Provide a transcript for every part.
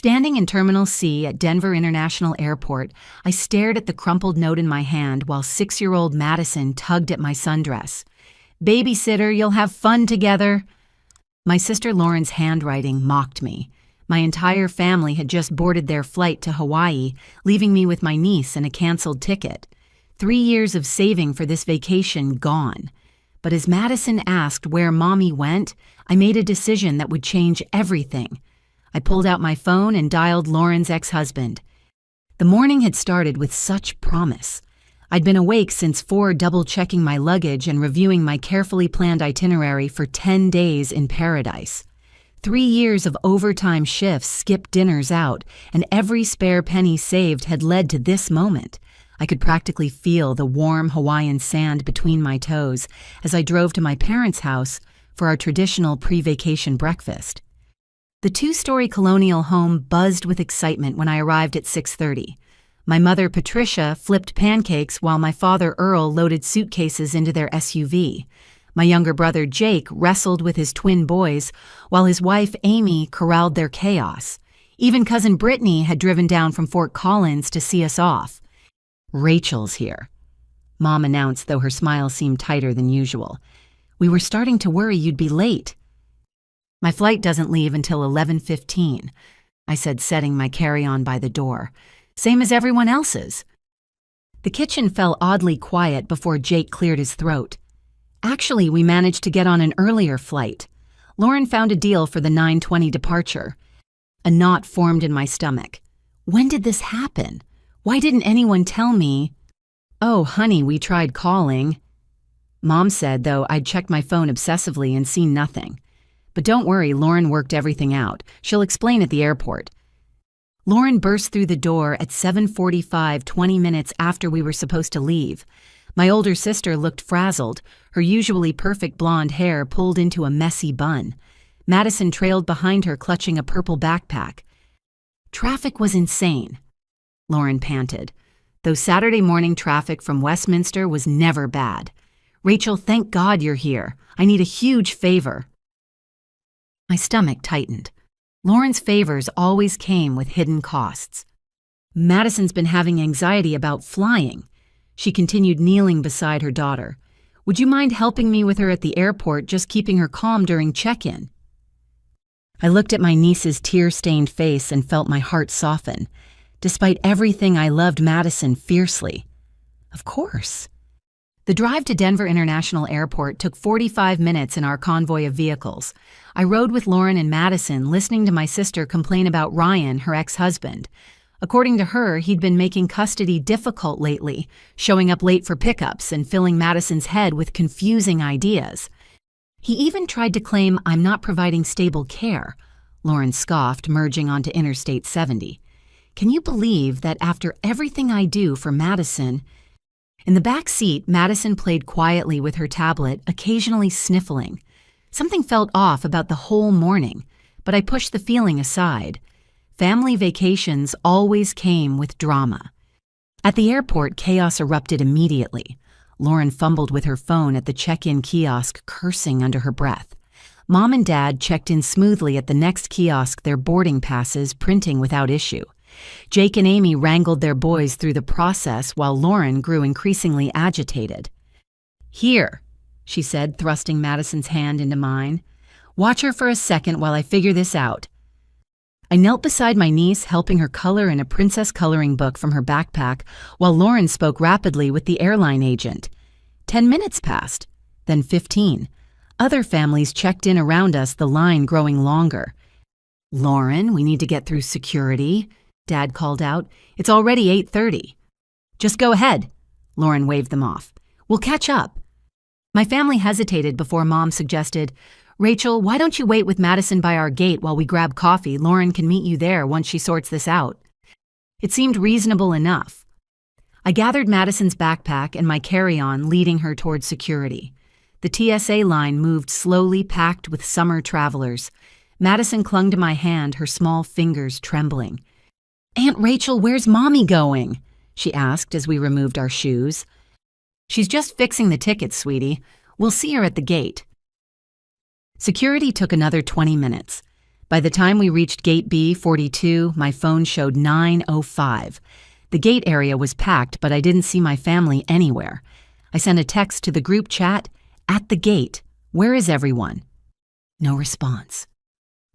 Standing in Terminal C at Denver International Airport, I stared at the crumpled note in my hand while 6-year-old Madison tugged at my sundress. "Babysitter, you'll have fun together." My sister Lauren's handwriting mocked me. My entire family had just boarded their flight to Hawaii, leaving me with my niece and a canceled ticket. 3 years of saving for this vacation gone. But as Madison asked where Mommy went, I made a decision that would change everything. I pulled out my phone and dialed Lauren's ex-husband. The morning had started with such promise. I'd been awake since 4, double-checking my luggage and reviewing my carefully planned itinerary for 10 days in paradise. 3 years of overtime shifts, skipped dinners out, and every spare penny saved had led to this moment. I could practically feel the warm Hawaiian sand between my toes as I drove to my parents' house for our traditional pre-vacation breakfast. The 2-story colonial home buzzed with excitement when I arrived at 6:30. My mother, Patricia, flipped pancakes while my father, Earl, loaded suitcases into their SUV. My younger brother, Jake, wrestled with his twin boys, while his wife, Amy, corralled their chaos. Even cousin Brittany had driven down from Fort Collins to see us off. "Rachel's here," Mom announced, though her smile seemed tighter than usual. "We were starting to worry you'd be late." "My flight doesn't leave until 11:15, I said, setting my carry-on by the door. "Same as everyone else's." The kitchen fell oddly quiet before Jake cleared his throat. "Actually, we managed to get on an earlier flight. Lauren found a deal for the 9:20 departure." A knot formed in my stomach. When did this happen? Why didn't anyone tell me? "Oh, honey, we tried calling," Mom said, though I'd checked my phone obsessively and seen nothing. "But don't worry, Lauren worked everything out. She'll explain at the airport." Lauren burst through the door at 7:45, 20 minutes after we were supposed to leave. My older sister looked frazzled, her usually perfect blonde hair pulled into a messy bun. Madison trailed behind her, clutching a purple backpack. "Traffic was insane," Lauren panted, though Saturday morning traffic from Westminster was never bad. "Rachel, thank God you're here. I need a huge favor." My stomach tightened. Lauren's favors always came with hidden costs. "Madison's been having anxiety about flying." She continued, kneeling beside her daughter. "Would you mind helping me with her at the airport, just keeping her calm during check-in?" I looked at my niece's tear-stained face and felt my heart soften. Despite everything, I loved Madison fiercely. Of course. The drive to Denver International Airport took 45 minutes in our convoy of vehicles. I rode with Lauren and Madison, listening to my sister complain about Ryan, her ex-husband. According to her, he'd been making custody difficult lately, showing up late for pickups and filling Madison's head with confusing ideas. He even tried to claim I'm not providing stable care, Lauren scoffed, merging onto Interstate 70. Can you believe that after everything I do for Madison? In the back seat, Madison played quietly with her tablet, occasionally sniffling. Something felt off about the whole morning, but I pushed the feeling aside. Family vacations always came with drama. At the airport, chaos erupted immediately. Lauren fumbled with her phone at the check-in kiosk, cursing under her breath. Mom and Dad checked in smoothly at the next kiosk, their boarding passes printing without issue. Jake and Amy wrangled their boys through the process while Lauren grew increasingly agitated. "Here," she said, thrusting Madison's hand into mine. "Watch her for a second while I figure this out." I knelt beside my niece, helping her color in a princess coloring book from her backpack, while Lauren spoke rapidly with the airline agent. 10 minutes passed, then 15. Other families checked in around us, the line growing longer. "Lauren, we need to get through security," Dad called out. "It's already 8:30. "Just go ahead," Lauren waved them off. "We'll catch up." My family hesitated before Mom suggested, "Rachel, why don't you wait with Madison by our gate while we grab coffee? Lauren can meet you there once she sorts this out." It seemed reasonable enough. I gathered Madison's backpack and my carry-on, leading her toward security. The TSA line moved slowly, packed with summer travelers. Madison clung to my hand, her small fingers trembling. "Aunt Rachel, where's Mommy going?" she asked as we removed our shoes. "She's just fixing the tickets, sweetie. We'll see her at the gate." Security took another 20 minutes. By the time we reached Gate B42, my phone showed 9:05. The gate area was packed, but I didn't see my family anywhere. I sent a text to the group chat, "At the gate. Where is everyone?" No response.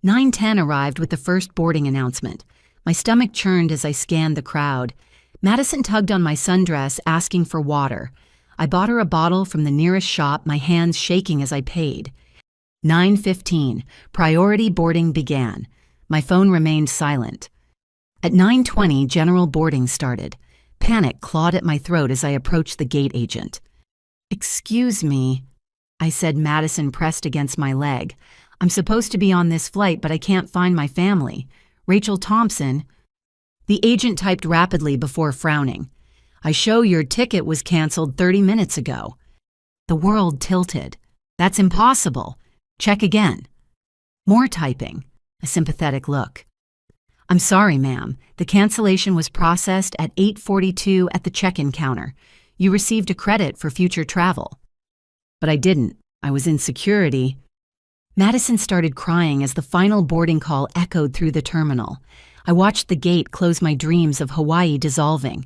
9:10 arrived with the first boarding announcement. My stomach churned as I scanned the crowd. Madison tugged on my sundress, asking for water. I bought her a bottle from the nearest shop, my hands shaking as I paid. 9:15, priority boarding began. My phone remained silent. At 9:20, general boarding started. Panic clawed at my throat as I approached the gate agent. "Excuse me," I said. Madison pressed against my leg. "I'm supposed to be on this flight, but I can't find my family. Rachel Thompson." The agent typed rapidly before frowning. "I show your ticket was canceled 30 minutes ago." The world tilted. "That's impossible. Check again." More typing. A sympathetic look. "I'm sorry, ma'am. The cancellation was processed at 8:42 at the check-in counter. You received a credit for future travel." But I didn't. I was in security. Madison started crying as the final boarding call echoed through the terminal. I watched the gate close, my dreams of Hawaii dissolving.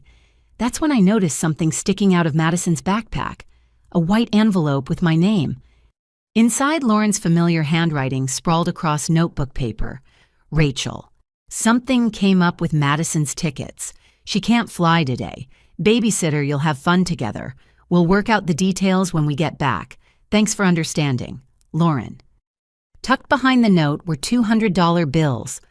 That's when I noticed something sticking out of Madison's backpack. A white envelope with my name. Inside, Lauren's familiar handwriting sprawled across notebook paper. "Rachel. Something came up with Madison's tickets. She can't fly today. Babysitter, you'll have fun together. We'll work out the details when we get back. Thanks for understanding. Lauren." Tucked behind the note were $200 bills.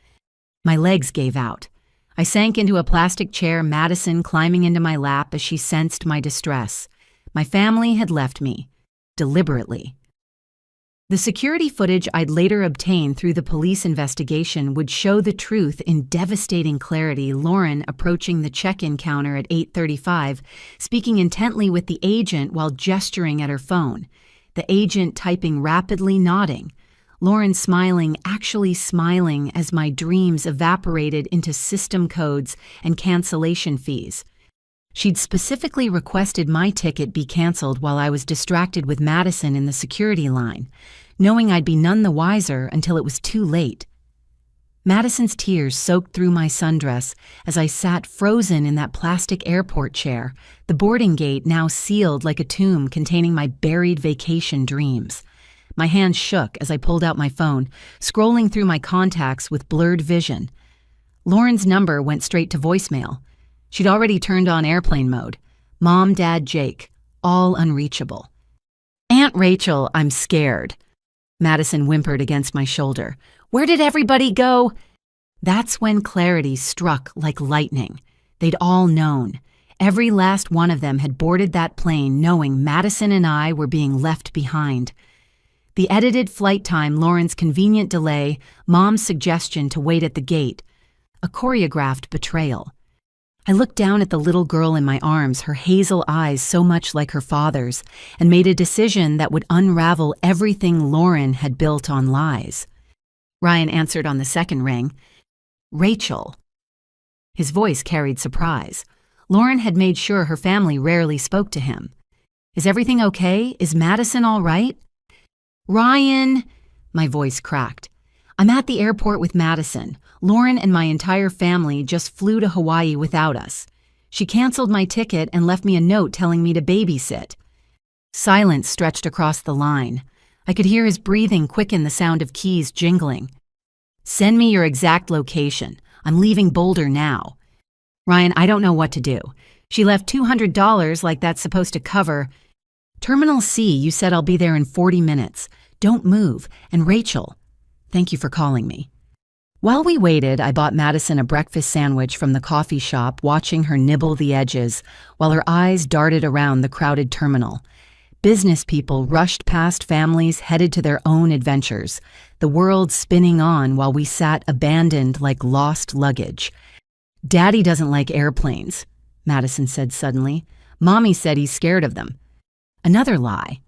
My legs gave out. I sank into a plastic chair, Madison climbing into my lap as she sensed my distress. My family had left me. Deliberately. The security footage I'd later obtained through the police investigation would show the truth in devastating clarity. Lauren approaching the check-in counter at 8:35, speaking intently with the agent while gesturing at her phone. The agent typing rapidly, nodding. Lauren smiling, actually smiling, as my dreams evaporated into system codes and cancellation fees. She'd specifically requested my ticket be canceled while I was distracted with Madison in the security line, knowing I'd be none the wiser until it was too late. Madison's tears soaked through my sundress as I sat frozen in that plastic airport chair, the boarding gate now sealed like a tomb containing my buried vacation dreams. My hands shook as I pulled out my phone, scrolling through my contacts with blurred vision. Lauren's number went straight to voicemail. She'd already turned on airplane mode. Mom, Dad, Jake, all unreachable. "Aunt Rachel, I'm scared." Madison whimpered against my shoulder. "Where did everybody go?" That's when clarity struck like lightning. They'd all known. Every last one of them had boarded that plane knowing Madison and I were being left behind. The edited flight time, Lauren's convenient delay, Mom's suggestion to wait at the gate. A choreographed betrayal. I looked down at the little girl in my arms, her hazel eyes so much like her father's, and made a decision that would unravel everything Lauren had built on lies. Ryan answered on the second ring. "Rachel." His voice carried surprise. Lauren had made sure her family rarely spoke to him. "Is everything okay? Is Madison all right?" "Ryan," my voice cracked. "I'm at the airport with Madison. Lauren and my entire family just flew to Hawaii without us. She canceled my ticket and left me a note telling me to babysit." Silence stretched across the line. I could hear his breathing quicken, the sound of keys jingling. "Send me your exact location. I'm leaving Boulder now." "Ryan, I don't know what to do. She left $200 like that's supposed to cover." "Terminal C, you said I'll be there in 40 minutes. Don't move. And Rachel, thank you for calling me." While we waited, I bought Madison a breakfast sandwich from the coffee shop, watching her nibble the edges while her eyes darted around the crowded terminal. Business people rushed past families headed to their own adventures, the world spinning on while we sat abandoned like lost luggage. "Daddy doesn't like airplanes," Madison said suddenly. "Mommy said he's scared of them." Another lie.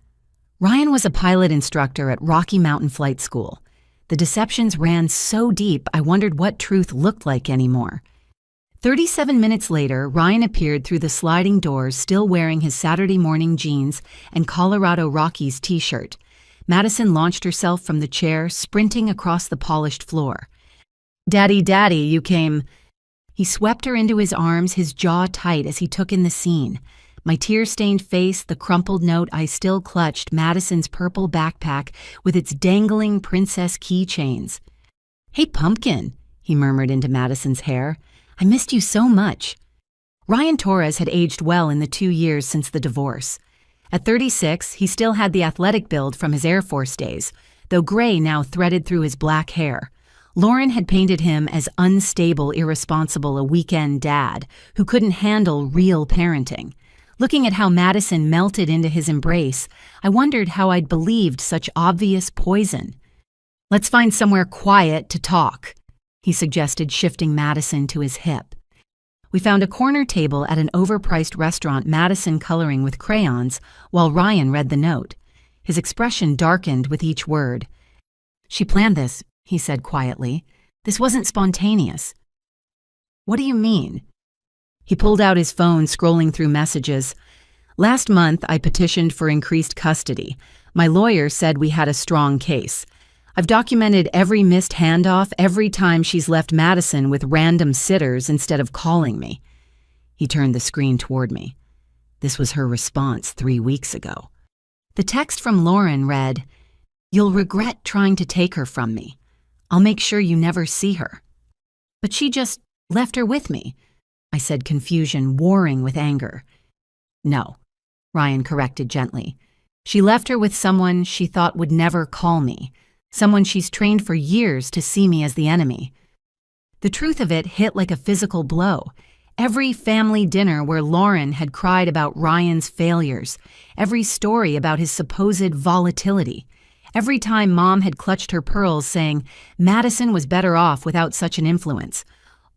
Ryan was a pilot instructor at Rocky Mountain Flight School. The deceptions ran so deep I wondered what truth looked like anymore. 37 minutes later, Ryan appeared through the sliding doors, still wearing his Saturday morning jeans and Colorado Rockies t-shirt. Madison launched herself from the chair, sprinting across the polished floor. "Daddy, Daddy, you came." He swept her into his arms, his jaw tight as he took in the scene. My tear-stained face, the crumpled note I still clutched, Madison's purple backpack with its dangling princess keychains. "Hey, Pumpkin," he murmured into Madison's hair. "I missed you so much." Ryan Torres had aged well in the 2 years since the divorce. At 36, he still had the athletic build from his Air Force days, though gray now threaded through his black hair. Lauren had painted him as unstable, irresponsible, a weekend dad who couldn't handle real parenting. Looking at how Madison melted into his embrace, I wondered how I'd believed such obvious poison. "Let's find somewhere quiet to talk," he suggested, shifting Madison to his hip. We found a corner table at an overpriced restaurant, Madison coloring with crayons while Ryan read the note. His expression darkened with each word. "She planned this," he said quietly. "This wasn't spontaneous." "What do you mean?" He pulled out his phone, scrolling through messages. "Last month, I petitioned for increased custody. My lawyer said we had a strong case. I've documented every missed handoff, every time she's left Madison with random sitters instead of calling me." He turned the screen toward me. This was her response 3 weeks ago. The text from Lauren read, "You'll regret trying to take her from me. I'll make sure you never see her." "But she just left her with me," I said, confusion warring with anger. "No," Ryan corrected gently. "She left her with someone she thought would never call me. Someone she's trained for years to see me as the enemy." The truth of it hit like a physical blow. Every family dinner where Lauren had cried about Ryan's failures, every story about his supposed volatility, every time Mom had clutched her pearls saying Madison was better off without such an influence,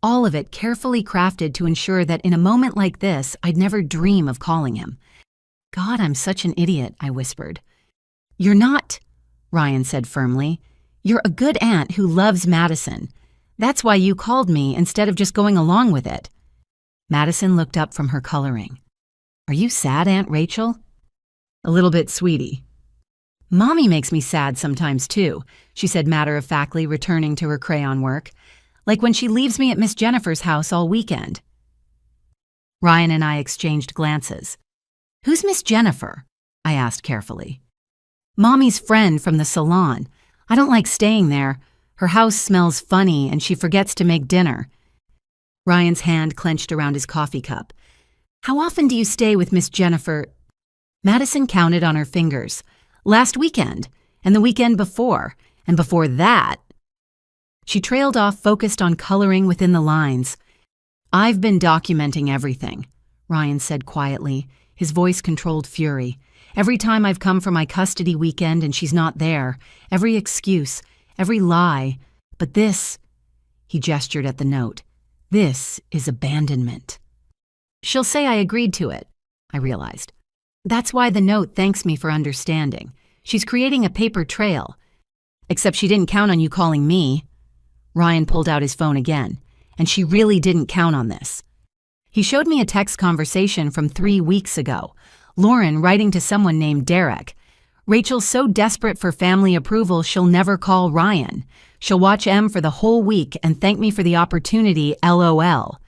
all of it carefully crafted to ensure that in a moment like this, I'd never dream of calling him. "God, I'm such an idiot," I whispered. "You're not," Ryan said firmly. "You're a good aunt who loves Madison. That's why you called me instead of just going along with it." Madison looked up from her coloring. "Are you sad, Aunt Rachel?" "A little bit, sweetie." "Mommy makes me sad sometimes too," she said matter-of-factly, returning to her crayon work. "Like when she leaves me at Miss Jennifer's house all weekend." Ryan and I exchanged glances. "Who's Miss Jennifer?" I asked carefully. "Mommy's friend from the salon. I don't like staying there. Her house smells funny and she forgets to make dinner." Ryan's hand clenched around his coffee cup. "How often do you stay with Miss Jennifer?" Madison counted on her fingers. "Last weekend, and the weekend before, and before that." She trailed off, focused on coloring within the lines. "I've been documenting everything," Ryan said quietly, his voice controlled fury. "Every time I've come for my custody weekend and she's not there, every excuse, every lie. But this," he gestured at the note, "this is abandonment." "She'll say I agreed to it," I realized. "That's why the note thanks me for understanding. She's creating a paper trail. Except she didn't count on you calling me." Ryan pulled out his phone again, and she really didn't count on this. He showed me a text conversation from 3 weeks ago. Lauren writing to someone named Derek. "Rachel's so desperate for family approval she'll never call Ryan. She'll watch M for the whole week and thank me for the opportunity, LOL."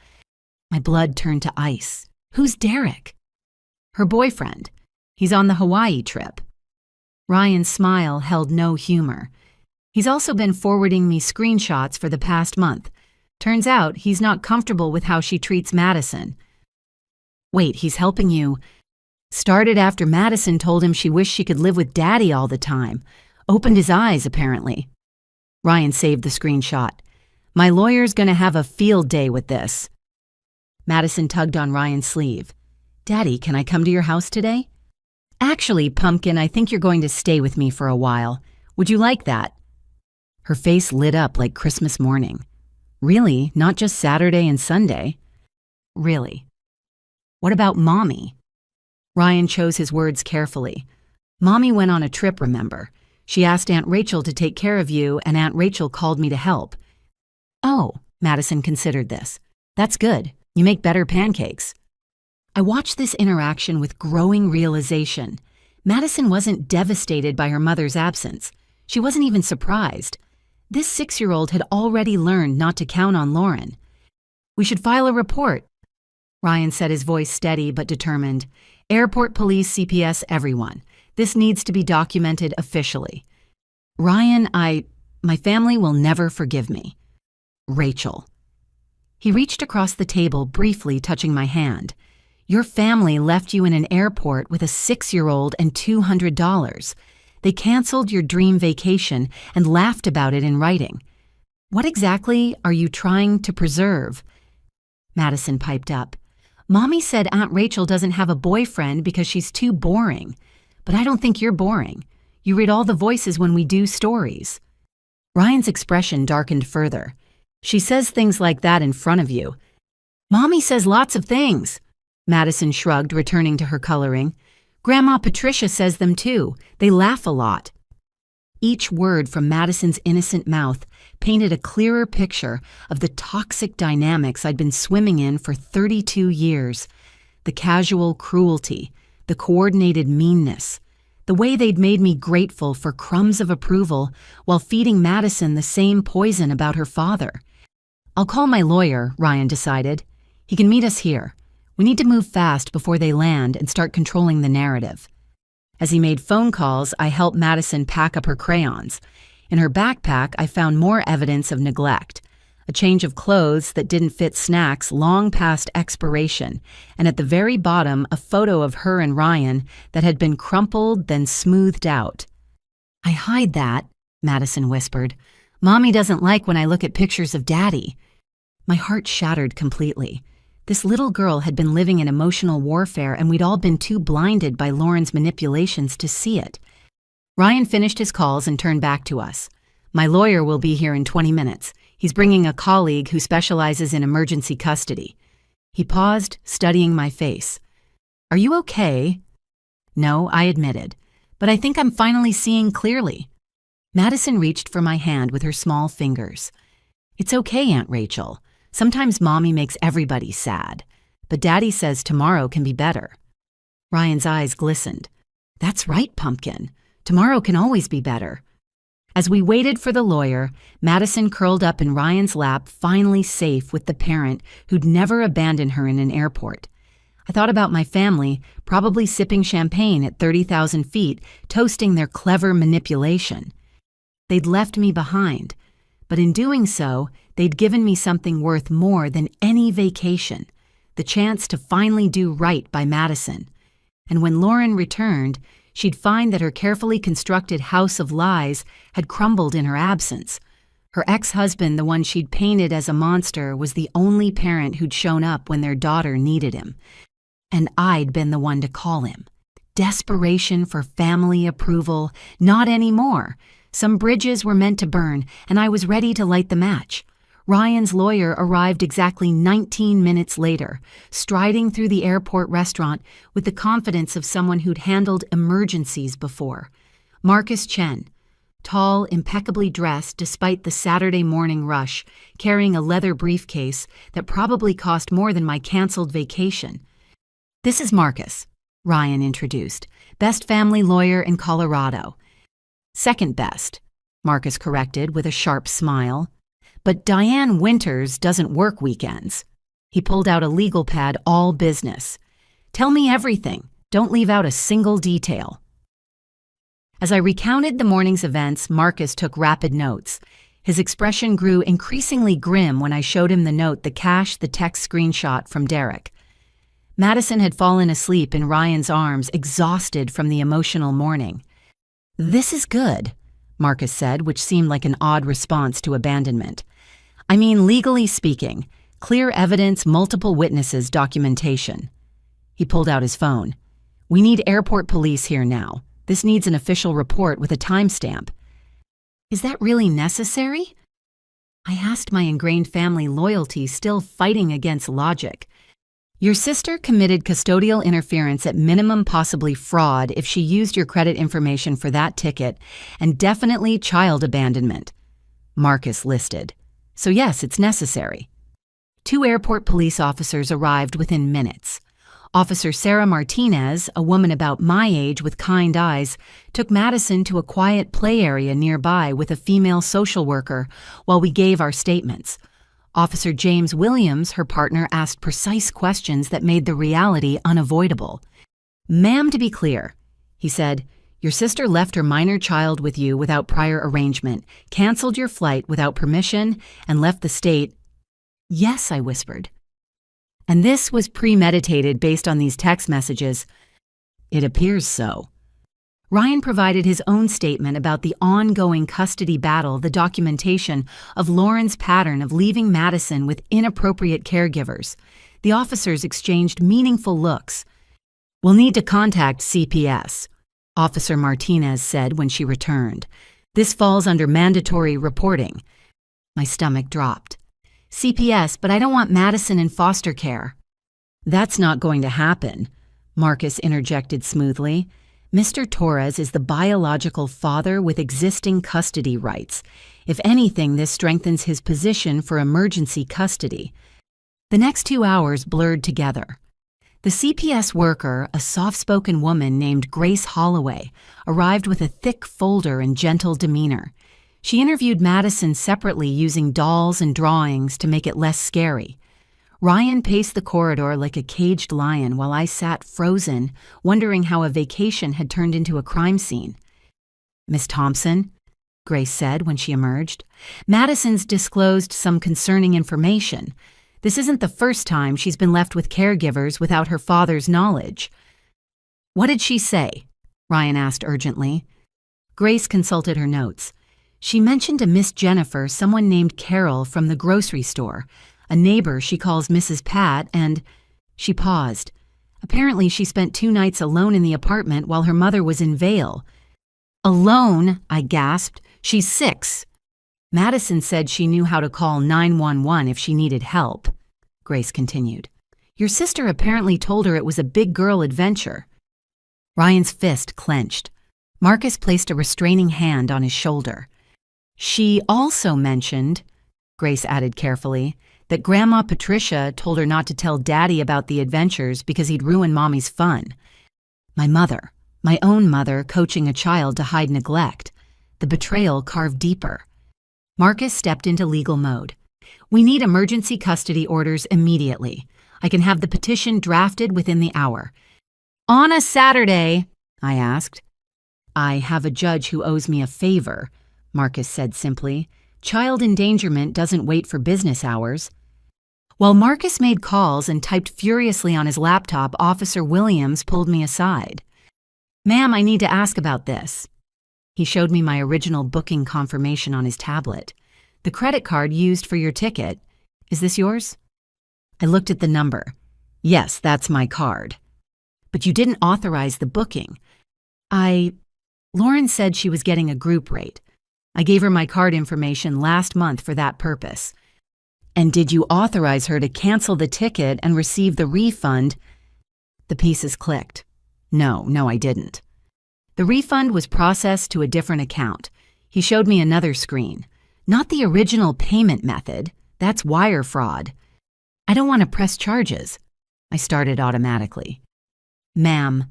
My blood turned to ice. Who's Derek? Her boyfriend. He's on the Hawaii trip. Ryan's smile held no humor. He's also been forwarding me screenshots for the past month. Turns out he's not comfortable with how she treats Madison. "Wait, he's helping you." "Started after Madison told him she wished she could live with Daddy all the time. Opened his eyes, apparently." Ryan saved the screenshot. "My lawyer's gonna have a field day with this." Madison tugged on Ryan's sleeve. "Daddy, can I come to your house today?" "Actually, Pumpkin, I think you're going to stay with me for a while. Would you like that?" Her face lit up like Christmas morning. "Really? Not just Saturday and Sunday?" "Really." "What about Mommy?" Ryan chose his words carefully. "Mommy went on a trip, remember? She asked Aunt Rachel to take care of you, and Aunt Rachel called me to help." "Oh," Madison considered this. "That's good. You make better pancakes." I watched this interaction with growing realization. Madison wasn't devastated by her mother's absence. She wasn't even surprised. This 6-year-old had already learned not to count on Lauren. "We should file a report," Ryan said, his voice steady but determined. "Airport police, CPS, everyone. This needs to be documented officially." "Ryan, my family will never forgive me." "Rachel." He reached across the table, briefly touching my hand. "Your family left you in an airport with a 6-year-old and $200. They canceled your dream vacation and laughed about it in writing. What exactly are you trying to preserve?" Madison piped up. "Mommy said Aunt Rachel doesn't have a boyfriend because she's too boring. But I don't think you're boring. You read all the voices when we do stories." Ryan's expression darkened further. "She says things like that in front of you." "Mommy says lots of things." Madison shrugged, returning to her coloring. "Grandma Patricia says them too. They laugh a lot." Each word from Madison's innocent mouth painted a clearer picture of the toxic dynamics I'd been swimming in for 32 years. The casual cruelty, the coordinated meanness, the way they'd made me grateful for crumbs of approval while feeding Madison the same poison about her father. "I'll call my lawyer," Ryan decided. "He can meet us here. We need to move fast before they land and start controlling the narrative." As he made phone calls, I helped Madison pack up her crayons. In her backpack, I found more evidence of neglect. A change of clothes that didn't fit snacks long past expiration, and at the very bottom, a photo of her and Ryan that had been crumpled, then smoothed out. "I hide that," Madison whispered. "Mommy doesn't like when I look at pictures of Daddy." My heart shattered completely. This little girl had been living in emotional warfare, and we'd all been too blinded by Lauren's manipulations to see it. Ryan finished his calls and turned back to us. "My lawyer will be here in 20 minutes. He's bringing a colleague who specializes in emergency custody." He paused, studying my face. "Are you okay?" "No," I admitted, "but I think I'm finally seeing clearly." Madison reached for my hand with her small fingers. "It's okay, Aunt Rachel. Sometimes Mommy makes everybody sad, but Daddy says tomorrow can be better." Ryan's eyes glistened. "That's right, Pumpkin. Tomorrow can always be better." As we waited for the lawyer, Madison curled up in Ryan's lap, finally safe with the parent who'd never abandoned her in an airport. I thought about my family, probably sipping champagne at 30,000 feet, toasting their clever manipulation. They'd left me behind, but in doing so, they'd given me something worth more than any vacation, the chance to finally do right by Madison. And when Lauren returned, she'd find that her carefully constructed house of lies had crumbled in her absence. Her ex-husband, the one she'd painted as a monster, was the only parent who'd shown up when their daughter needed him. And I'd been the one to call him. Desperation for family approval, not anymore. Some bridges were meant to burn, and I was ready to light the match. Ryan's lawyer arrived exactly 19 minutes later, striding through the airport restaurant with the confidence of someone who'd handled emergencies before. Marcus Chen, tall, impeccably dressed despite the Saturday morning rush, carrying a leather briefcase that probably cost more than my canceled vacation. "This is Marcus," Ryan introduced, "best family lawyer in Colorado." "Second best," Marcus corrected with a sharp smile. "But Diane Winters doesn't work weekends." He pulled out a legal pad, all business. "Tell me everything. Don't leave out a single detail." As I recounted the morning's events, Marcus took rapid notes. His expression grew increasingly grim when I showed him the note that cached the text screenshot from Derek. Madison had fallen asleep in Ryan's arms, exhausted from the emotional morning. "This is good," Marcus said, which seemed like an odd response to abandonment. "I mean, legally speaking, clear evidence, multiple witnesses, documentation." He pulled out his phone. "We need airport police here now. This needs an official report with a timestamp." "Is that really necessary?" I asked, my ingrained family loyalty still fighting against logic. "Your sister committed custodial interference at minimum, possibly fraud if she used your credit information for that ticket, and definitely child abandonment," Marcus listed. "So yes, it's necessary." 2 airport police officers arrived within minutes. Officer Sarah Martinez, a woman about my age with kind eyes, took Madison to a quiet play area nearby with a female social worker while we gave our statements. Officer James Williams, her partner, asked precise questions that made the reality unavoidable. "Ma'am, to be clear," he said, "your sister left her minor child with you without prior arrangement, canceled your flight without permission, and left the state." "Yes," I whispered. "And this was premeditated based on these text messages?" "It appears so." Ryan provided his own statement about the ongoing custody battle, the documentation of Lauren's pattern of leaving Madison with inappropriate caregivers. The officers exchanged meaningful looks. "We'll need to contact CPS," Officer Martinez said when she returned. "This falls under mandatory reporting." My stomach dropped. "CPS, but I don't want Madison in foster care." "That's not going to happen," Marcus interjected smoothly. "Mr. Torres is the biological father with existing custody rights. If anything, this strengthens his position for emergency custody." The next 2 hours blurred together. The CPS worker, a soft-spoken woman named Grace Holloway, arrived with a thick folder and gentle demeanor. She interviewed Madison separately using dolls and drawings to make it less scary. Ryan paced the corridor like a caged lion while I sat frozen, wondering how a vacation had turned into a crime scene. "Miss Thompson," Grace said when she emerged, "Madison's disclosed some concerning information. This isn't the first time she's been left with caregivers without her father's knowledge." "What did she say?" Ryan asked urgently. Grace consulted her notes. "She mentioned a Miss Jennifer, someone named Carol from the grocery store, a neighbor she calls Mrs. Pat, and—" She paused. "Apparently she spent 2 nights alone in the apartment while her mother was in Vail." "Alone?" I gasped. "She's 6. Madison said she knew how to call 911 if she needed help," Grace continued. "Your sister apparently told her it was a big girl adventure." Ryan's fist clenched. Marcus placed a restraining hand on his shoulder. "She also mentioned," Grace added carefully, "that Grandma Patricia told her not to tell Daddy about the adventures because he'd ruin Mommy's fun." My mother, my own mother, coaching a child to hide neglect. The betrayal carved deeper. Marcus stepped into legal mode. "We need emergency custody orders immediately. I can have the petition drafted within the hour." "On a Saturday?" I asked. "I have a judge who owes me a favor," Marcus said simply. "Child endangerment doesn't wait for business hours." While Marcus made calls and typed furiously on his laptop, Officer Williams pulled me aside. "Ma'am, I need to ask about this." He showed me my original booking confirmation on his tablet. "The credit card used for your ticket. Is this yours?" I looked at the number. "Yes, that's my card." "But you didn't authorize the booking." Lauren said she was getting a group rate. I gave her my card information last month for that purpose." "And did you authorize her to cancel the ticket and receive the refund?" The pieces clicked. No, I didn't. The refund was processed to a different account. He showed me another screen. "Not the original payment method. That's wire fraud." "I don't want to press charges." I started automatically. "Ma'am,"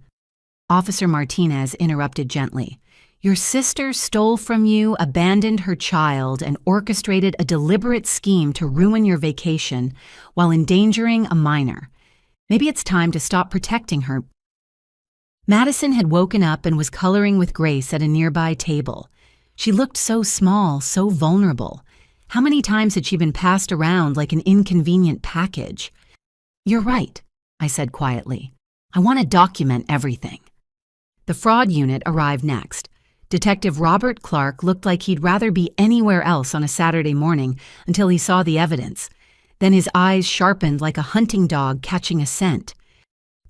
Officer Martinez interrupted gently. "Your sister stole from you, abandoned her child, and orchestrated a deliberate scheme to ruin your vacation while endangering a minor. Maybe it's time to stop protecting her." Madison had woken up and was coloring with Grace at a nearby table. She looked so small, so vulnerable. How many times had she been passed around like an inconvenient package? "You're right," I said quietly. "I want to document everything." The fraud unit arrived next. Detective Robert Clark looked like he'd rather be anywhere else on a Saturday morning until he saw the evidence. Then his eyes sharpened like a hunting dog catching a scent.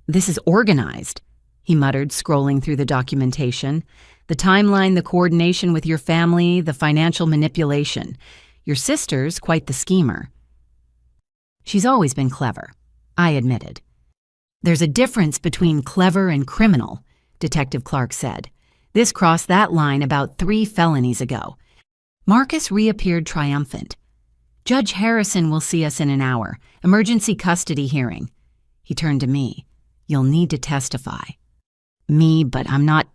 "This is organized," he muttered, scrolling through the documentation. "The timeline, the coordination with your family, the financial manipulation. Your sister's quite the schemer." "She's always been clever," I admitted. "There's a difference between clever and criminal," Detective Clark said. "This crossed that line about 3 felonies ago." Marcus reappeared triumphant. "Judge Harrison will see us in an hour. Emergency custody hearing." He turned to me. You'll need to testify. Me, but I'm not.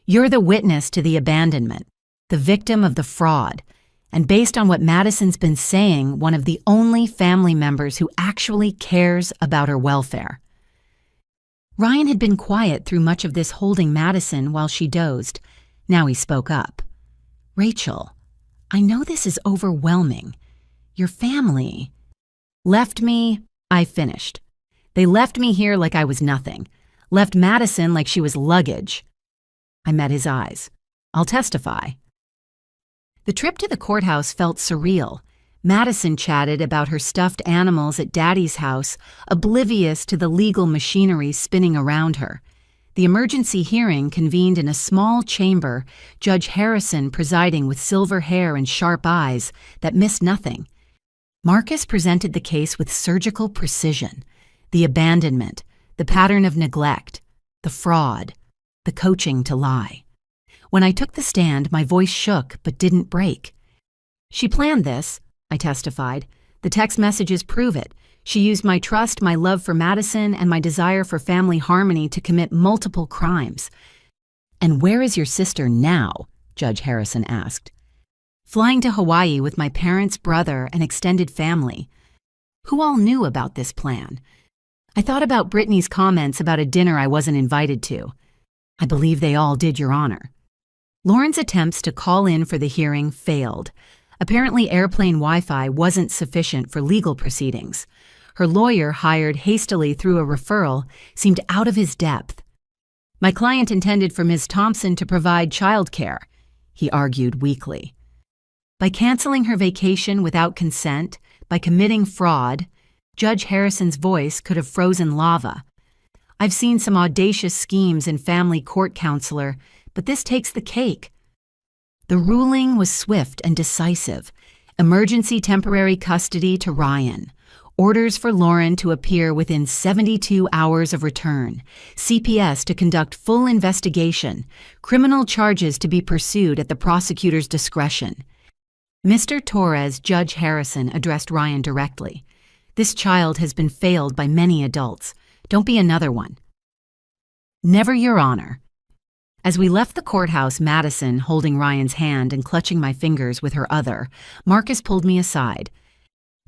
You're the witness to the abandonment, the victim of the fraud, and based on what Madison's been saying, one of the only family members who actually cares about her welfare. Ryan had been quiet through much of this, holding Madison while she dozed. Now he spoke up. Rachel, I know this is overwhelming. Your family left me, I finished. They left me here like I was nothing. Left Madison like she was luggage. I met his eyes. I'll testify. The trip to the courthouse felt surreal. Madison chatted about her stuffed animals at Daddy's house, oblivious to the legal machinery spinning around her. The emergency hearing convened in a small chamber, Judge Harrison presiding with silver hair and sharp eyes that missed nothing. Marcus presented the case with surgical precision. The abandonment, the pattern of neglect, the fraud, the coaching to lie. When I took the stand, my voice shook but didn't break. She planned this, I testified. The text messages prove it. She used my trust, my love for Madison, and my desire for family harmony to commit multiple crimes. And where is your sister now? Judge Harrison asked. Flying to Hawaii with my parents, brother, and extended family. Who all knew about this plan? I thought about Brittany's comments about a dinner I wasn't invited to. I believe they all did, Your Honor. Lauren's attempts to call in for the hearing failed. Apparently, airplane Wi-Fi wasn't sufficient for legal proceedings. Her lawyer, hired hastily through a referral, seemed out of his depth. My client intended for Ms. Thompson to provide child care, he argued weakly. By canceling her vacation without consent, by committing fraud, Judge Harrison's voice could have frozen lava. I've seen some audacious schemes in family court counselor, but this takes the cake. The ruling was swift and decisive. Emergency temporary custody to Ryan. Orders for Lauren to appear within 72 hours of return. CPS to conduct full investigation. Criminal charges to be pursued at the prosecutor's discretion. Mr. Torres, Judge Harrison addressed Ryan directly. This child has been failed by many adults. Don't be another one. Never, Your Honor. As we left the courthouse, Madison, holding Ryan's hand and clutching my fingers with her other, Marcus pulled me aside.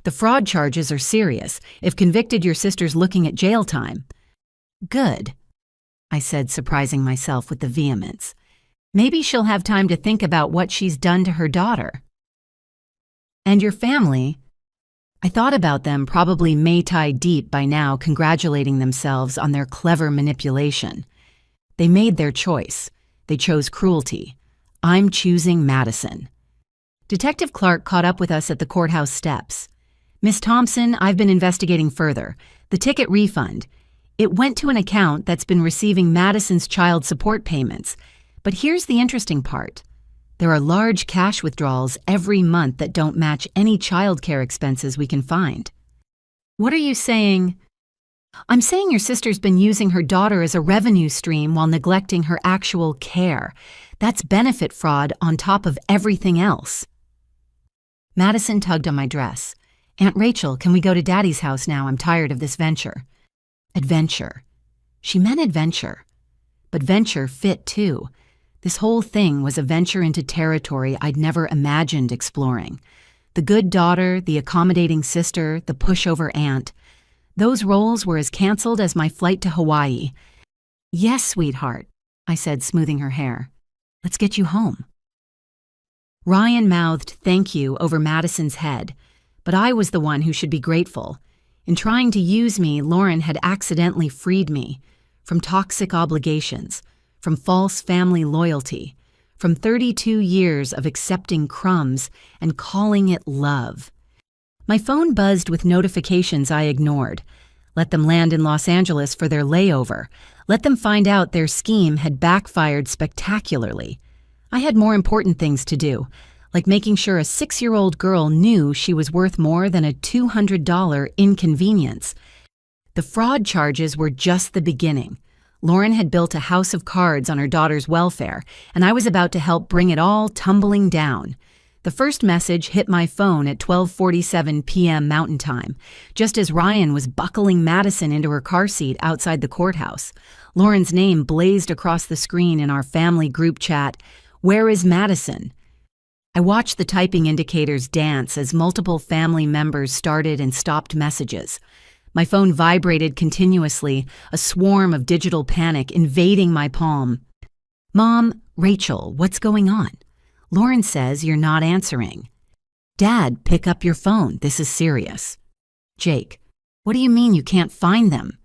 The fraud charges are serious. If convicted, your sister's looking at jail time. Good, I said, surprising myself with the vehemence. Maybe she'll have time to think about what she's done to her daughter. And your family? I thought about them, probably Mai-Tai deep by now, congratulating themselves on their clever manipulation. They made their choice. They chose cruelty. I'm choosing Madison. Detective Clark caught up with us at the courthouse steps. Miss Thompson, I've been investigating further. The ticket refund. It went to an account that's been receiving Madison's child support payments. But here's the interesting part. There are large cash withdrawals every month that don't match any child care expenses we can find. What are you saying? I'm saying your sister's been using her daughter as a revenue stream while neglecting her actual care. That's benefit fraud on top of everything else. Madison tugged on my dress. Aunt Rachel, can we go to Daddy's house now? I'm tired of this venture. Adventure. She meant adventure. But venture fit too. This whole thing was a venture into territory I'd never imagined exploring. The good daughter, the accommodating sister, the pushover aunt. Those roles were as canceled as my flight to Hawaii. Yes, sweetheart, I said, smoothing her hair. Let's get you home. Ryan mouthed thank you over Madison's head, but I was the one who should be grateful. In trying to use me, Lauren had accidentally freed me from toxic obligations, from false family loyalty, from 32 years of accepting crumbs and calling it love. My phone buzzed with notifications I ignored. Let them land in Los Angeles for their layover. Let them find out their scheme had backfired spectacularly. I had more important things to do, like making sure a 6-year-old girl knew she was worth more than a $200 inconvenience. The fraud charges were just the beginning. Lauren had built a house of cards on her daughter's welfare, and I was about to help bring it all tumbling down. The first message hit my phone at 12:47 p.m. Mountain Time, just as Ryan was buckling Madison into her car seat outside the courthouse. Lauren's name blazed across the screen in our family group chat. "Where is Madison?" I watched the typing indicators dance as multiple family members started and stopped messages. My phone vibrated continuously, a swarm of digital panic invading my palm. "Mom, Rachel, what's going on? Lauren says you're not answering." "Dad, pick up your phone. This is serious." "Jake, what do you mean you can't find them?"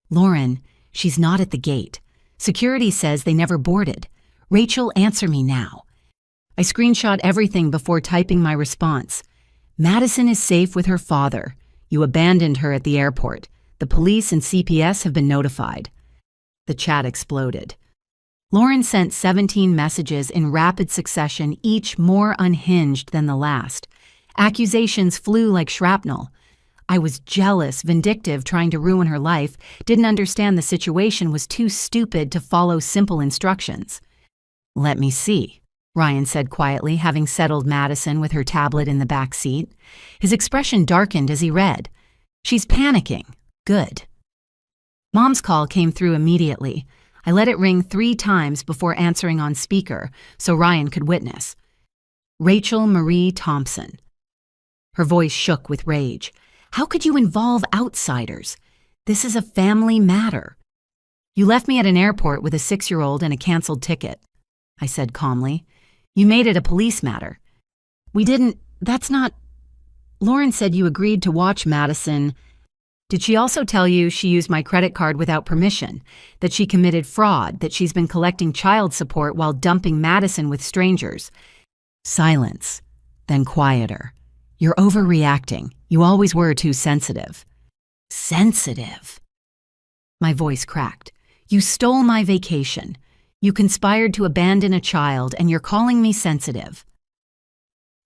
"Lauren, she's not at the gate. Security says they never boarded. Rachel, answer me now." I screenshot everything before typing my response. "Madison is safe with her father. You abandoned her at the airport. The police and CPS have been notified." The chat exploded. Lauren sent 17 messages in rapid succession, each more unhinged than the last. Accusations flew like shrapnel. I was jealous, vindictive, trying to ruin her life, didn't understand the situation, was too stupid to follow simple instructions. "Let me see," Ryan said quietly, having settled Madison with her tablet in the back seat. His expression darkened as he read. "She's panicking. Good." Mom's call came through immediately. I let it ring 3 times before answering on speaker so Ryan could witness. "Rachel Marie Thompson." Her voice shook with rage. "How could you involve outsiders? This is a family matter." "You left me at an airport with a 6-year-old and a canceled ticket," I said calmly. "You made it a police matter." "We didn't. That's not." "Lauren said you agreed to watch Madison." "Did she also tell you she used my credit card without permission, that she committed fraud, that she's been collecting child support while dumping Madison with strangers?" Silence, then quieter. "You're overreacting. You always were too sensitive." "Sensitive?" My voice cracked. "You stole my vacation. You conspired to abandon a child, and you're calling me sensitive."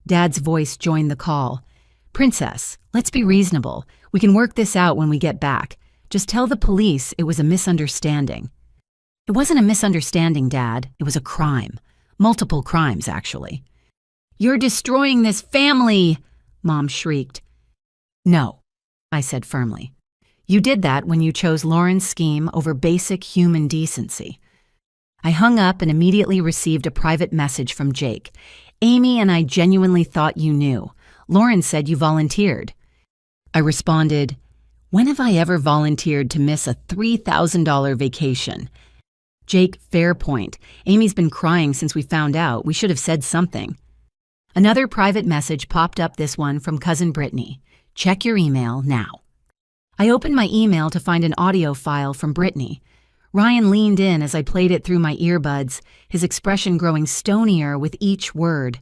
Dad's voice joined the call. "Princess, let's be reasonable. We can work this out when we get back. Just tell the police it was a misunderstanding." "It wasn't a misunderstanding, Dad. It was a crime. Multiple crimes, actually." "You're destroying this family!" Mom shrieked. "No," I said firmly. "You did that when you chose Lauren's scheme over basic human decency." I hung up and immediately received a private message from Jake. "Amy and I genuinely thought you knew. Lauren said you volunteered." I responded, "When have I ever volunteered to miss a $3,000 vacation?" Jake, fair point. Amy's been crying since we found out. We should have said something. Another private message popped up, this one from cousin Brittany. "Check your email now." I opened my email to find an audio file from Brittany. Ryan leaned in as I played it through my earbuds, his expression growing stonier with each word.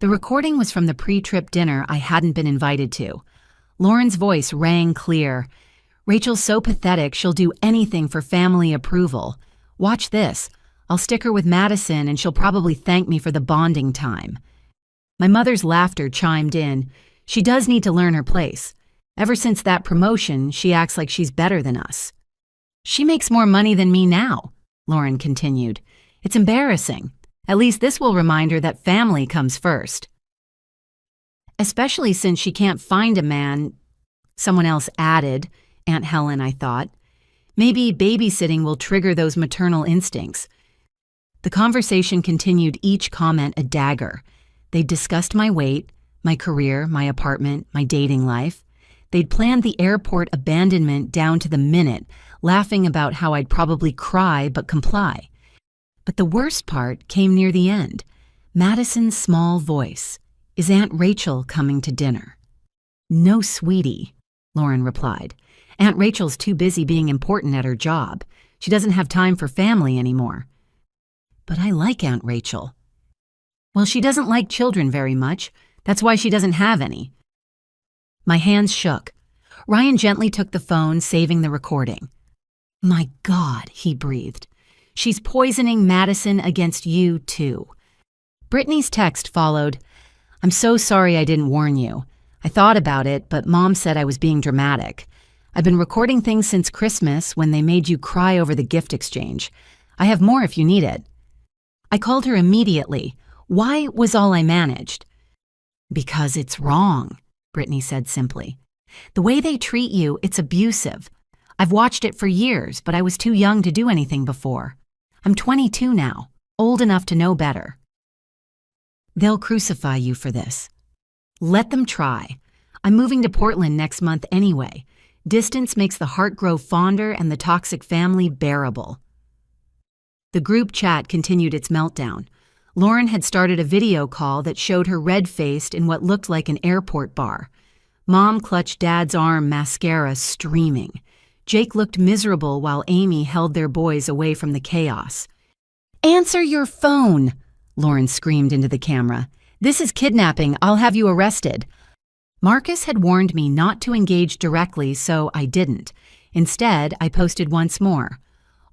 The recording was from the pre-trip dinner I hadn't been invited to. Lauren's voice rang clear. "Rachel's so pathetic she'll do anything for family approval. Watch this. I'll stick her with Madison and she'll probably thank me for the bonding time." My mother's laughter chimed in. "She does need to learn her place. Ever since that promotion, she acts like she's better than us." "She makes more money than me now," Lauren continued. "It's embarrassing. At least this will remind her that family comes first." "Especially since she can't find a man," someone else added, Aunt Helen, I thought. "Maybe babysitting will trigger those maternal instincts." The conversation continued, each comment a dagger. They'd discussed my weight, my career, my apartment, my dating life. They'd planned the airport abandonment down to the minute, laughing about how I'd probably cry but comply. But the worst part came near the end. Madison's small voice. "Is Aunt Rachel coming to dinner?" "No, sweetie," Lauren replied. "Aunt Rachel's too busy being important at her job. She doesn't have time for family anymore." "But I like Aunt Rachel." "Well, she doesn't like children very much. That's why she doesn't have any." My hands shook. Ryan gently took the phone, saving the recording. "My God," he breathed. "She's poisoning Madison against you, too." Brittany's text followed. "I'm so sorry I didn't warn you. I thought about it, but Mom said I was being dramatic. I've been recording things since Christmas when they made you cry over the gift exchange. I have more if you need it." I called her immediately. Why was all I managed? Because it's wrong, Brittany said simply. The way they treat you, it's abusive. I've watched it for years, but I was too young to do anything before. I'm 22 now, old enough to know better. They'll crucify you for this. Let them try. I'm moving to Portland next month anyway. Distance makes the heart grow fonder and the toxic family bearable. The group chat continued its meltdown. Lauren had started a video call that showed her red-faced in what looked like an airport bar. Mom clutched Dad's arm, mascara streaming. Jake looked miserable while Amy held their boys away from the chaos. "Answer your phone!" Lauren screamed into the camera. "This is kidnapping. I'll have you arrested." Marcus had warned me not to engage directly, so I didn't. Instead, I posted once more.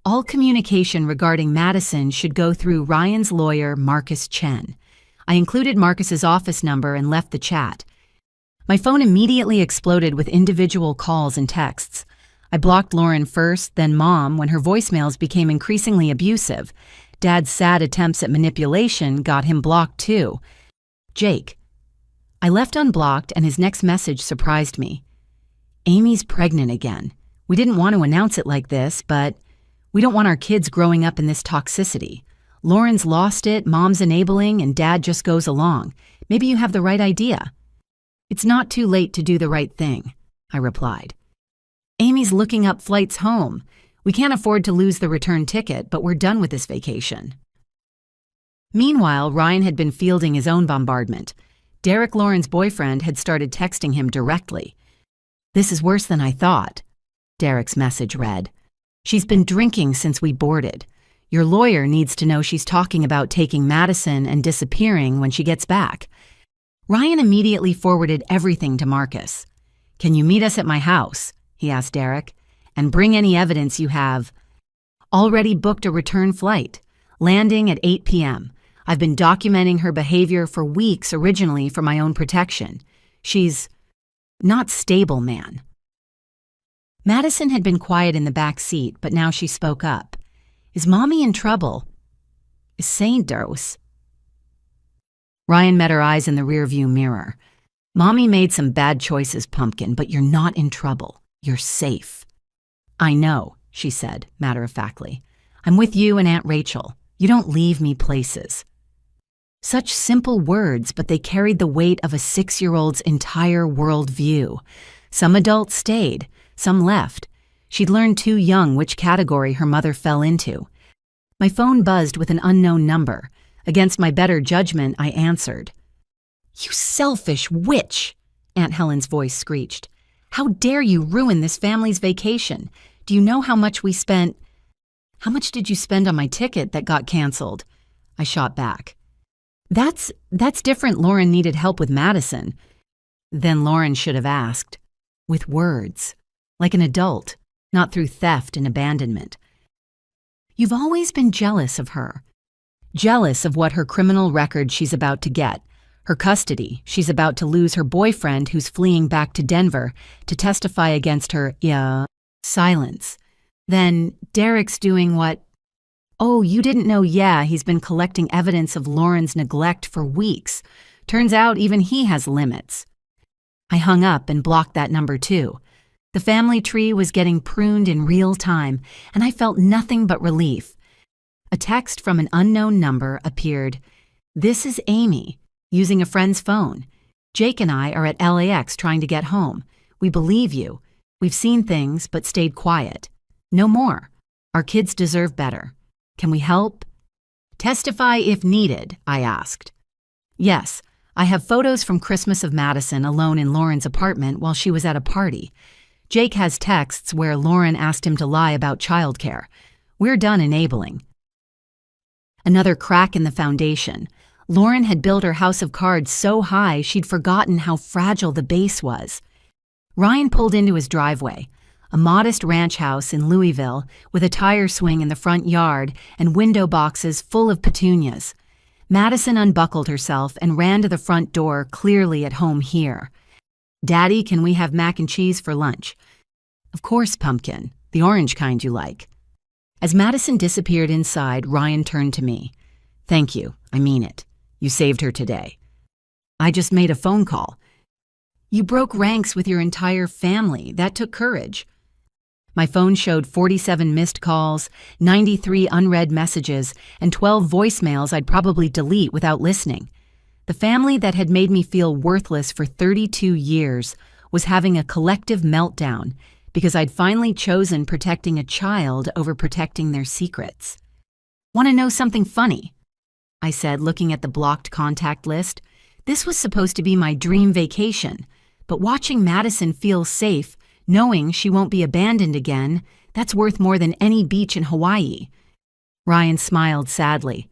All communication regarding Madison should go through Ryan's lawyer, Marcus Chen. I included Marcus's office number and left the chat. My phone immediately exploded with individual calls and texts. I blocked Lauren first, then Mom, when her voicemails became increasingly abusive. Dad's sad attempts at manipulation got him blocked too. Jake. I left unblocked, and his next message surprised me. Amy's pregnant again. We didn't want to announce it like this, but we don't want our kids growing up in this toxicity. Lauren's lost it, Mom's enabling, and Dad just goes along. Maybe you have the right idea. It's not too late to do the right thing, I replied. Amy's looking up flights home. We can't afford to lose the return ticket, but we're done with this vacation. Meanwhile, Ryan had been fielding his own bombardment. Derek, Lauren's boyfriend, had started texting him directly. "This is worse than I thought," Derek's message read. "She's been drinking since we boarded. Your lawyer needs to know she's talking about taking Madison and disappearing when she gets back." Ryan immediately forwarded everything to Marcus. "Can you meet us at my house?" he asked Derek. "And bring any evidence you have." "Already booked a return flight. Landing at 8 p.m. I've been documenting her behavior for weeks originally for my own protection. She's not stable, man." Madison had been quiet in the back seat, but now she spoke up. "Is Mommy in trouble?" "Saintos." Ryan met her eyes in the rearview mirror. "Mommy made some bad choices, Pumpkin, but you're not in trouble. You're safe." "I know," she said, matter-of-factly. "I'm with you and Aunt Rachel. You don't leave me places." Such simple words, but they carried the weight of a 6-year-old's entire world view. Some adults stayed, some left. She'd learned too young which category her mother fell into. My phone buzzed with an unknown number. Against my better judgment, I answered. "You selfish witch!" Aunt Helen's voice screeched. "How dare you ruin this family's vacation? Do you know how much we spent?" "How much did you spend on my ticket that got canceled?" I shot back. That's different. Lauren needed help with Madison." Then Lauren should have asked. With words. Like an adult, not through theft and abandonment. "You've always been jealous of her. Jealous of what her criminal record she's about to get. Her custody. She's about to lose her boyfriend who's fleeing back to Denver to testify against her, silence. Then Derek's doing what? Oh, you didn't know, he's been collecting evidence of Lauren's neglect for weeks. Turns out even he has limits." I hung up and blocked that number too. The family tree was getting pruned in real time, and I felt nothing but relief. A text from an unknown number appeared. "This is Amy, using a friend's phone. Jake and I are at LAX trying to get home. We believe you. We've seen things but stayed quiet. No more. Our kids deserve better. Can we help?" "Testify if needed," I asked. "Yes, I have photos from Christmas of Madison alone in Lauren's apartment while she was at a party. Jake has texts where Lauren asked him to lie about childcare. We're done enabling." Another crack in the foundation. Lauren had built her house of cards so high she'd forgotten how fragile the base was. Ryan pulled into his driveway. A modest ranch house in Louisville with a tire swing in the front yard and window boxes full of petunias. Madison unbuckled herself and ran to the front door, clearly at home here. "Daddy, can we have mac and cheese for lunch?" "Of course, Pumpkin. The orange kind you like." As Madison disappeared inside, Ryan turned to me. "Thank you. I mean it. You saved her today." I just made a phone call. You broke ranks with your entire family. That took courage. My phone showed 47 missed calls, 93 unread messages, and 12 voicemails I'd probably delete without listening. The family that had made me feel worthless for 32 years was having a collective meltdown because I'd finally chosen protecting a child over protecting their secrets. Want to know something funny? I said, looking at the blocked contact list. This was supposed to be my dream vacation, but watching Madison feel safe, knowing she won't be abandoned again, that's worth more than any beach in Hawaii. Ryan smiled sadly.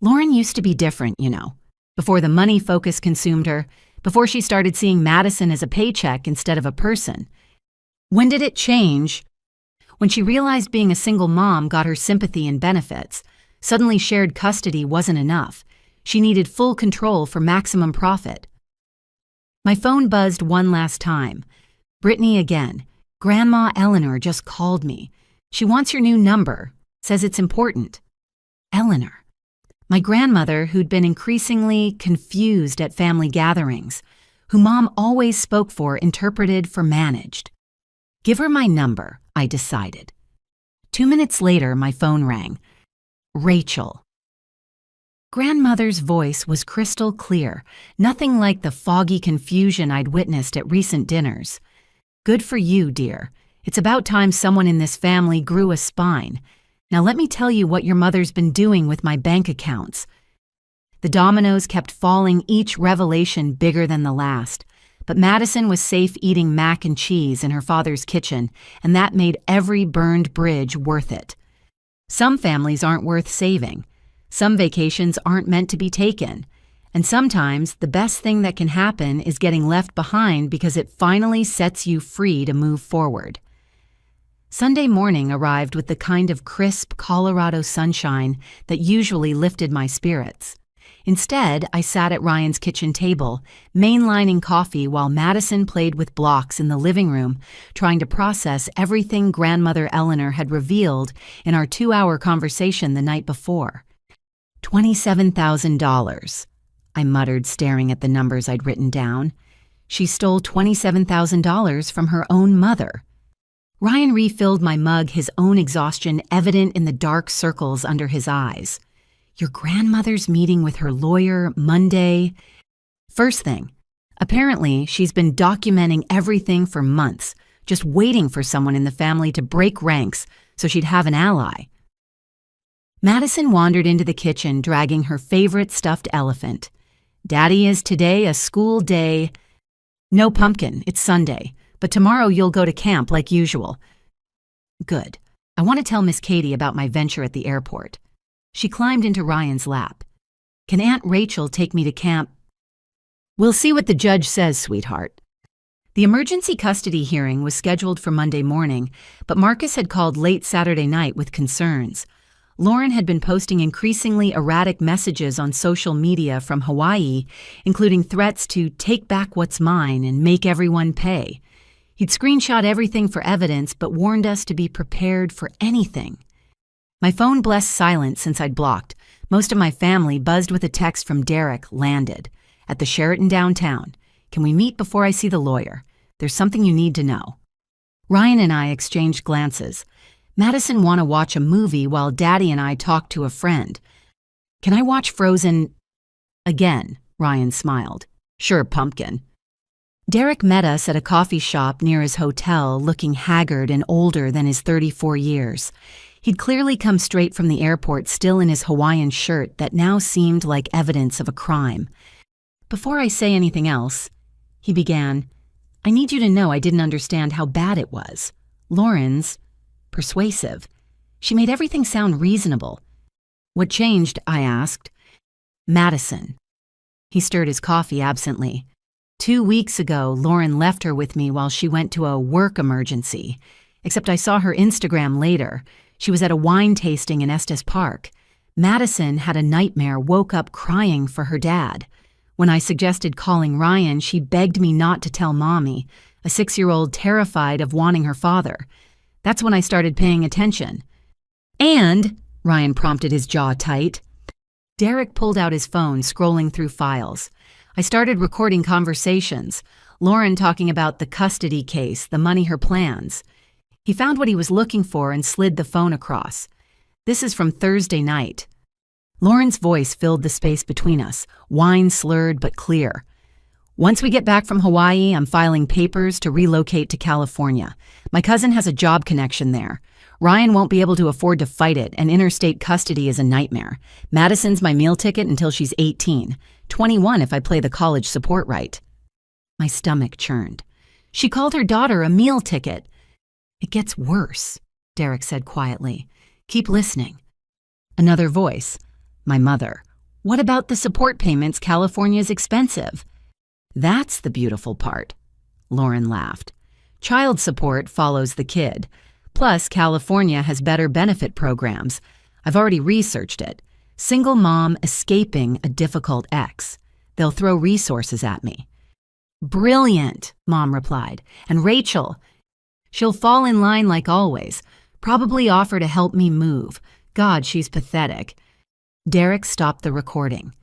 Lauren used to be different, you know. Before the money focus consumed her, before she started seeing Madison as a paycheck instead of a person. When did it change? When she realized being a single mom got her sympathy and benefits. Suddenly shared custody wasn't enough. She needed full control for maximum profit. My phone buzzed one last time. Brittany again. Grandma Eleanor just called me. She wants your new number. Says it's important. Eleanor. My grandmother, who'd been increasingly confused at family gatherings, who Mom always spoke for, interpreted for managed. Give her my number, I decided. 2 minutes later, my phone rang. Rachel. Grandmother's voice was crystal clear, nothing like the foggy confusion I'd witnessed at recent dinners. Good for you, dear. It's about time someone in this family grew a spine. Now let me tell you what your mother's been doing with my bank accounts. The dominoes kept falling, each revelation bigger than the last. But Madison was safe eating mac and cheese in her father's kitchen, and that made every burned bridge worth it. Some families aren't worth saving. Some vacations aren't meant to be taken. And sometimes the best thing that can happen is getting left behind because it finally sets you free to move forward. Sunday morning arrived with the kind of crisp Colorado sunshine that usually lifted my spirits. Instead, I sat at Ryan's kitchen table, mainlining coffee while Madison played with blocks in the living room, trying to process everything Grandmother Eleanor had revealed in our 2-hour conversation the night before. $27,000, I muttered, staring at the numbers I'd written down. She stole $27,000 from her own mother. Ryan refilled my mug, his own exhaustion evident in the dark circles under his eyes. Your grandmother's meeting with her lawyer Monday. First thing, apparently she's been documenting everything for months, just waiting for someone in the family to break ranks so she'd have an ally. Madison wandered into the kitchen, dragging her favorite stuffed elephant. Daddy, is today a school day? No pumpkin, it's Sunday, but tomorrow you'll go to camp like usual. Good. I want to tell Miss Katie about my venture at the airport. She climbed into Ryan's lap. Can Aunt Rachel take me to camp? We'll see what the judge says, sweetheart. The emergency custody hearing was scheduled for Monday morning, but Marcus had called late Saturday night with concerns. Lauren had been posting increasingly erratic messages on social media from Hawaii, including threats to take back what's mine and make everyone pay. He'd screenshot everything for evidence, but warned us to be prepared for anything. My phone blessed silence since I'd blocked. Most of my family buzzed with a text from Derek, landed. At the Sheraton downtown. Can we meet before I see the lawyer? There's something you need to know. Ryan and I exchanged glances. Madison want to watch a movie while Daddy and I talk to a friend. Can I watch Frozen again? Ryan smiled. Sure, pumpkin. Derek met us at a coffee shop near his hotel, looking haggard and older than his 34 years. He'd clearly come straight from the airport, still in his Hawaiian shirt that now seemed like evidence of a crime. Before I say anything else, he began, I need you to know I didn't understand how bad it was. Lauren's persuasive. She made everything sound reasonable. What changed? I asked. Madison. He stirred his coffee absently. 2 weeks ago, Lauren left her with me while she went to a work emergency. Except I saw her Instagram later. She was at a wine tasting in Estes Park. Madison had a nightmare, woke up crying for her dad. When I suggested calling Ryan, she begged me not to tell Mommy, a 6-year-old terrified of wanting her father. That's when I started paying attention. And, Ryan prompted, his jaw tight. Derek pulled out his phone, scrolling through files. I started recording conversations, Lauren talking about the custody case, the money, her plans. He found what he was looking for and slid the phone across. This is from Thursday night. Lauren's voice filled the space between us, whine slurred but clear. Once we get back from Hawaii, I'm filing papers to relocate to California. My cousin has a job connection there. Ryan won't be able to afford to fight it, and interstate custody is a nightmare. Madison's my meal ticket until she's 18, 21 if I play the college support right. My stomach churned. She called her daughter a meal ticket. It gets worse, Derek said quietly. Keep listening. Another voice. My mother. What about the support payments? California's expensive. That's the beautiful part. Lauren laughed. Child support follows the kid. Plus, California has better benefit programs. I've already researched it. Single mom escaping a difficult ex. They'll throw resources at me. Brilliant, Mom replied. And Rachel? She'll fall in line like always. Probably offer to help me move. God, she's pathetic. Derek stopped the recording.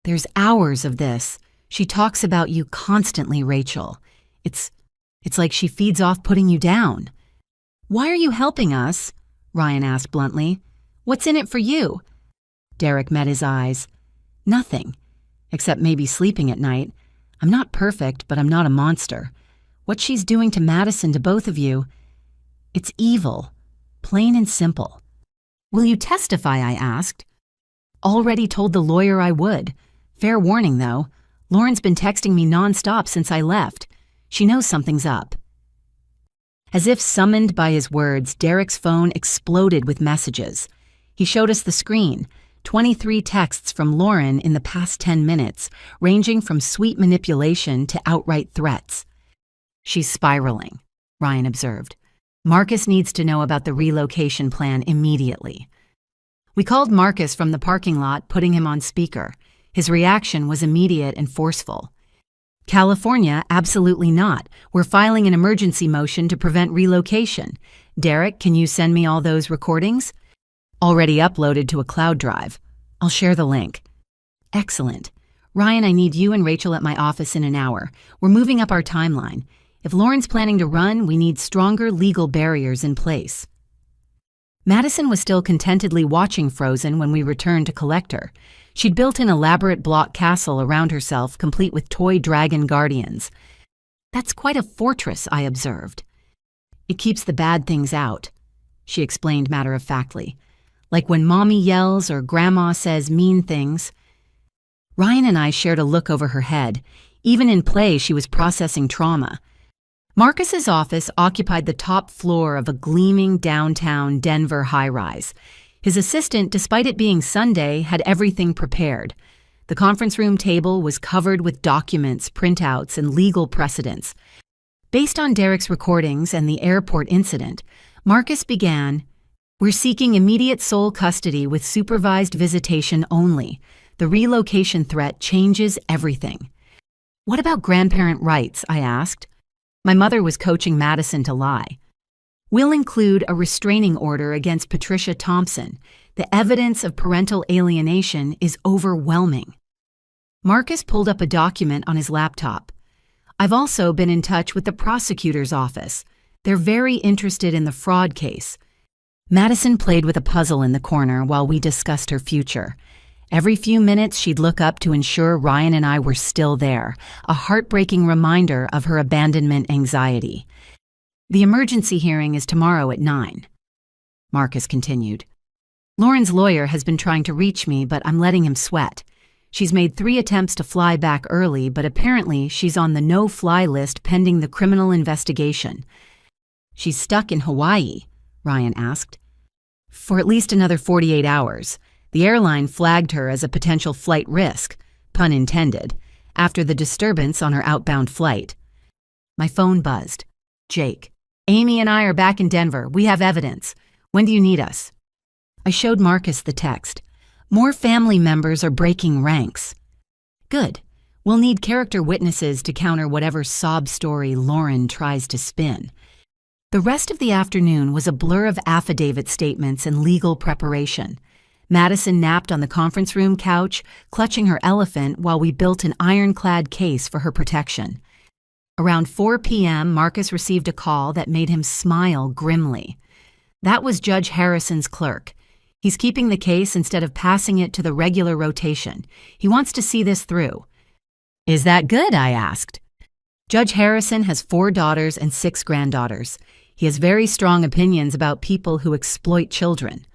There's hours of this. She talks about you constantly, Rachel. It's like she feeds off putting you down. Why are you helping us? Ryan asked bluntly. What's in it for you? Derek met his eyes. Nothing, except maybe sleeping at night. I'm not perfect, but I'm not a monster. What she's doing to Madison, to both of you, it's evil, plain and simple. Will you testify? I asked. Already told the lawyer I would. Fair warning, though. Lauren's been texting me nonstop since I left. She knows something's up. As if summoned by his words, Derek's phone exploded with messages. He showed us the screen, 23 texts from Lauren in the past 10 minutes, ranging from sweet manipulation to outright threats. She's spiraling, Ryan observed. Marcus needs to know about the relocation plan immediately. We called Marcus from the parking lot, putting him on speaker. His reaction was immediate and forceful. California, absolutely not. We're filing an emergency motion to prevent relocation. Derek, can you send me all those recordings? Already uploaded to a cloud drive. I'll share the link. Excellent. Ryan, I need you and Rachel at my office in an hour. We're moving up our timeline. If Lauren's planning to run, we need stronger legal barriers in place. Madison was still contentedly watching Frozen when we returned to collect her. She'd built an elaborate block castle around herself, complete with toy dragon guardians. That's quite a fortress, I observed. It keeps the bad things out, she explained matter-of-factly. Like when Mommy yells or Grandma says mean things. Ryan and I shared a look over her head. Even in play, she was processing trauma. Marcus's office occupied the top floor of a gleaming downtown Denver high-rise. His assistant, despite it being Sunday, had everything prepared. The conference room table was covered with documents, printouts, and legal precedents. Based on Derek's recordings and the airport incident, Marcus began, "We're seeking immediate sole custody with supervised visitation only. The relocation threat changes everything." "What about grandparent rights?" I asked. My mother was coaching Madison to lie. "We'll include a restraining order against Patricia Thompson. The evidence of parental alienation is overwhelming." Marcus pulled up a document on his laptop. "I've also been in touch with the prosecutor's office. They're very interested in the fraud case." Madison played with a puzzle in the corner while we discussed her future. Every few minutes she'd look up to ensure Ryan and I were still there, a heartbreaking reminder of her abandonment anxiety. "The emergency hearing is tomorrow at 9. Marcus continued. "Lauren's lawyer has been trying to reach me, but I'm letting him sweat. She's made 3 attempts to fly back early, but apparently she's on the no-fly list pending the criminal investigation." "She's stuck in Hawaii?" Ryan asked. "For at least another 48 hours. The airline flagged her as a potential flight risk, pun intended, after the disturbance on her outbound flight." My phone buzzed. "Jake, Amy and I are back in Denver. We have evidence. When do you need us?" I showed Marcus the text. "More family members are breaking ranks." "Good. We'll need character witnesses to counter whatever sob story Lauren tries to spin." The rest of the afternoon was a blur of affidavit statements and legal preparation. Madison napped on the conference room couch, clutching her elephant while we built an ironclad case for her protection. Around 4 p.m., Marcus received a call that made him smile grimly. That was Judge Harrison's clerk. He's keeping the case instead of passing it to the regular rotation. He wants to see this through. Is that good? I asked. Judge Harrison has 4 daughters and 6 granddaughters. He has very strong opinions about people who exploit children.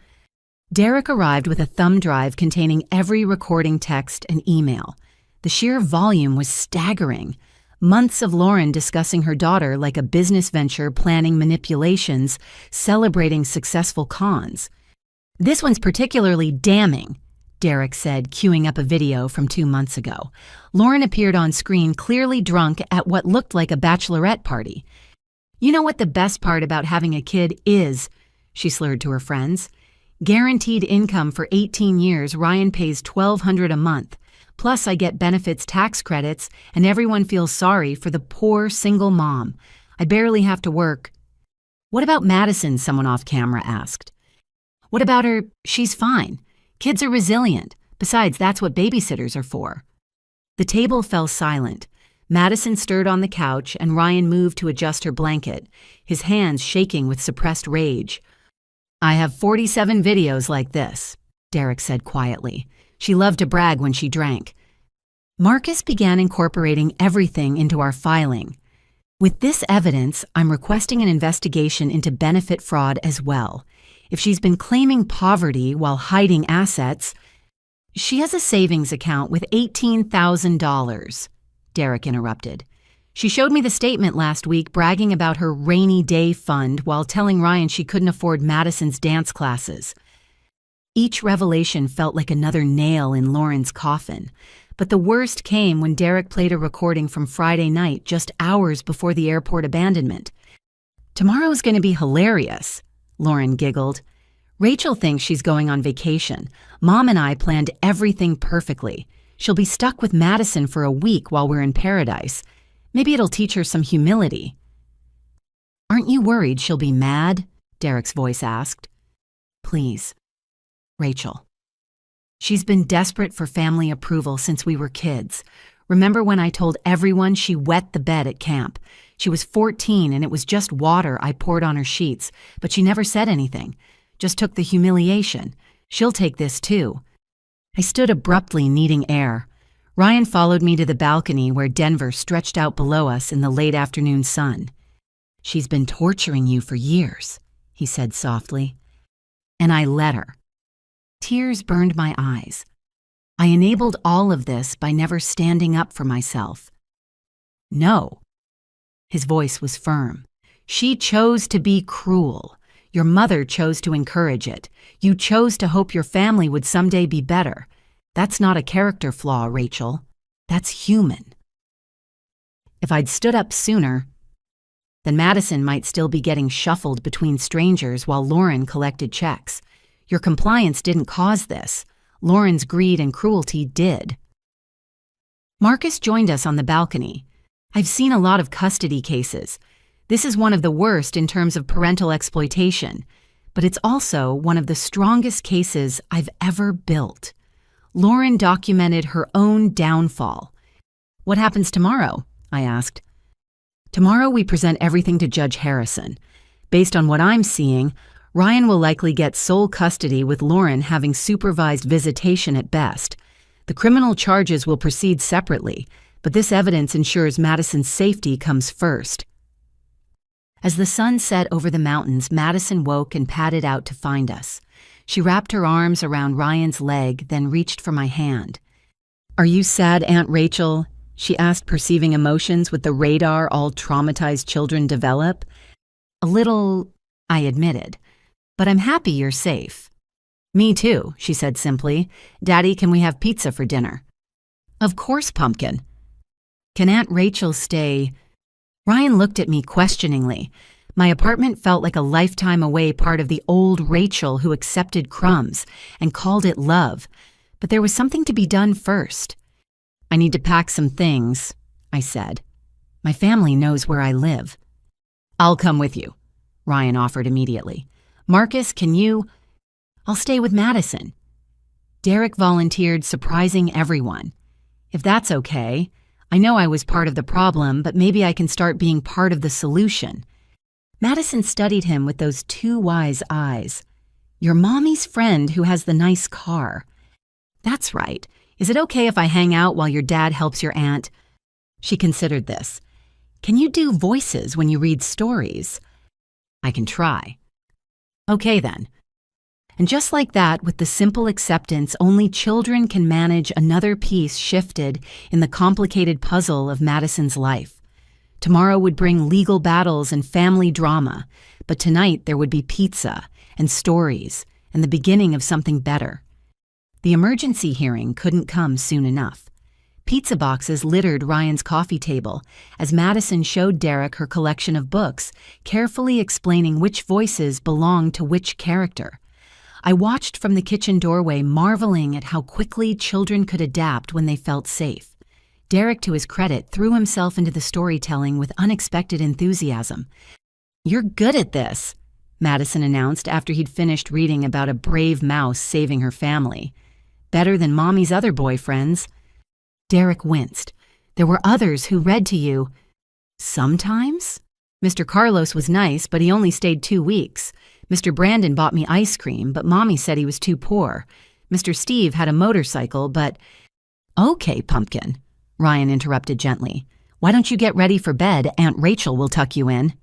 Derek arrived with a thumb drive containing every recording text and email. The sheer volume was staggering. Months of Lauren discussing her daughter like a business venture, planning manipulations, celebrating successful cons. This one's particularly damning, Derek said, queuing up a video from 2 months ago. Lauren appeared on screen clearly drunk at what looked like a bachelorette party. You know what the best part about having a kid is, she slurred to her friends. Guaranteed income for 18 years, Ryan pays $1,200 a month. Plus, I get benefits tax credits, and everyone feels sorry for the poor single mom. I barely have to work. What about Madison? Someone off camera asked. What about her? She's fine. Kids are resilient. Besides, that's what babysitters are for. The table fell silent. Madison stirred on the couch, and Ryan moved to adjust her blanket, his hands shaking with suppressed rage. I have 47 videos like this, Derek said quietly. She loved to brag when she drank. Marcus began incorporating everything into our filing. With this evidence, I'm requesting an investigation into benefit fraud as well. If she's been claiming poverty while hiding assets, she has a savings account with $18,000, Derek interrupted. She showed me the statement last week bragging about her rainy day fund while telling Ryan she couldn't afford Madison's dance classes. Each revelation felt like another nail in Lauren's coffin. But the worst came when Derek played a recording from Friday night just hours before the airport abandonment. Tomorrow's going to be hilarious, Lauren giggled. Rachel thinks she's going on vacation. Mom and I planned everything perfectly. She'll be stuck with Madison for a week while we're in paradise. Maybe it'll teach her some humility. Aren't you worried she'll be mad? Derek's voice asked. Please, Rachel. She's been desperate for family approval since we were kids. Remember when I told everyone she wet the bed at camp? She was 14 and it was just water I poured on her sheets, but she never said anything. Just took the humiliation. She'll take this too. I stood abruptly, needing air. Ryan followed me to the balcony where Denver stretched out below us in the late afternoon sun. She's been torturing you for years, he said softly. And I let her. Tears burned my eyes. I enabled all of this by never standing up for myself. No. His voice was firm. She chose to be cruel. Your mother chose to encourage it. You chose to hope your family would someday be better. That's not a character flaw, Rachel. That's human. If I'd stood up sooner, then Madison might still be getting shuffled between strangers while Lauren collected checks. Your compliance didn't cause this. Lauren's greed and cruelty did. Marcus joined us on the balcony. I've seen a lot of custody cases. This is one of the worst in terms of parental exploitation, but it's also one of the strongest cases I've ever built. Lauren documented her own downfall. What happens tomorrow? I asked. Tomorrow we present everything to Judge Harrison. Based on what I'm seeing, Ryan will likely get sole custody with Lauren having supervised visitation at best. The criminal charges will proceed separately, but this evidence ensures Madison's safety comes first. As the sun set over the mountains, Madison woke and padded out to find us. She wrapped her arms around Ryan's leg, then reached for my hand. Are you sad, Aunt Rachel? She asked, perceiving emotions with the radar all traumatized children develop. A little, I admitted. But I'm happy you're safe. Me too, she said simply. Daddy, can we have pizza for dinner? Of course, Pumpkin. Can Aunt Rachel stay? Ryan looked at me questioningly. My apartment felt like a lifetime away part of the old Rachel who accepted crumbs and called it love. But there was something to be done first. I need to pack some things, I said. My family knows where I live. I'll come with you, Ryan offered immediately. Marcus, can you? I'll stay with Madison. Derek volunteered surprising everyone. If that's okay, I know I was part of the problem, but maybe I can start being part of the solution. Madison studied him with those two wise eyes. Your mommy's friend who has the nice car. That's right. Is it okay if I hang out while your dad helps your aunt? She considered this. Can you do voices when you read stories? I can try. Okay then. And just like that, with the simple acceptance only children can manage, another piece shifted in the complicated puzzle of Madison's life. Tomorrow would bring legal battles and family drama, but tonight there would be pizza and stories and the beginning of something better. The emergency hearing couldn't come soon enough. Pizza boxes littered Ryan's coffee table as Madison showed Derek her collection of books, carefully explaining which voices belonged to which character. I watched from the kitchen doorway, marveling at how quickly children could adapt when they felt safe. Derek, to his credit, threw himself into the storytelling with unexpected enthusiasm. "You're good at this," Madison announced after he'd finished reading about a brave mouse saving her family. "Better than Mommy's other boyfriends." Derek winced. "There were others who read to you." "Sometimes? Mr. Carlos was nice, but he only stayed 2 weeks. Mr. Brandon bought me ice cream, but Mommy said he was too poor. Mr. Steve had a motorcycle, but—" "Okay, pumpkin," Ryan interrupted gently. "Why don't you get ready for bed? Aunt Rachel will tuck you in."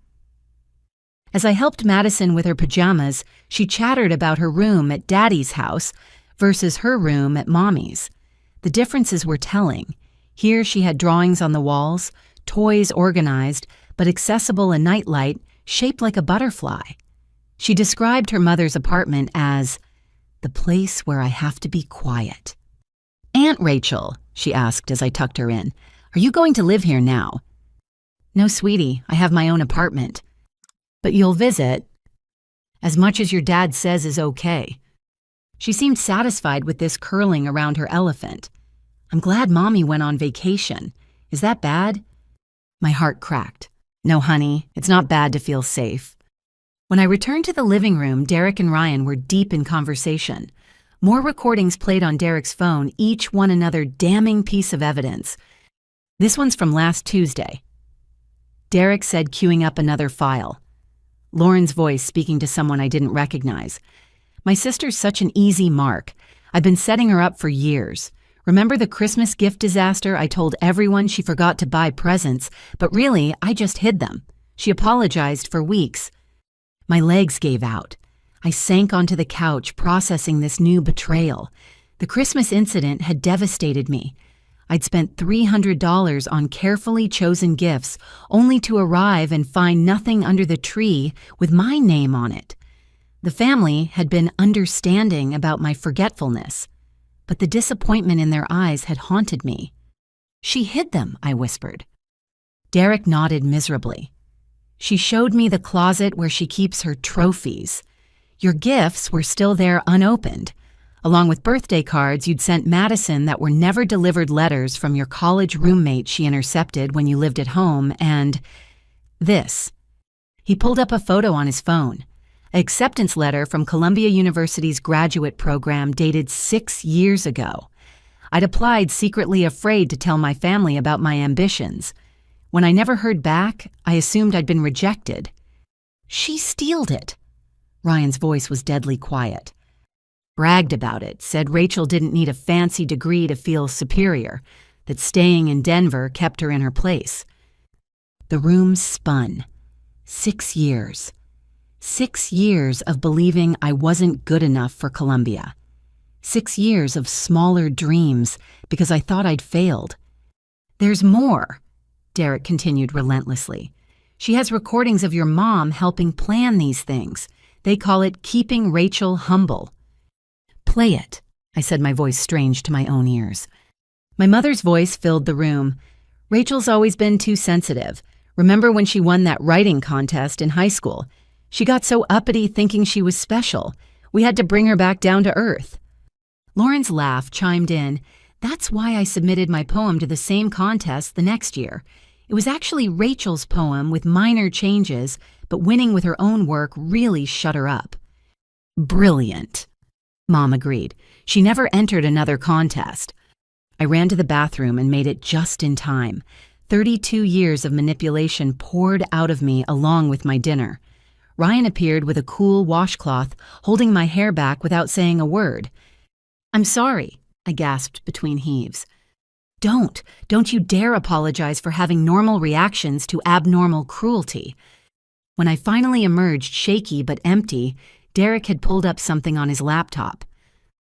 As I helped Madison with her pajamas, she chattered about her room at Daddy's house versus her room at Mommy's. The differences were telling. Here she had drawings on the walls, toys organized, but accessible, a nightlight shaped like a butterfly. She described her mother's apartment as the place where I have to be quiet. "Aunt Rachel," she asked as I tucked her in, "are you going to live here now?" "No, sweetie, I have my own apartment." "But you'll visit?" "As much as your dad says is okay." She seemed satisfied with this curling around her elephant. "I'm glad Mommy went on vacation. Is that bad?" My heart cracked. "No, honey, it's not bad to feel safe." When I returned to the living room, Derek and Ryan were deep in conversation. More recordings played on Derek's phone, each one another damning piece of evidence. "This one's from last Tuesday." Derek said, queuing up another file. Lauren's voice speaking to someone I didn't recognize. "My sister's such an easy mark. I've been setting her up for years. Remember the Christmas gift disaster? I told everyone she forgot to buy presents, but really, I just hid them. She apologized for weeks. My legs gave out. I sank onto the couch, processing this new betrayal. The Christmas incident had devastated me. I'd spent $300 on carefully chosen gifts, only to arrive and find nothing under the tree with my name on it. The family had been understanding about my forgetfulness, but the disappointment in their eyes had haunted me. "She hid them," I whispered. Derek nodded miserably. "She showed me the closet where she keeps her trophies. Your gifts were still there unopened, along with birthday cards you'd sent Madison that were never delivered, letters from your college roommate she intercepted when you lived at home, and this." He pulled up a photo on his phone. An acceptance letter from Columbia University's graduate program dated 6 years ago. I'd applied secretly, afraid to tell my family about my ambitions. When I never heard back, I assumed I'd been rejected. "She stealed it." Ryan's voice was deadly quiet. "Bragged about it, said Rachel didn't need a fancy degree to feel superior, that staying in Denver kept her in her place." The room spun. 6 years. 6 years of believing I wasn't good enough for Columbia. 6 years of smaller dreams because I thought I'd failed. "There's more," Derek continued relentlessly. "She has recordings of your mom helping plan these things. They call it keeping Rachel humble." "Play it," I said, my voice strange to my own ears. My mother's voice filled the room. "Rachel's always been too sensitive. Remember when she won that writing contest in high school? She got so uppity thinking she was special. We had to bring her back down to earth." Lauren's laugh chimed in. "That's why I submitted my poem to the same contest the next year. It was actually Rachel's poem with minor changes, but winning with her own work really shut her up." "Brilliant." Mom agreed. She never entered another contest. I ran to the bathroom and made it just in time. 32 years of manipulation poured out of me along with my dinner. Ryan appeared with a cool washcloth, holding my hair back without saying a word. "I'm sorry," I gasped between heaves. Don't you dare apologize for having normal reactions to abnormal cruelty." When I finally emerged shaky but empty, Derek had pulled up something on his laptop.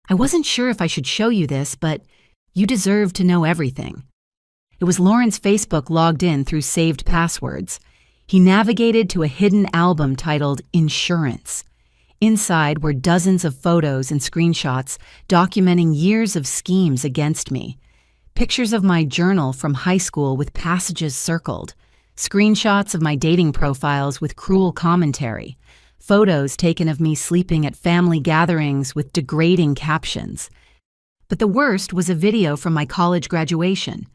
"I wasn't sure if I should show you this, but you deserve to know everything." It was Lauren's Facebook logged in through saved passwords. He navigated to a hidden album titled Insurance. Inside were dozens of photos and screenshots documenting years of schemes against me. Pictures of my journal from high school with passages circled. Screenshots of my dating profiles with cruel commentary. Photos taken of me sleeping at family gatherings with degrading captions. But the worst was a video from my college graduation.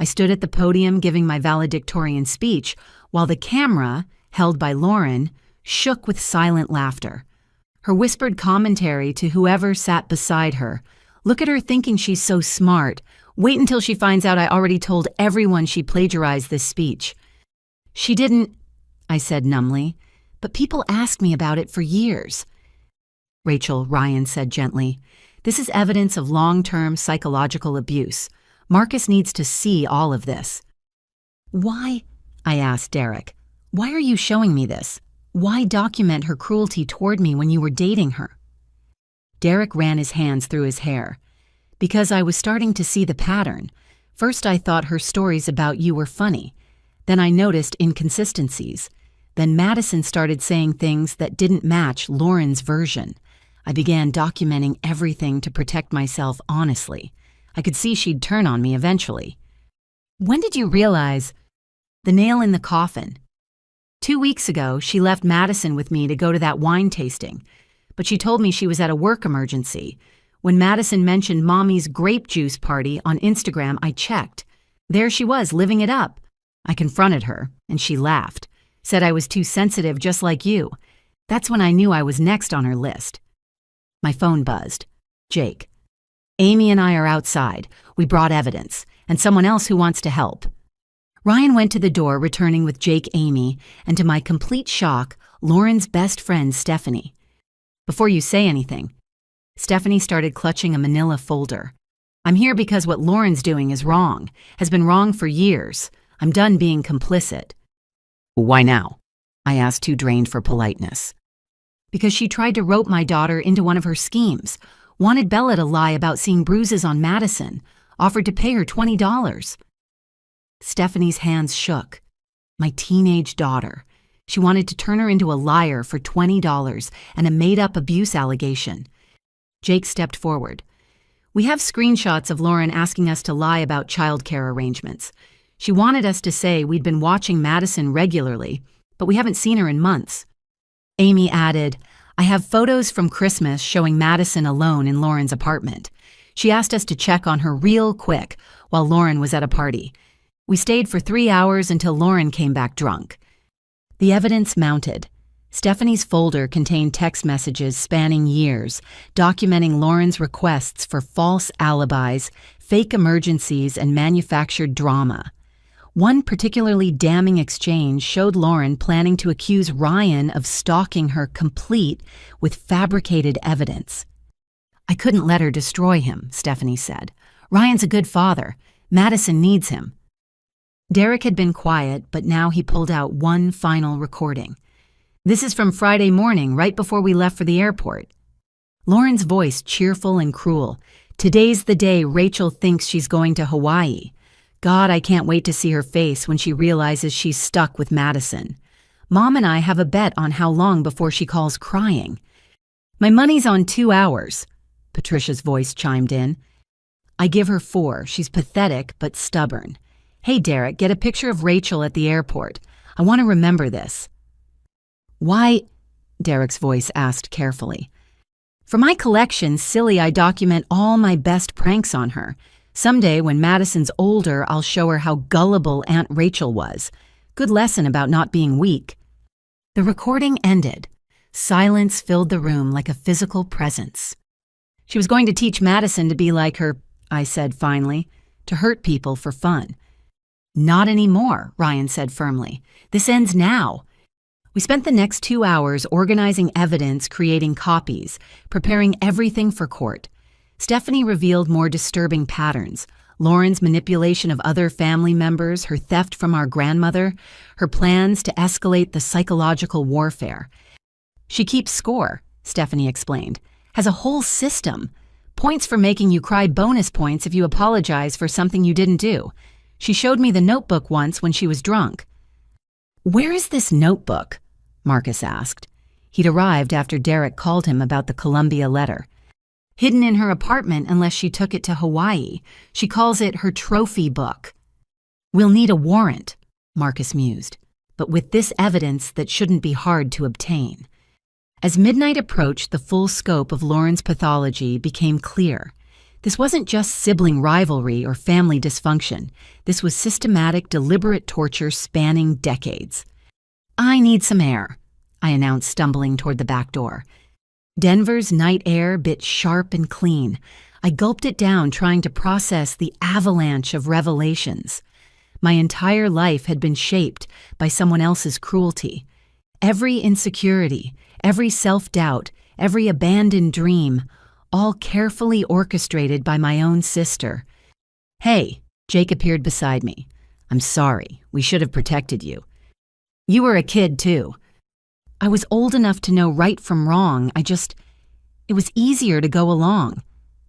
I stood at the podium giving my valedictorian speech, while the camera, held by Lauren, shook with silent laughter. Her whispered commentary to whoever sat beside her, "Look at her thinking she's so smart. Wait until she finds out I already told everyone she plagiarized this speech." "She didn't," I said numbly, "but people asked me about it for years." "Rachel," Ryan said gently, "this is evidence of long-term psychological abuse. Marcus needs to see all of this." "Why?" I asked Derek. "Why are you showing me this? Why document her cruelty toward me when you were dating her?" Derek ran his hands through his hair. "Because I was starting to see the pattern. First I thought her stories about you were funny. Then I noticed inconsistencies. Then Madison started saying things that didn't match Lauren's version. I began documenting everything to protect myself honestly. I could see she'd turn on me eventually." "When did you realize?" "The nail in the coffin. 2 weeks ago, she left Madison with me to go to that wine tasting, but she told me she was at a work emergency. When Madison mentioned Mommy's grape juice party on Instagram, I checked. There she was, living it up. I confronted her, and she laughed, said I was too sensitive just like you. That's when I knew I was next on her list." My phone buzzed. "Jake. Amy and I are outside. We brought evidence, and someone else who wants to help." Ryan went to the door, returning with Jake, Amy, and to my complete shock, Lauren's best friend, Stephanie. "Before you say anything," Stephanie started clutching a manila folder. "I'm here because what Lauren's doing is wrong, has been wrong for years. I'm done being complicit." "Why now?" I asked, too drained for politeness. "Because she tried to rope my daughter into one of her schemes, wanted Bella to lie about seeing bruises on Madison, offered to pay her $20. Stephanie's hands shook. My teenage daughter. She wanted to turn her into a liar for $20 and a made-up abuse allegation. Jake stepped forward. "We have screenshots of Lauren asking us to lie about childcare arrangements. She wanted us to say we'd been watching Madison regularly, but we haven't seen her in months." Amy added, "I have photos from Christmas showing Madison alone in Lauren's apartment. She asked us to check on her real quick while Lauren was at a party. We stayed for 3 hours until Lauren came back drunk." The evidence mounted. Stephanie's folder contained text messages spanning years, documenting Lauren's requests for false alibis, fake emergencies, and manufactured drama. One particularly damning exchange showed Lauren planning to accuse Ryan of stalking her, complete with fabricated evidence. "I couldn't let her destroy him," Stephanie said. "Ryan's a good father. Madison needs him." Derek had been quiet, but now he pulled out one final recording. "This is from Friday morning, right before we left for the airport." Lauren's voice cheerful and cruel. "Today's the day Rachel thinks she's going to Hawaii. God, I can't wait to see her face when she realizes she's stuck with Madison. Mom and I have a bet on how long before she calls crying." "My money's on 2 hours," Patricia's voice chimed in. "I give her 4. She's pathetic but stubborn. Hey, Derek, get a picture of Rachel at the airport. I want to remember this." "Why?" Derek's voice asked carefully. "For my collection, silly, I document all my best pranks on her. Someday, when Madison's older, I'll show her how gullible Aunt Rachel was. Good lesson about not being weak." The recording ended. Silence filled the room like a physical presence. She was going to teach Madison to be like her, I said finally, to hurt people for fun. Not anymore, Ryan said firmly. This ends now. We spent the next 2 hours organizing evidence, creating copies, preparing everything for court. Stephanie revealed more disturbing patterns. Lauren's manipulation of other family members, her theft from our grandmother, her plans to escalate the psychological warfare. She keeps score, Stephanie explained, has a whole system. Points for making you cry, bonus points if you apologize for something you didn't do. She showed me the notebook once when she was drunk. Where is this notebook? Marcus asked. He'd arrived after Derek called him about the Columbia letter. Hidden in her apartment unless she took it to Hawaii. She calls it her trophy book. We'll need a warrant, Marcus mused, but with this evidence that shouldn't be hard to obtain. As midnight approached, the full scope of Lauren's pathology became clear. This wasn't just sibling rivalry or family dysfunction. This was systematic, deliberate torture spanning decades. I need some air, I announced, stumbling toward the back door. Denver's night air bit sharp and clean. I gulped it down, trying to process the avalanche of revelations. My entire life had been shaped by someone else's cruelty. Every insecurity, every self-doubt, every abandoned dream, all carefully orchestrated by my own sister. Hey, Jake appeared beside me. I'm sorry, we should have protected you. You were a kid, too. I was old enough to know right from wrong. It was easier to go along,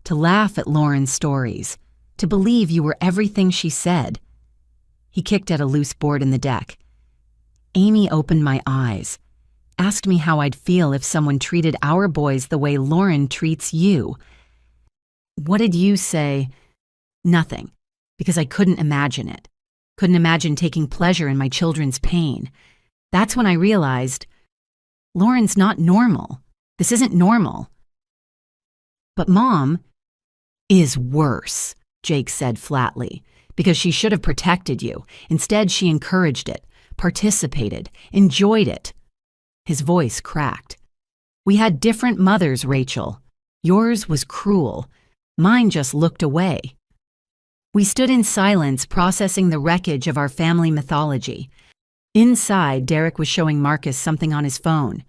to laugh at Lauren's stories, to believe you were everything she said. He kicked at a loose board in the deck. Amy opened my eyes, asked me how I'd feel if someone treated our boys the way Lauren treats you. What did you say? Nothing, because I couldn't imagine it. Couldn't imagine taking pleasure in my children's pain. That's when I realized, Lauren's not normal. This isn't normal. But Mom is worse, Jake said flatly, because she should have protected you. Instead, she encouraged it, participated, enjoyed it. His voice cracked. We had different mothers, Rachel. Yours was cruel. Mine just looked away. We stood in silence, processing the wreckage of our family mythology. Inside, Derek was showing Marcus something on his phone.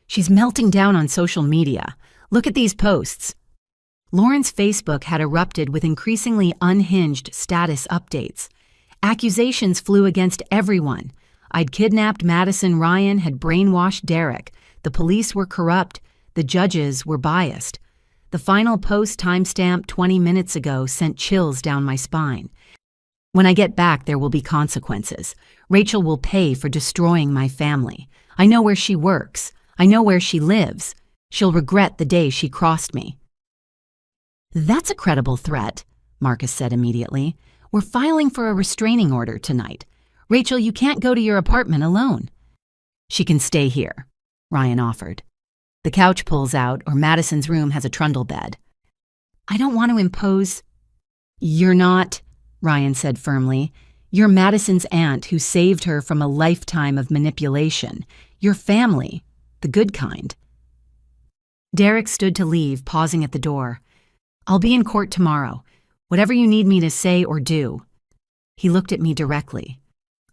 She's melting down on social media. Look at these posts. Lauren's Facebook had erupted with increasingly unhinged status updates. Accusations flew against everyone. I'd kidnapped Madison, Ryan had brainwashed Derek. The police were corrupt. The judges were biased. The final post, timestamped 20 minutes ago, sent chills down my spine. When I get back, there will be consequences. Rachel will pay for destroying my family. I know where she works. I know where she lives. She'll regret the day she crossed me. That's a credible threat, Marcus said immediately. We're filing for a restraining order tonight. Rachel, you can't go to your apartment alone. She can stay here, Ryan offered. The couch pulls out, or Madison's room has a trundle bed. I don't want to impose. You're not, Ryan said firmly. You're Madison's aunt who saved her from a lifetime of manipulation. Your family, the good kind. Derek stood to leave, pausing at the door. I'll be in court tomorrow. Whatever you need me to say or do. He looked at me directly.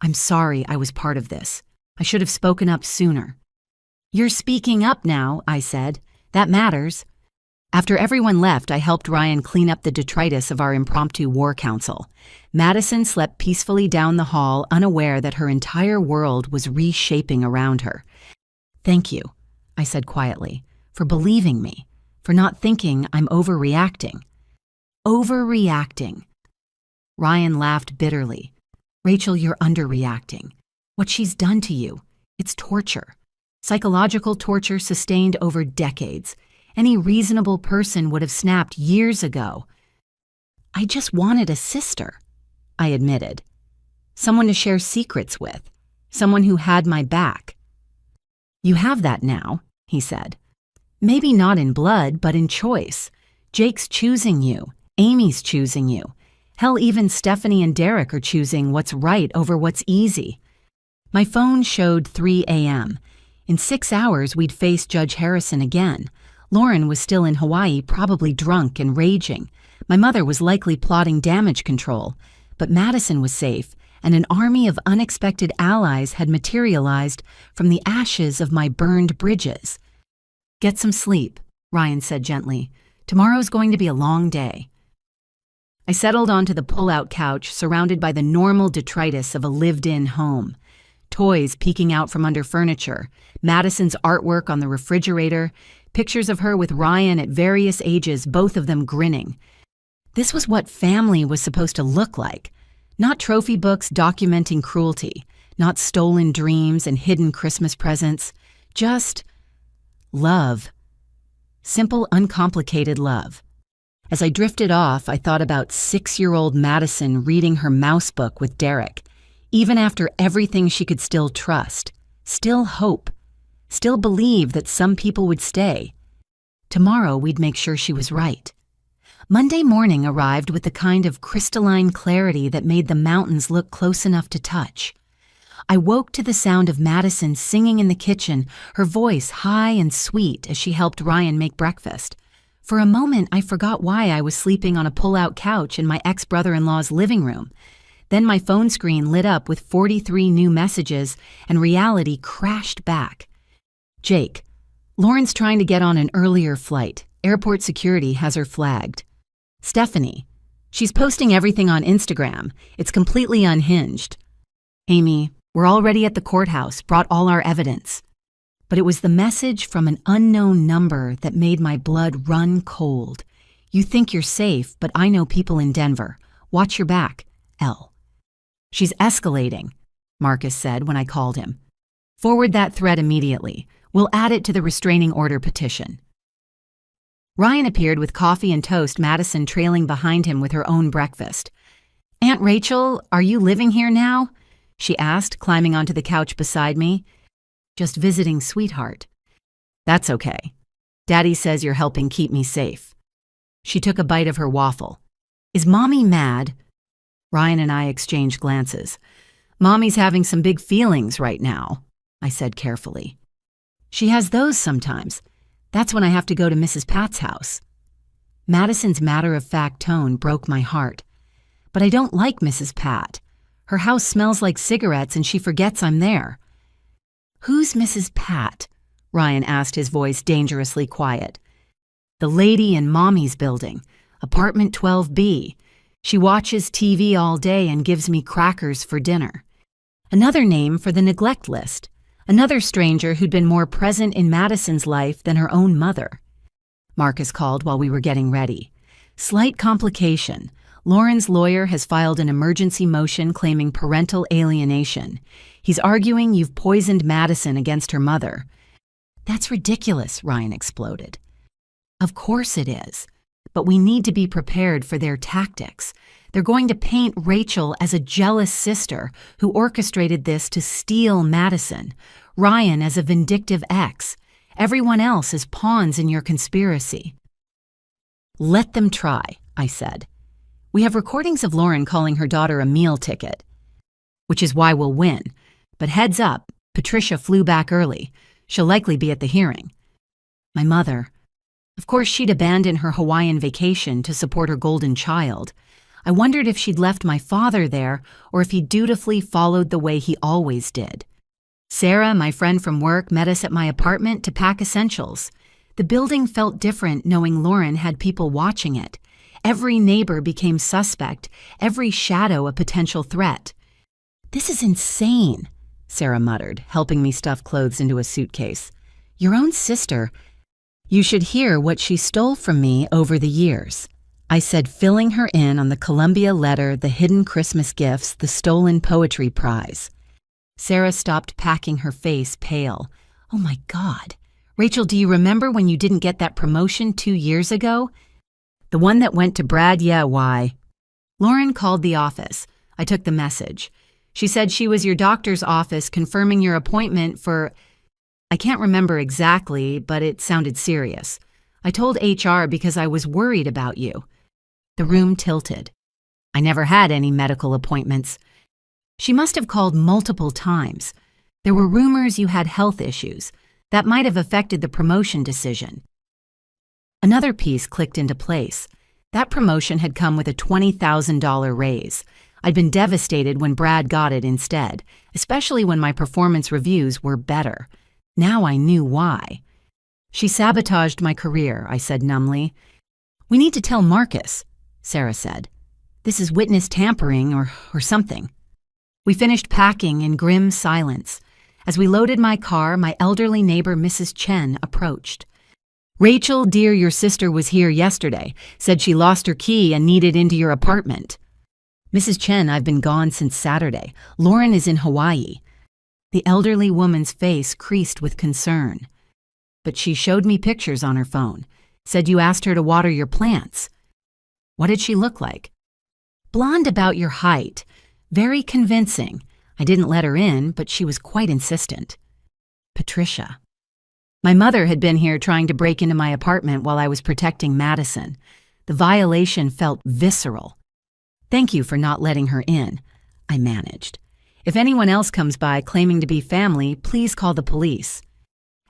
I'm sorry I was part of this. I should have spoken up sooner. You're speaking up now, I said. That matters. After everyone left, I helped Ryan clean up the detritus of our impromptu war council. Madison slept peacefully down the hall, unaware that her entire world was reshaping around her. Thank you, I said quietly, for believing me, for not thinking I'm overreacting. Overreacting. Ryan laughed bitterly. Rachel, you're underreacting. What she's done to you, it's torture. Psychological torture sustained over decades. Any reasonable person would have snapped years ago. I just wanted a sister, I admitted. Someone to share secrets with. Someone who had my back. You have that now, he said. Maybe not in blood, but in choice. Jake's choosing you. Amy's choosing you. Hell, even Stephanie and Derek are choosing what's right over what's easy. My phone showed 3 a.m. In 6 hours, we'd face Judge Harrison again. Lauren was still in Hawaii, probably drunk and raging. My mother was likely plotting damage control. But Madison was safe, and an army of unexpected allies had materialized from the ashes of my burned bridges. "Get some sleep," Ryan said gently. "Tomorrow's going to be a long day." I settled onto the pull-out couch, surrounded by the normal detritus of a lived-in home. Toys peeking out from under furniture, Madison's artwork on the refrigerator, pictures of her with Ryan at various ages, both of them grinning. This was what family was supposed to look like. Not trophy books documenting cruelty, not stolen dreams and hidden Christmas presents, just love. Simple, uncomplicated love. As I drifted off, I thought about 6-year-old Madison reading her mouse book with Derek. Even after everything, she could still trust, still hope, still believe that some people would stay. Tomorrow, we'd make sure she was right. Monday morning arrived with the kind of crystalline clarity that made the mountains look close enough to touch. I woke to the sound of Madison singing in the kitchen, her voice high and sweet as she helped Ryan make breakfast. For a moment, I forgot why I was sleeping on a pull-out couch in my ex-brother-in-law's living room. Then my phone screen lit up with 43 new messages, and reality crashed back. "Jake, Lauren's trying to get on an earlier flight. Airport security has her flagged." "Stephanie, she's posting everything on Instagram. It's completely unhinged." "Amy, we're already at the courthouse, brought all our evidence." But it was the message from an unknown number that made my blood run cold. "You think you're safe, but I know people in Denver. Watch your back, L." "She's escalating," Marcus said when I called him. "Forward that threat immediately. We'll add it to the restraining order petition." Ryan appeared with coffee and toast, Madison trailing behind him with her own breakfast. "Aunt Rachel, are you living here now?" she asked, climbing onto the couch beside me. "Just visiting, sweetheart." "That's okay. Daddy says you're helping keep me safe." She took a bite of her waffle. "Is Mommy mad?" Ryan and I exchanged glances. "Mommy's having some big feelings right now," I said carefully. "She has those sometimes. That's when I have to go to Mrs. Pat's house." Madison's matter-of-fact tone broke my heart. "But I don't like Mrs. Pat. Her house smells like cigarettes and she forgets I'm there." "Who's Mrs. Pat?" Ryan asked, his voice dangerously quiet. "The lady in Mommy's building, apartment 12B. She watches TV all day and gives me crackers for dinner." Another name for the neglect list. Another stranger who'd been more present in Madison's life than her own mother. Marcus called while we were getting ready. "Slight complication. Lauren's lawyer has filed an emergency motion claiming parental alienation. He's arguing you've poisoned Madison against her mother." "That's ridiculous," Ryan exploded. "Of course it is. But we need to be prepared for their tactics. They're going to paint Rachel as a jealous sister who orchestrated this to steal Madison, Ryan as a vindictive ex, everyone else as pawns in your conspiracy." "Let them try," I said. "We have recordings of Lauren calling her daughter a meal ticket, which is why we'll win. But heads up, Patricia flew back early. She'll likely be at the hearing." My mother. Of course, she'd abandoned her Hawaiian vacation to support her golden child. I wondered if she'd left my father there or if he dutifully followed the way he always did. Sarah, my friend from work, met us at my apartment to pack essentials. The building felt different knowing Lauren had people watching it. Every neighbor became suspect, every shadow a potential threat. "This is insane," Sarah muttered, helping me stuff clothes into a suitcase. "Your own sister. You should hear what she stole from me over the years," I said, filling her in on the Columbia letter, the hidden Christmas gifts, the stolen poetry prize. Sarah stopped packing, her face pale. "Oh my God. Rachel, do you remember when you didn't get that promotion 2 years ago?" "The one that went to Brad, yeah, why?" Lauren called the office. I took the message. She said she was your doctor's office confirming your appointment for... I can't remember exactly, but it sounded serious. I told HR because I was worried about you. The room tilted. I never had any medical appointments. She must have called multiple times. There were rumors you had health issues. That might have affected the promotion decision. Another piece clicked into place. That promotion had come with a $20,000 raise. I'd been devastated when Brad got it instead, especially when my performance reviews were better. Now I knew why. She sabotaged my career, I said numbly. We need to tell Marcus, Sarah said. This is witness tampering or something. We finished packing in grim silence. As we loaded my car, my elderly neighbor, Mrs. Chen, approached. Rachel, dear, your sister was here yesterday, said she lost her key and needed into your apartment. Mrs. Chen, I've been gone since Saturday. Lauren is in Hawaii. The elderly woman's face creased with concern. But she showed me pictures on her phone, said you asked her to water your plants. What did she look like? Blonde about your height. Very convincing. I didn't let her in, but she was quite insistent. Patricia. My mother had been here trying to break into my apartment while I was protecting Madison. The violation felt visceral. Thank you for not letting her in, I managed. If anyone else comes by claiming to be family, please call the police.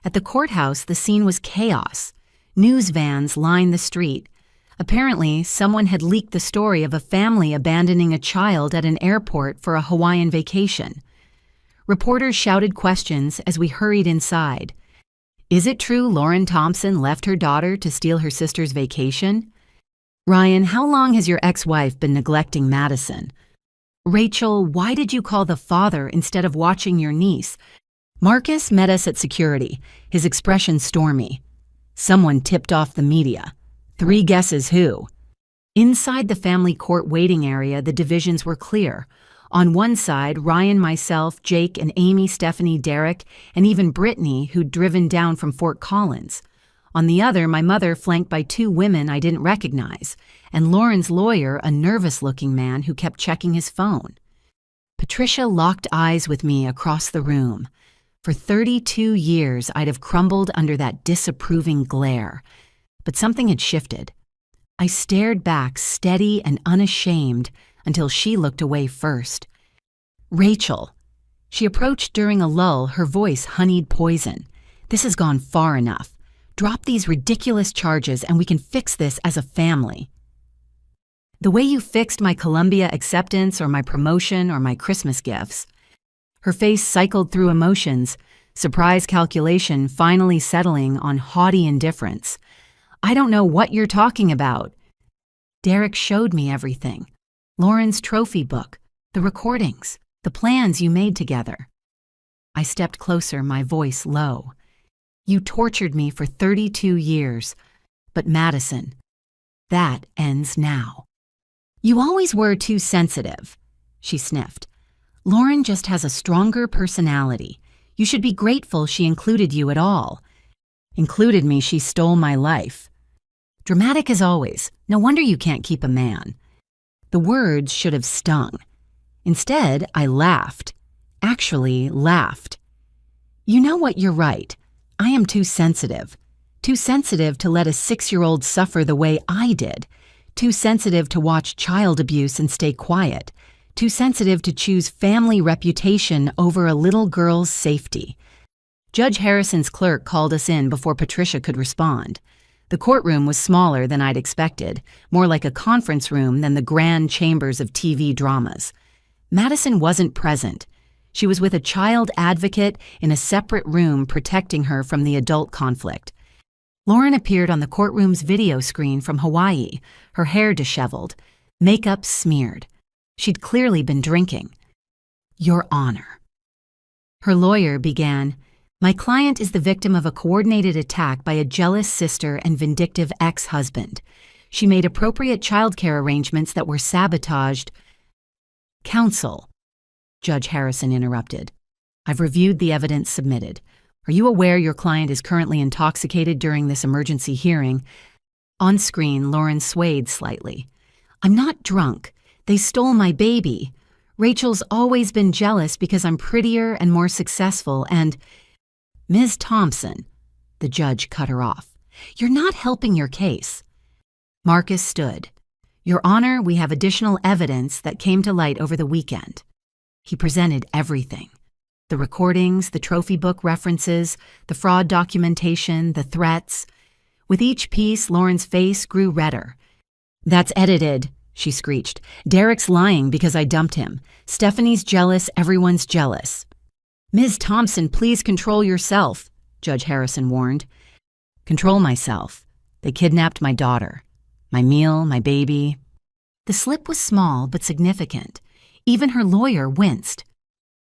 At the courthouse, the scene was chaos. News vans lined the street. Apparently, someone had leaked the story of a family abandoning a child at an airport for a Hawaiian vacation. Reporters shouted questions as we hurried inside. Is it true Lauren Thompson left her daughter to steal her sister's vacation? Ryan, how long has your ex-wife been neglecting Madison? Rachel, why did you call the father instead of watching your niece? Marcus met us at security, his expression stormy. Someone tipped off the media. 3 guesses who? Inside the family court waiting area, the divisions were clear. On one side, Ryan, myself, Jake, and Amy, Stephanie, Derek, and even Brittany, who'd driven down from Fort Collins. On the other, my mother, flanked by 2 women I didn't recognize, and Lauren's lawyer, a nervous-looking man who kept checking his phone. Patricia locked eyes with me across the room. For 32 years, I'd have crumbled under that disapproving glare. But something had shifted. I stared back, steady and unashamed, until she looked away first. Rachel. She approached during a lull, her voice honeyed poison. This has gone far enough. Drop these ridiculous charges and we can fix this as a family. The way you fixed my Columbia acceptance or my promotion or my Christmas gifts. Her face cycled through emotions, surprise calculation finally settling on haughty indifference. I don't know what you're talking about. Derek showed me everything. Lauren's trophy book, the recordings, the plans you made together. I stepped closer, my voice low. You tortured me for 32 years, but Madison, that ends now. You always were too sensitive, she sniffed. Lauren just has a stronger personality. You should be grateful she included you at all. Included me, she stole my life. Dramatic as always. No wonder you can't keep a man. The words should have stung. Instead, I laughed. Actually, laughed. You know what, you're right. I am too sensitive. Too sensitive to let a 6-year-old suffer the way I did. Too sensitive to watch child abuse and stay quiet. Too sensitive to choose family reputation over a little girl's safety. Judge Harrison's clerk called us in before Patricia could respond. The courtroom was smaller than I'd expected, more like a conference room than the grand chambers of TV dramas. Madison wasn't present. She was with a child advocate in a separate room protecting her from the adult conflict. Lauren appeared on the courtroom's video screen from Hawaii, her hair disheveled, makeup smeared. She'd clearly been drinking. Your Honor. Her lawyer began, My client is the victim of a coordinated attack by a jealous sister and vindictive ex-husband. She made appropriate childcare arrangements that were sabotaged. Counsel, Judge Harrison interrupted. I've reviewed the evidence submitted. Are you aware your client is currently intoxicated during this emergency hearing? On screen, Lauren swayed slightly. I'm not drunk. They stole my baby. Rachel's always been jealous because I'm prettier and more successful and... Ms. Thompson, the judge cut her off. You're not helping your case. Marcus stood. Your Honor, we have additional evidence that came to light over the weekend. He presented everything. The recordings, the trophy book references, the fraud documentation, the threats. With each piece, Lauren's face grew redder. "That's edited," she screeched. "Derek's lying because I dumped him. Stephanie's jealous, everyone's jealous." "Ms. Thompson, please control yourself," Judge Harrison warned. "Control myself. They kidnapped my daughter. My meal, my baby." The slip was small but significant. Even her lawyer winced.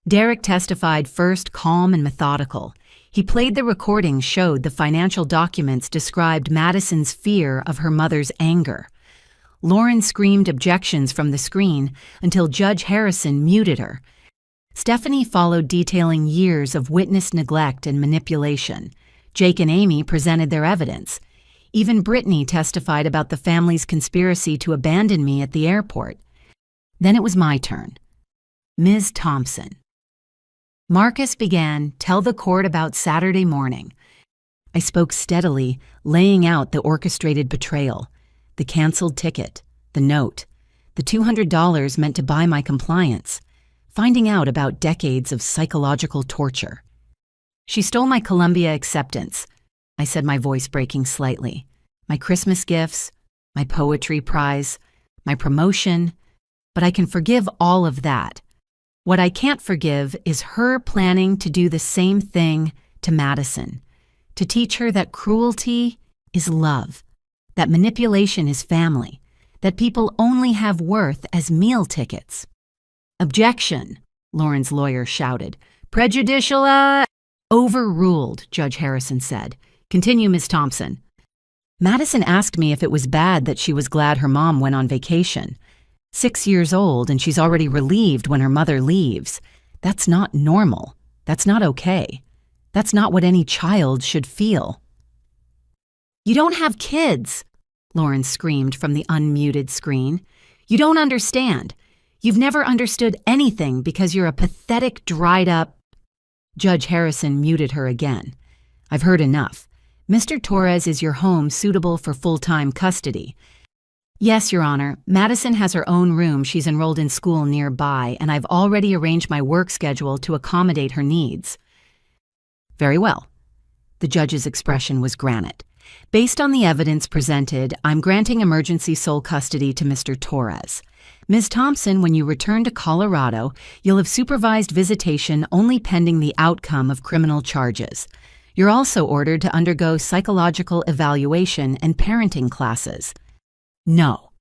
Derek testified first, calm and methodical. He played the recordings, showed the financial documents, described Madison's fear of her mother's anger. Lauren screamed objections from the screen until Judge Harrison muted her. Stephanie followed, detailing years of witness neglect and manipulation. Jake and Amy presented their evidence. Even Brittany testified about the family's conspiracy to abandon me at the airport. Then it was my turn. "Ms. Thompson." Marcus began, "Tell the court about Saturday morning." I spoke steadily, laying out the orchestrated betrayal, the canceled ticket, the note, the $200 meant to buy my compliance, finding out about decades of psychological torture. "She stole my Columbia acceptance," I said, my voice breaking slightly. "My Christmas gifts, my poetry prize, my promotion, but I can forgive all of that. What I can't forgive is her planning to do the same thing to Madison, to teach her that cruelty is love, that manipulation is family, that people only have worth as meal tickets." "Objection," Lauren's lawyer shouted. "Prejudicial, Overruled," Judge Harrison said. "Continue, Ms. Thompson." "Madison asked me if it was bad that she was glad her mom went on vacation. 6 years old and she's already relieved when her mother leaves. That's not normal. That's not okay. That's not what any child should feel." "You don't have kids," Lauren screamed from the unmuted screen. "You don't understand. You've never understood anything because you're a pathetic, dried-up—" Judge Harrison muted her again. "I've heard enough. Mr. Torres is your home suitable for full-time custody." "Yes, Your Honor. Madison has her own room. She's enrolled in school nearby, and I've already arranged my work schedule to accommodate her needs." "Very well." The judge's expression was granite. "Based on the evidence presented, I'm granting emergency sole custody to Mr. Torres. Ms. Thompson, when you return to Colorado, you'll have supervised visitation only pending the outcome of criminal charges. You're also ordered to undergo psychological evaluation and parenting classes." "No."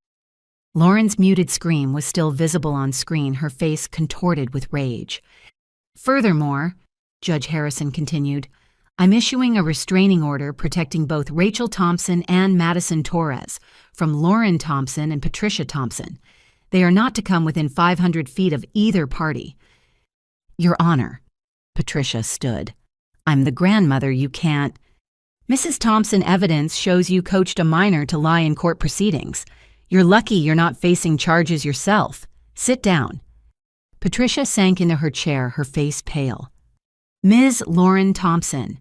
Lauren's muted scream was still visible on screen, her face contorted with rage. "Furthermore," Judge Harrison continued, "I'm issuing a restraining order protecting both Rachel Thompson and Madison Torres from Lauren Thompson and Patricia Thompson. They are not to come within 500 feet of either party." "Your Honor," Patricia stood. "I'm the grandmother. You can't—" "Mrs. Thompson, evidence shows you coached a minor to lie in court proceedings. You're lucky you're not facing charges yourself. Sit down." Patricia sank into her chair, her face pale. "Ms. Lauren Thompson."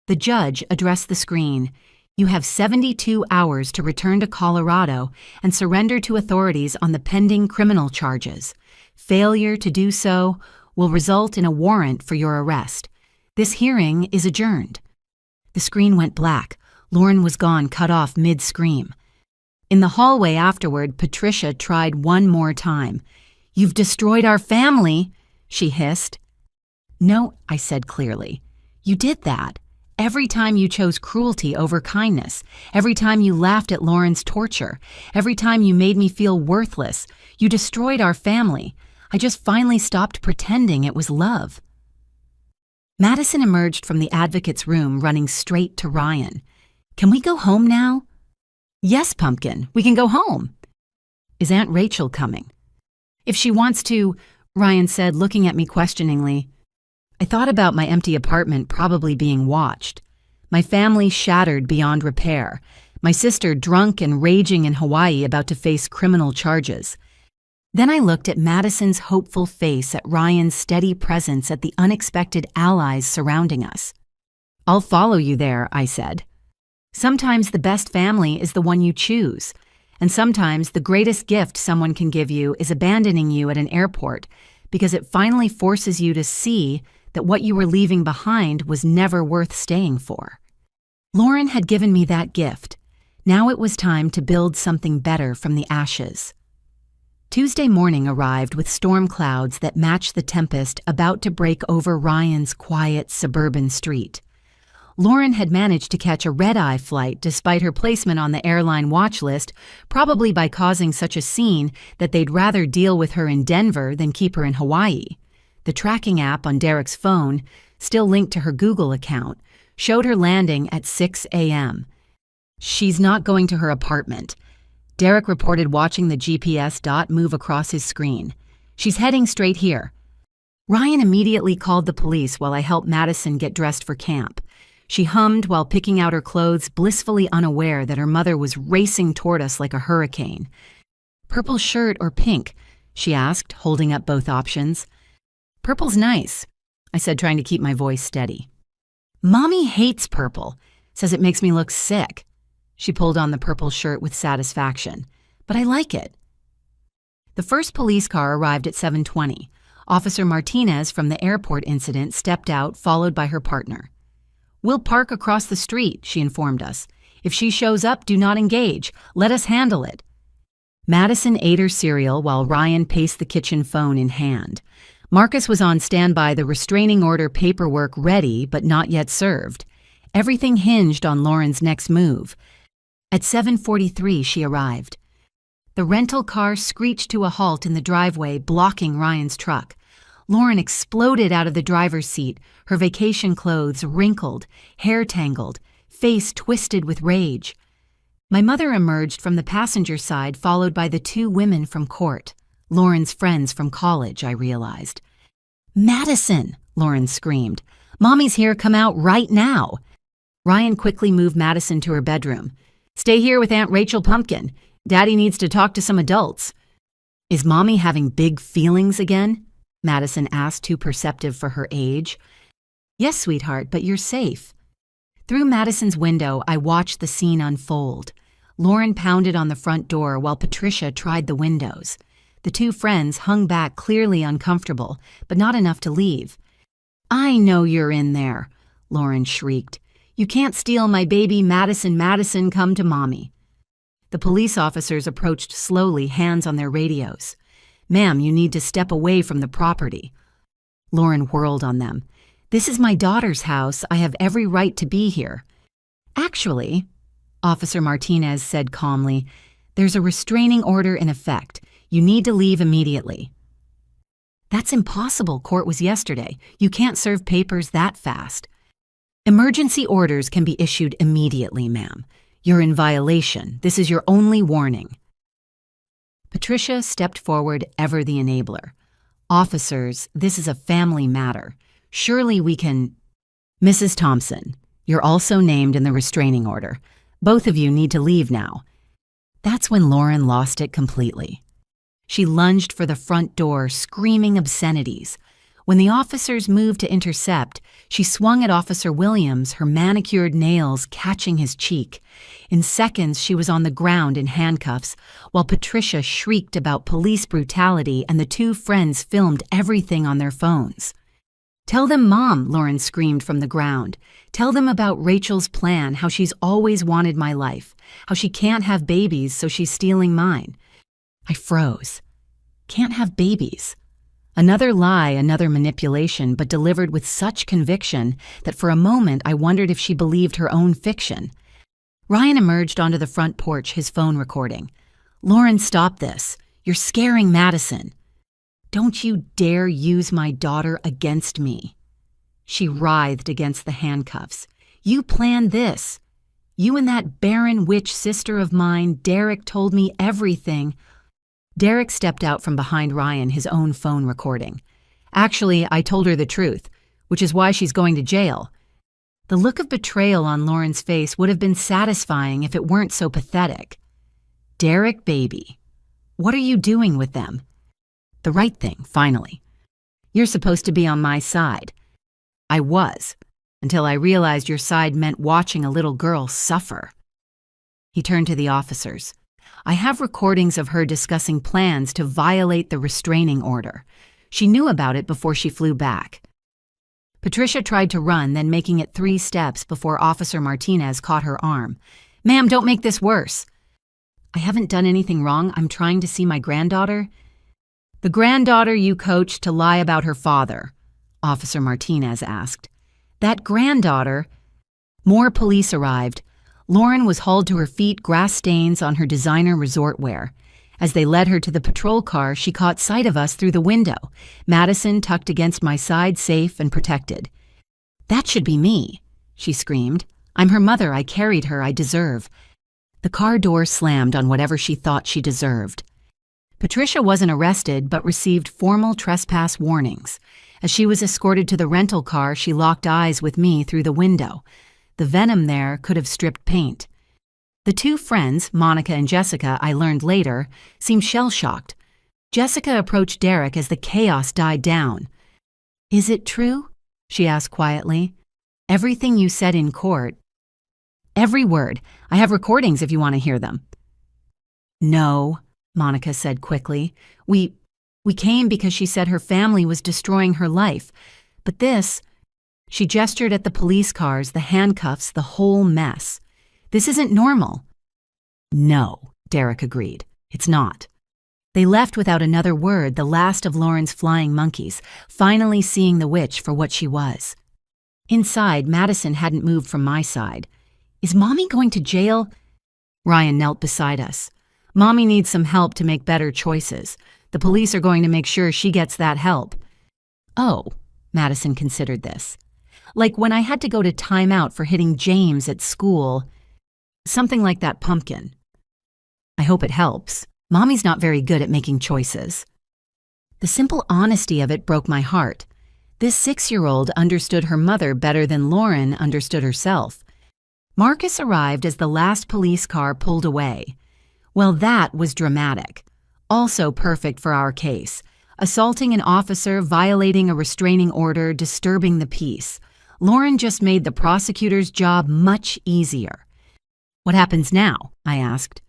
The judge addressed the screen. "You have 72 hours to return to Colorado and surrender to authorities on the pending criminal charges. Failure to do so will result in a warrant for your arrest. This hearing is adjourned." The screen went black. Lauren was gone, cut off mid-scream. In the hallway afterward, Patricia tried one more time. "You've destroyed our family," she hissed. "No," I said clearly. "You did that. Every time you chose cruelty over kindness, every time you laughed at Lauren's torture, every time you made me feel worthless, you destroyed our family. I just finally stopped pretending it was love." Madison emerged from the advocate's room, running straight to Ryan. "Can we go home now?" "Yes, Pumpkin, we can go home." "Is Aunt Rachel coming?" "If she wants to," Ryan said, looking at me questioningly. I thought about my empty apartment probably being watched. My family shattered beyond repair. My sister drunk and raging in Hawaii, about to face criminal charges. Then I looked at Madison's hopeful face, at Ryan's steady presence, at the unexpected allies surrounding us. "I'll follow you there," I said. Sometimes the best family is the one you choose, and sometimes the greatest gift someone can give you is abandoning you at an airport because it finally forces you to see that what you were leaving behind was never worth staying for. Lauren had given me that gift. Now it was time to build something better from the ashes. Tuesday morning arrived with storm clouds that matched the tempest about to break over Ryan's quiet suburban street. Lauren had managed to catch a red-eye flight despite her placement on the airline watch list, probably by causing such a scene that they'd rather deal with her in Denver than keep her in Hawaii. The tracking app on Derek's phone, still linked to her Google account, showed her landing at 6 a.m. She's not going to her apartment. Derek reported watching the GPS dot move across his screen. She's heading straight here. Ryan immediately called the police while I helped Madison get dressed for camp. She hummed while picking out her clothes, blissfully unaware that her mother was racing toward us like a hurricane. "Purple shirt or pink?" she asked, holding up both options. "Purple's nice," I said, trying to keep my voice steady. "Mommy hates purple, says it makes me look sick." She pulled on the purple shirt with satisfaction. "But I like it." The first police car arrived at 7:20. Officer Martinez from the airport incident stepped out, followed by her partner. "We'll park across the street," she informed us. "If she shows up, do not engage. Let us handle it." Madison ate her cereal while Ryan paced the kitchen, phone in hand. Marcus was on standby, the restraining order paperwork ready but not yet served. Everything hinged on Lauren's next move. At 7:43, she arrived. The rental car screeched to a halt in the driveway, blocking Ryan's truck. Lauren exploded out of the driver's seat, her vacation clothes wrinkled, hair tangled, face twisted with rage. My mother emerged from the passenger side, followed by the two women from court. Lauren's friends from college, I realized. "Madison!" Lauren screamed. "Mommy's here, come out right now!" Ryan quickly moved Madison to her bedroom. "Stay here with Aunt Rachel Pumpkin. Daddy needs to talk to some adults." "Is Mommy having big feelings again?" Madison asked, too perceptive for her age. "Yes, sweetheart, but you're safe." Through Madison's window, I watched the scene unfold. Lauren pounded on the front door while Patricia tried the windows. The two friends hung back, clearly uncomfortable, but not enough to leave. "I know you're in there," Lauren shrieked. "You can't steal my baby, Madison. Madison, come to Mommy." The police officers approached slowly, hands on their radios. "Ma'am, you need to step away from the property." Lauren whirled on them. "This is my daughter's house. I have every right to be here." "Actually," Officer Martinez said calmly, "there's a restraining order in effect. You need to leave immediately." "That's impossible. Court was yesterday. You can't serve papers that fast." "Emergency orders can be issued immediately, ma'am. You're in violation. This is your only warning." Patricia stepped forward, ever the enabler. "Officers, this is a family matter. Surely we can—" "Mrs. Thompson, you're also named in the restraining order. Both of you need to leave now." That's when Lauren lost it completely. She lunged for the front door, screaming obscenities. When the officers moved to intercept, she swung at Officer Williams, her manicured nails catching his cheek. In seconds, she was on the ground in handcuffs, while Patricia shrieked about police brutality and the two friends filmed everything on their phones. "Tell them, Mom," Lauren screamed from the ground. "Tell them about Rachel's plan, how she's always wanted my life, how she can't have babies, so she's stealing mine." I froze. Can't have babies. Another lie, another manipulation, but delivered with such conviction that for a moment I wondered if she believed her own fiction. Ryan emerged onto the front porch, his phone recording. "Lauren, stop this. You're scaring Madison." "Don't you dare use my daughter against me." She writhed against the handcuffs. "You planned this. You and that barren witch sister of mine, Derek, told me everything." Derek stepped out from behind Ryan, his own phone recording. "Actually, I told her the truth, which is why she's going to jail." The look of betrayal on Lauren's face would have been satisfying if it weren't so pathetic. "Derek, baby, what are you doing with them?" "The right thing, finally. You're supposed to be on my side." "I was, until I realized your side meant watching a little girl suffer." He turned to the officers. "I have recordings of her discussing plans to violate the restraining order. She knew about it before she flew back." Patricia tried to run, then making it 3 steps before Officer Martinez caught her arm. "Ma'am, don't make this worse." "I haven't done anything wrong. I'm trying to see my granddaughter." "The granddaughter you coached to lie about her father?" Officer Martinez asked. "That granddaughter—" More police arrived. Lauren was hauled to her feet, grass stains on her designer resort wear. As they led her to the patrol car, she caught sight of us through the window, Madison tucked against my side, safe and protected. "That should be me," she screamed. "I'm her mother. I carried her. I deserve." The car door slammed on whatever she thought she deserved. Patricia wasn't arrested, but received formal trespass warnings. As she was escorted to the rental car, she locked eyes with me through the window. The venom there could have stripped paint. The 2 friends, Monica and Jessica, I learned later, seemed shell-shocked. Jessica approached Derek as the chaos died down. "Is it true?" she asked quietly. "Everything you said in court?" "Every word. I have recordings if you want to hear them." "No," Monica said quickly. We came because she said her family was destroying her life. But this—" She gestured at the police cars, the handcuffs, the whole mess. "This isn't normal." "No," Derek agreed. "It's not." They left without another word, the last of Lauren's flying monkeys, finally seeing the witch for what she was. Inside, Madison hadn't moved from my side. "Is Mommy going to jail?" Ryan knelt beside us. "Mommy needs some help to make better choices. The police are going to make sure she gets that help." "Oh," Madison considered this. "Like when I had to go to timeout for hitting James at school. Something like that pumpkin." "I hope it helps. Mommy's not very good at making choices." The simple honesty of it broke my heart. This 6-year-old understood her mother better than Lauren understood herself. Marcus arrived as the last police car pulled away. Well, that was dramatic. Also perfect for our case. Assaulting an officer, violating a restraining order, disturbing the peace. Lauren just made the prosecutor's job much easier. "What happens now?" I asked.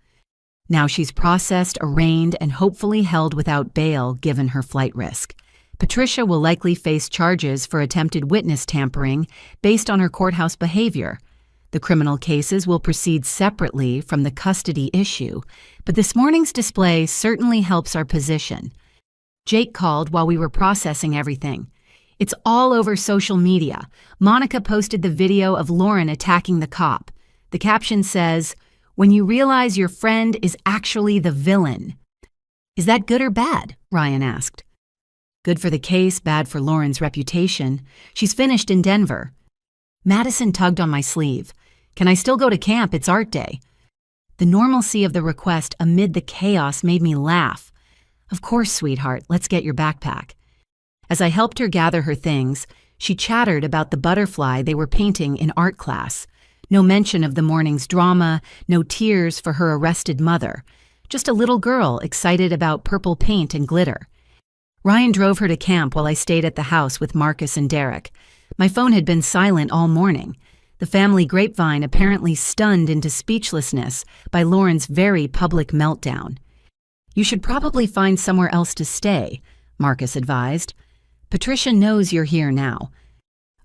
"Now she's processed, arraigned, and hopefully held without bail given her flight risk. Patricia will likely face charges for attempted witness tampering based on her courthouse behavior. The criminal cases will proceed separately from the custody issue, but this morning's display certainly helps our position." Jake called while we were processing everything. "It's all over social media. Monica posted the video of Lauren attacking the cop. The caption says, 'When you realize your friend is actually the villain.'" "Is that good or bad?" Ryan asked. "Good for the case, bad for Lauren's reputation. She's finished in Denver." Madison tugged on my sleeve. "Can I still go to camp? It's art day." The normalcy of the request amid the chaos made me laugh. "Of course, sweetheart, let's get your backpack." As I helped her gather her things, she chattered about the butterfly they were painting in art class. No mention of the morning's drama, no tears for her arrested mother. Just a little girl excited about purple paint and glitter. Ryan drove her to camp while I stayed at the house with Marcus and Derek. My phone had been silent all morning. The family grapevine apparently stunned into speechlessness by Lauren's very public meltdown. "You should probably find somewhere else to stay," Marcus advised. "Patricia knows you're here now."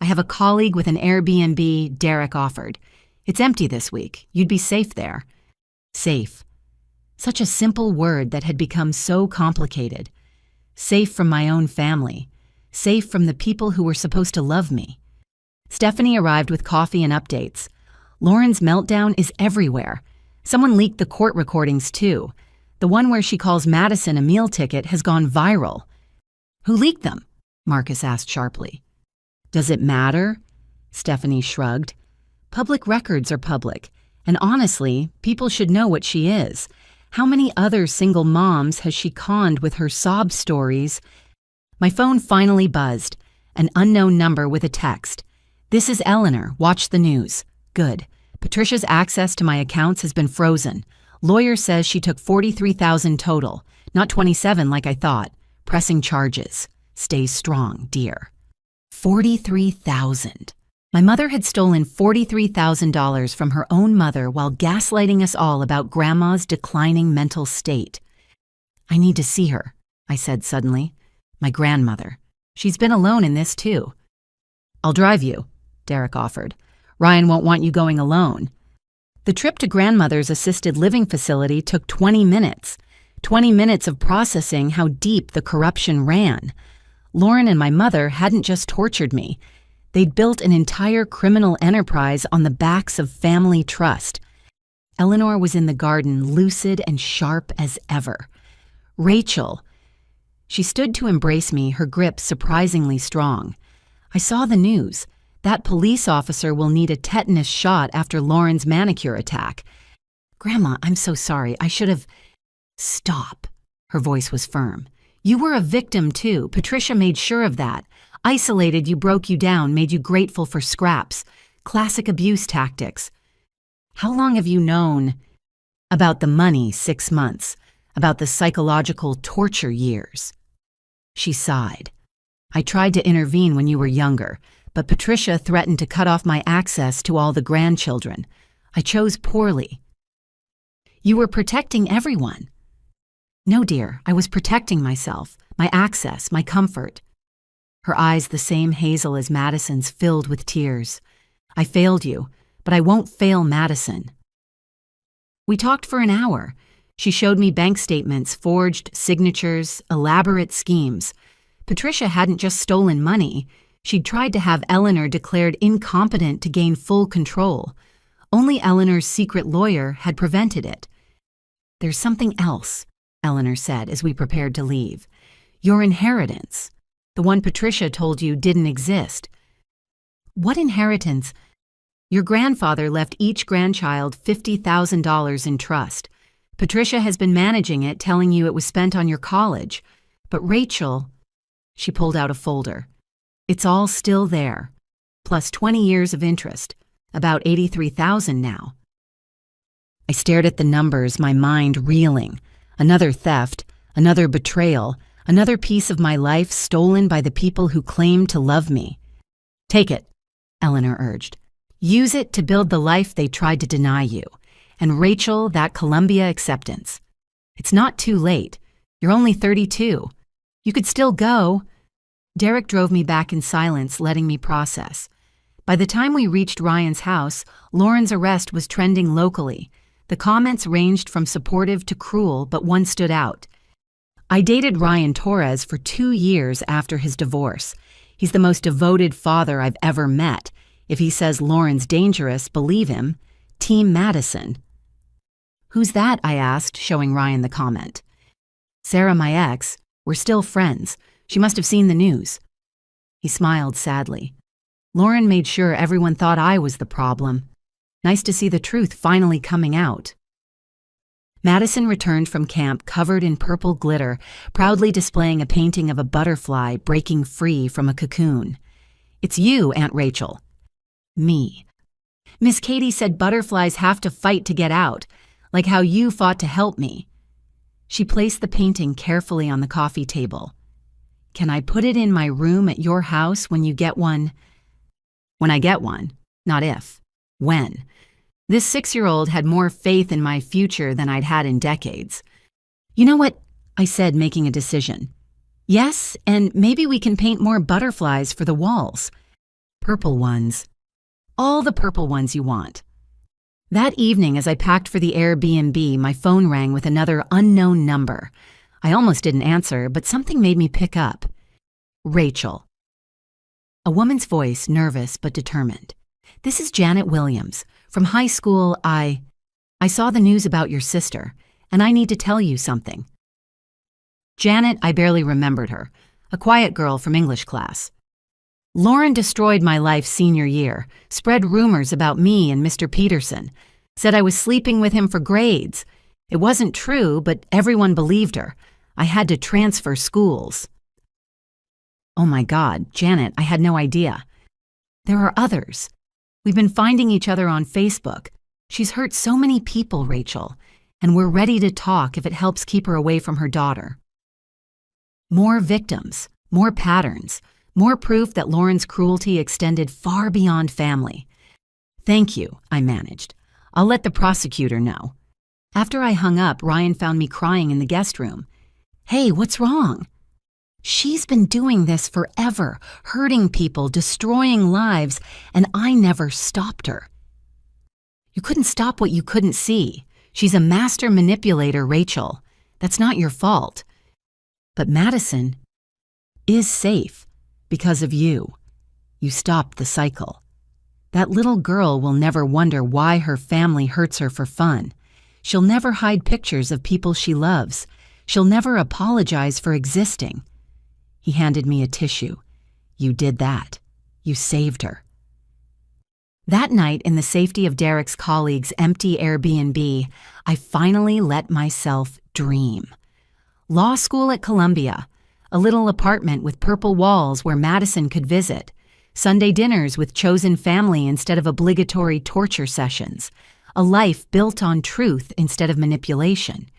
"I have a colleague with an Airbnb," Derek offered. "It's empty this week. You'd be safe there." Safe. Such a simple word that had become so complicated. Safe from my own family. Safe from the people who were supposed to love me. Stephanie arrived with coffee and updates. "Lauren's meltdown is everywhere. Someone leaked the court recordings too. The one where she calls Madison a meal ticket has gone viral." "Who leaked them?" Marcus asked sharply. "Does it matter?" Stephanie shrugged. "Public records are public, and honestly, people should know what she is. How many other single moms has she conned with her sob stories?" My phone finally buzzed. An unknown number with a text. "This is Eleanor. Watch the news." Good. Patricia's access to my accounts has been frozen. Lawyer says she took $43,000 total, not $27 like I thought. Pressing charges. Stay strong, dear. $43,000. My mother had stolen $43,000 from her own mother while gaslighting us all about Grandma's declining mental state. "I need to see her," I said suddenly. "My grandmother. She's been alone in this too." I'll drive you, Derek offered. Ryan won't want you going alone. The trip to grandmother's assisted living facility took 20 minutes. 20 minutes of processing how deep the corruption ran. Lauren and my mother hadn't just tortured me. They'd built an entire criminal enterprise on the backs of family trust. Eleanor was in the garden, lucid and sharp as ever. Rachel. She stood to embrace me, her grip surprisingly strong. I saw the news. That police officer will need a tetanus shot after Lauren's manicure attack. Grandma, I'm so sorry. I should have... Stop. Her voice was firm. You were a victim too. Patricia made sure of that. Isolated you, broke you down, made you grateful for scraps. Classic abuse tactics. How long have you known about the money? 6 months. About the psychological torture years. She sighed. I tried to intervene when you were younger, but Patricia threatened to cut off my access to all the grandchildren. I chose poorly. You were protecting everyone. No, dear, I was protecting myself, my access, my comfort. Her eyes, the same hazel as Madison's, filled with tears. I failed you, but I won't fail Madison. We talked for an hour. She showed me bank statements, forged signatures, elaborate schemes. Patricia hadn't just stolen money. She'd tried to have Eleanor declared incompetent to gain full control. Only Eleanor's secret lawyer had prevented it. There's something else, Eleanor said as we prepared to leave. Your inheritance. The one Patricia told you didn't exist. What inheritance? Your grandfather left each grandchild $50,000 in trust. Patricia has been managing it, telling you it was spent on your college. But Rachel... She pulled out a folder. It's all still there, plus 20 years of interest, about $83,000 now. I stared at the numbers, my mind reeling. Another theft, another betrayal, another piece of my life stolen by the people who claimed to love me. Take it, Eleanor urged. Use it to build the life they tried to deny you. And Rachel, that Columbia acceptance. It's not too late. You're only 32. You could still go. Derek drove me back in silence, letting me process. By the time we reached Ryan's house, Lauren's arrest was trending locally. The comments ranged from supportive to cruel, but one stood out. I dated Ryan Torres for 2 years after his divorce. He's the most devoted father I've ever met. If he says Lauren's dangerous, believe him. Team Madison. Who's that? I asked, showing Ryan the comment. Sarah, my ex. We're still friends. She must have seen the news. He smiled sadly. Lauren made sure everyone thought I was the problem. Nice to see the truth finally coming out. Madison returned from camp covered in purple glitter, proudly displaying a painting of a butterfly breaking free from a cocoon. It's you, Aunt Rachel. Me. Miss Katie said butterflies have to fight to get out, like how you fought to help me. She placed the painting carefully on the coffee table. Can I put it in my room at your house when you get one? When I get one, not if. When. This 6-year-old had more faith in my future than I'd had in decades. You know what? I said, making a decision. Yes, and maybe we can paint more butterflies for the walls. Purple ones. All the purple ones you want. That evening, as I packed for the Airbnb, my phone rang with another unknown number. I almost didn't answer, but something made me pick up. Rachel. A woman's voice, nervous but determined. This is Janet Williams. From high school, I saw the news about your sister, and I need to tell you something. Janet, I barely remembered her. A quiet girl from English class. Lauren destroyed my life senior year, spread rumors about me and Mr. Peterson, said I was sleeping with him for grades. It wasn't true, but everyone believed her. I had to transfer schools. Oh my God, Janet, I had no idea. There are others. We've been finding each other on Facebook. She's hurt so many people, Rachel, and we're ready to talk if it helps keep her away from her daughter. More victims, more patterns, more proof that Lauren's cruelty extended far beyond family. Thank you, I managed. I'll let the prosecutor know. After I hung up, Ryan found me crying in the guest room. Hey, what's wrong? She's been doing this forever, hurting people, destroying lives, and I never stopped her. You couldn't stop what you couldn't see. She's a master manipulator, Rachel. That's not your fault. But Madison is safe because of you. You stopped the cycle. That little girl will never wonder why her family hurts her for fun. She'll never hide pictures of people she loves. She'll never apologize for existing. He handed me a tissue. You did that. You saved her. That night, in the safety of Derek's colleague's empty Airbnb, I finally let myself dream. Law school at Columbia, a little apartment with purple walls where Madison could visit, Sunday dinners with chosen family instead of obligatory torture sessions, a life built on truth instead of manipulation.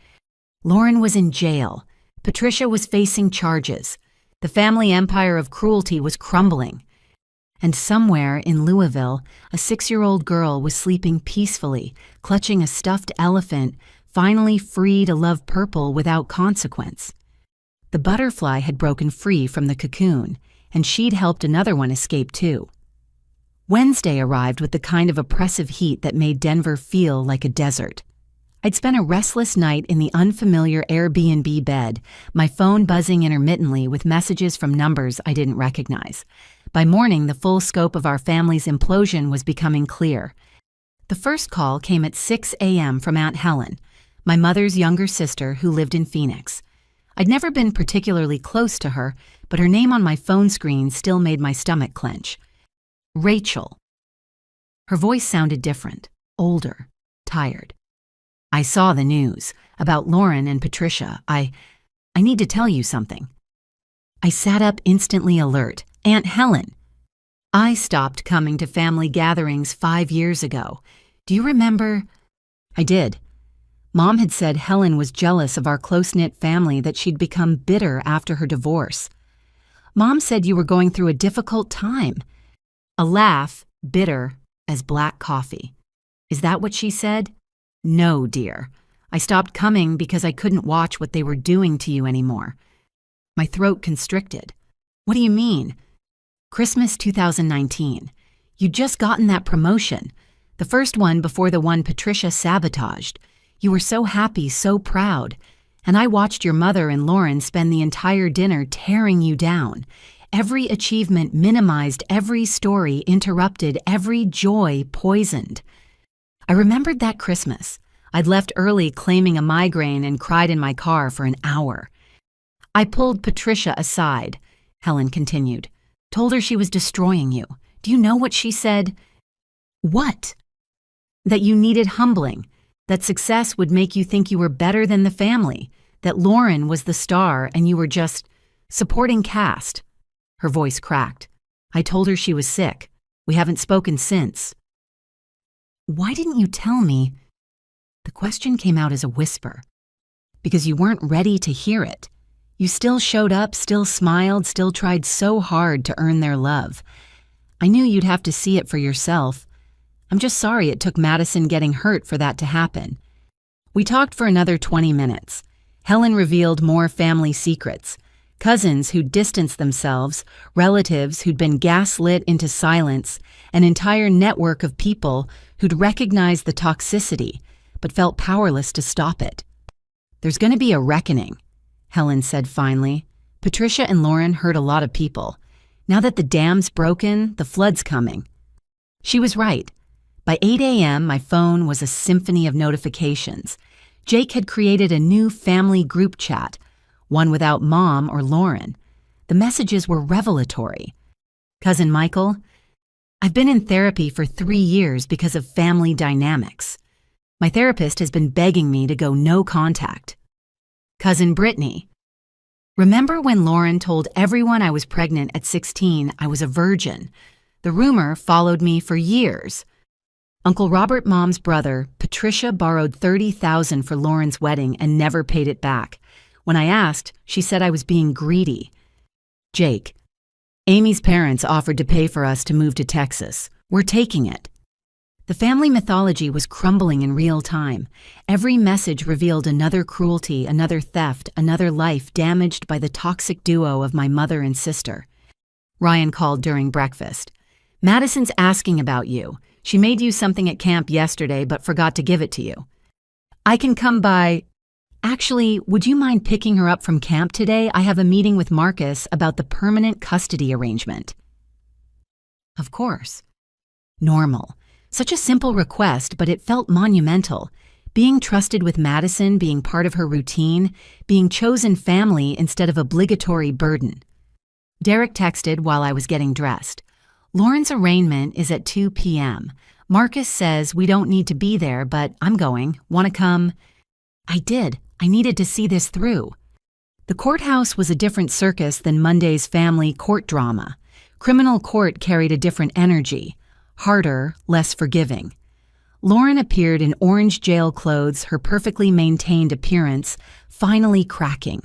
Lauren was in jail. Patricia was facing charges. The family empire of cruelty was crumbling. And somewhere in Louisville, a 6-year-old girl was sleeping peacefully, clutching a stuffed elephant, finally free to love purple without consequence. The butterfly had broken free from the cocoon, and she'd helped another one escape too. Wednesday arrived with the kind of oppressive heat that made Denver feel like a desert. I'd spent a restless night in the unfamiliar Airbnb bed, my phone buzzing intermittently with messages from numbers I didn't recognize. By morning, the full scope of our family's implosion was becoming clear. The first call came at 6 a.m. from Aunt Helen, my mother's younger sister who lived in Phoenix. I'd never been particularly close to her, but her name on my phone screen still made my stomach clench. Rachel. Her voice sounded different, older, tired. I saw the news about Lauren and Patricia. I need to tell you something. I sat up instantly alert. Aunt Helen. I stopped coming to family gatherings 5 years ago. Do you remember? I did. Mom had said Helen was jealous of our close-knit family, that she'd become bitter after her divorce. Mom said you were going through a difficult time. A laugh, bitter as black coffee. Is that what she said? No, dear. I stopped coming because I couldn't watch what they were doing to you anymore. My throat constricted. What do you mean? Christmas 2019. You'd just gotten that promotion. The first one before the one Patricia sabotaged. You were so happy, so proud. And I watched your mother and Lauren spend the entire dinner tearing you down. Every achievement minimized, every story interrupted, every joy poisoned. I remembered that Christmas. I'd left early claiming a migraine and cried in my car for an hour. I pulled Patricia aside, Helen continued. Told her she was destroying you. Do you know what she said? What? That you needed humbling, that success would make you think you were better than the family, that Lauren was the star and you were just supporting cast. Her voice cracked. I told her she was sick. We haven't spoken since. Why didn't you tell me? The question came out as a whisper. Because you weren't ready to hear it. You still showed up, still smiled, still tried so hard to earn their love. I knew you'd have to see it for yourself. I'm just sorry it took Madison getting hurt for that to happen. We talked for another 20 minutes. Helen revealed more family secrets. Cousins who'd distanced themselves, relatives who'd been gaslit into silence, an entire network of people who'd recognized the toxicity, but felt powerless to stop it. There's going to be a reckoning, Helen said finally. Patricia and Lauren hurt a lot of people. Now that the dam's broken, the flood's coming. She was right. By 8 a.m., my phone was a symphony of notifications. Jake had created a new family group chat, one without Mom or Lauren. The messages were revelatory. Cousin Michael, I've been in therapy for 3 years because of family dynamics. My therapist has been begging me to go no contact. Cousin Brittany, remember when Lauren told everyone I was pregnant at 16 I was a virgin? The rumor followed me for years. Uncle Robert Mom's brother, Patricia, borrowed $30,000 for Lauren's wedding and never paid it back. When I asked, she said I was being greedy. Jake, Amy's parents offered to pay for us to move to Texas. We're taking it. The family mythology was crumbling in real time. Every message revealed another cruelty, another theft, another life damaged by the toxic duo of my mother and sister. Ryan called during breakfast. "Madison's asking about you. She made you something at camp yesterday but forgot to give it to you. I can come by. Actually, would you mind picking her up from camp today? I have a meeting with Marcus about the permanent custody arrangement." Of course. Normal. Such a simple request, but it felt monumental. Being trusted with Madison, being part of her routine, being chosen family instead of obligatory burden. Derek texted while I was getting dressed. "Lauren's arraignment is at 2 p.m. Marcus says we don't need to be there, but I'm going. Want to come?" I did. I needed to see this through. The courthouse was a different circus than Monday's family court drama. Criminal court carried a different energy. Harder, less forgiving. Lauren appeared in orange jail clothes, her perfectly maintained appearance finally cracking.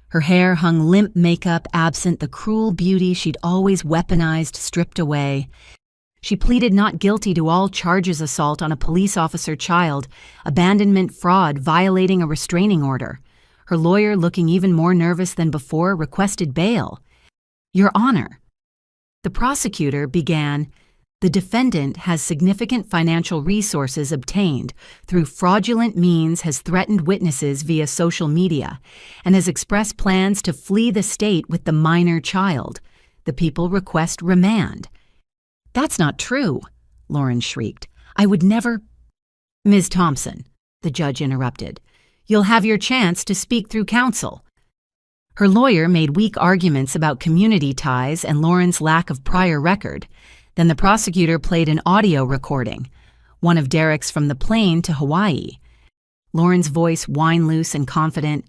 Her hair hung limp makeup, absent the cruel beauty she'd always weaponized, stripped away. She pleaded not guilty to all charges: assault on a police officer child, abandonment, fraud, violating a restraining order. Her lawyer, looking even more nervous than before, requested bail. "Your Honor." The prosecutor began, "The defendant has significant financial resources obtained through fraudulent means, has threatened witnesses via social media, and has expressed plans to flee the state with the minor child. The people request remand." "That's not true," Lauren shrieked. "I would never—" "Ms. Thompson," the judge interrupted, "you'll have your chance to speak through counsel." Her lawyer made weak arguments about community ties and Lauren's lack of prior record. Then the prosecutor played an audio recording, one of Derek's from the plane to Hawaii. Lauren's voice wine loose and confident.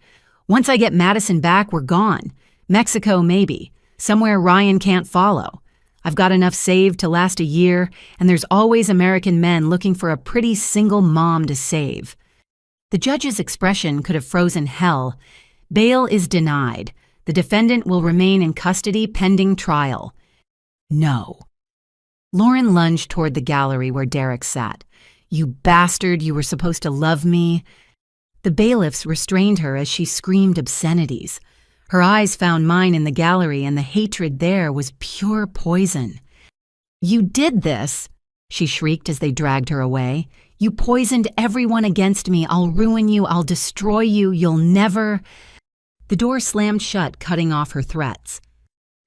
"Once I get Madison back, we're gone. Mexico, maybe. Somewhere Ryan can't follow. I've got enough saved to last a year, and there's always American men looking for a pretty single mom to save." The judge's expression could have frozen hell. "Bail is denied. The defendant will remain in custody pending trial." "No." Lauren lunged toward the gallery where Derek sat. "You bastard, you were supposed to love me." The bailiffs restrained her as she screamed obscenities. Her eyes found mine in the gallery, and the hatred there was pure poison. "You did this," she shrieked as they dragged her away. "You poisoned everyone against me. I'll ruin you. I'll destroy you. You'll never—" The door slammed shut, cutting off her threats.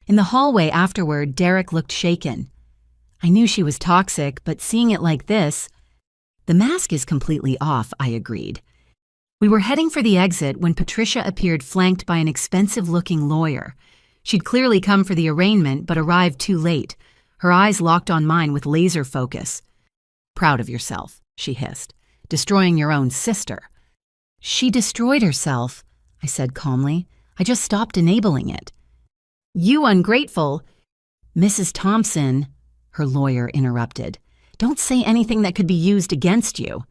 In the hallway afterward, Derek looked shaken. I knew she was toxic, but seeing it like this— "The mask is completely off," I agreed. We were heading for the exit when Patricia appeared, flanked by an expensive-looking lawyer. She'd clearly come for the arraignment, but arrived too late. Her eyes locked on mine with laser focus. "Proud of yourself," she hissed. "Destroying your own sister." "She destroyed herself," I said calmly. "I just stopped enabling it." "You ungrateful—" "Mrs. Thompson," her lawyer interrupted, "don't say anything that could be used against you."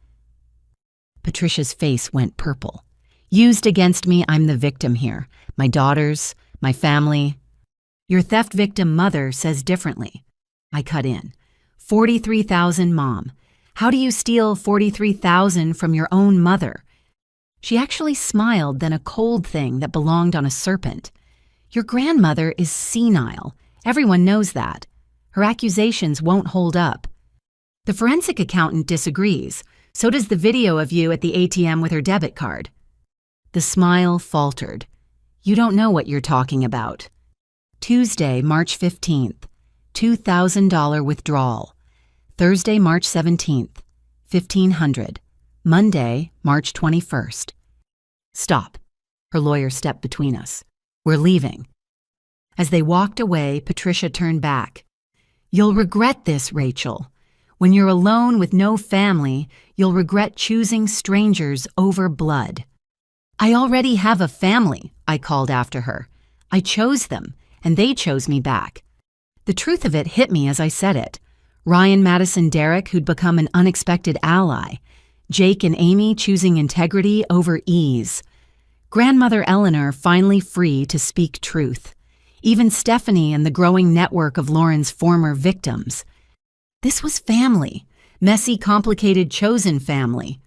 Patricia's face went purple. "Used against me? I'm the victim here. My daughters, my family." "Your theft victim mother says differently." I cut in. 43,000, Mom. How do you steal 43,000 from your own mother?" She actually smiled, then a cold thing that belonged on a serpent. "Your grandmother is senile. Everyone knows that. Her accusations won't hold up." The forensic accountant disagrees. So does the video of you at the ATM with her debit card. The smile faltered. "You don't know what you're talking about." Tuesday, March 15th, $2,000 withdrawal. Thursday, March 17th, $1,500. Monday, March 21st. "Stop." Her lawyer stepped between us. "We're leaving." As they walked away, Patricia turned back. "You'll regret this, Rachel. When you're alone with no family, you'll regret choosing strangers over blood." "I already have a family," I called after her. "I chose them, and they chose me back." The truth of it hit me as I said it. Ryan, Madison, Derek, who'd become an unexpected ally. Jake and Amy choosing integrity over ease. Grandmother Eleanor finally free to speak truth. Even Stephanie and the growing network of Lauren's former victims. This was family. Messy, complicated, chosen family.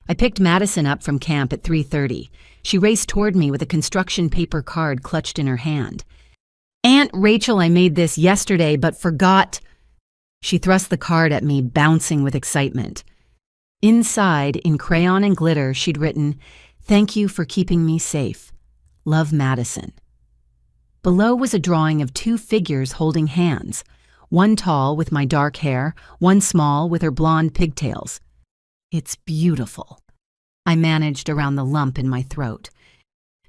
I picked Madison up from camp at 3:30. She raced toward me with a construction paper card clutched in her hand. "Aunt Rachel, I made this yesterday but forgot." She thrust the card at me, bouncing with excitement. Inside, in crayon and glitter, she'd written, "Thank you for keeping me safe. Love, Madison." Below was a drawing of two figures holding hands, one tall with my dark hair, one small with her blonde pigtails. "It's beautiful," I managed around the lump in my throat.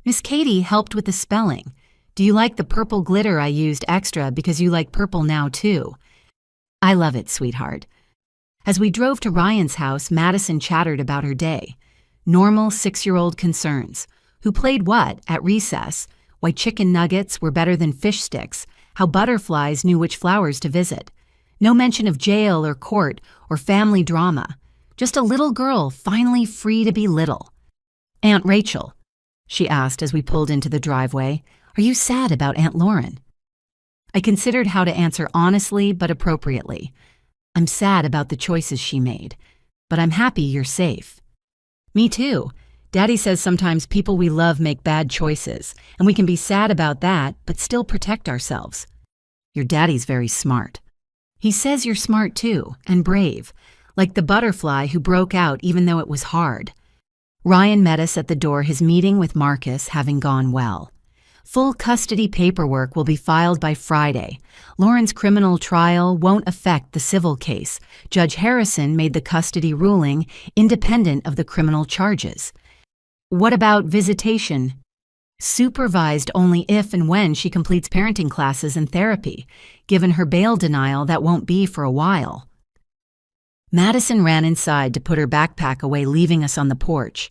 "Miss Katie helped with the spelling. Do you like the purple glitter I used extra because you like purple now too?" "I love it, sweetheart." As we drove to Ryan's house, Madison chattered about her day. Normal 6-year-old concerns. Who played what at recess, why chicken nuggets were better than fish sticks, how butterflies knew which flowers to visit. No mention of jail or court or family drama. Just a little girl finally free to be little. "Aunt Rachel," she asked as we pulled into the driveway, "are you sad about Aunt Lauren?" I considered how to answer honestly but appropriately. "I'm sad about the choices she made, but I'm happy you're safe." "Me too. Daddy says sometimes people we love make bad choices, and we can be sad about that, but still protect ourselves." "Your daddy's very smart." "He says you're smart too, and brave, like the butterfly who broke out even though it was hard." Ryan met us at the door, his meeting with Marcus having gone well. "Full custody paperwork will be filed by Friday. Lauren's criminal trial won't affect the civil case. Judge Harrison made the custody ruling independent of the criminal charges." "What about visitation?" "Supervised only if and when she completes parenting classes and therapy. Given her bail denial, that won't be for a while." Madison ran inside to put her backpack away, leaving us on the porch.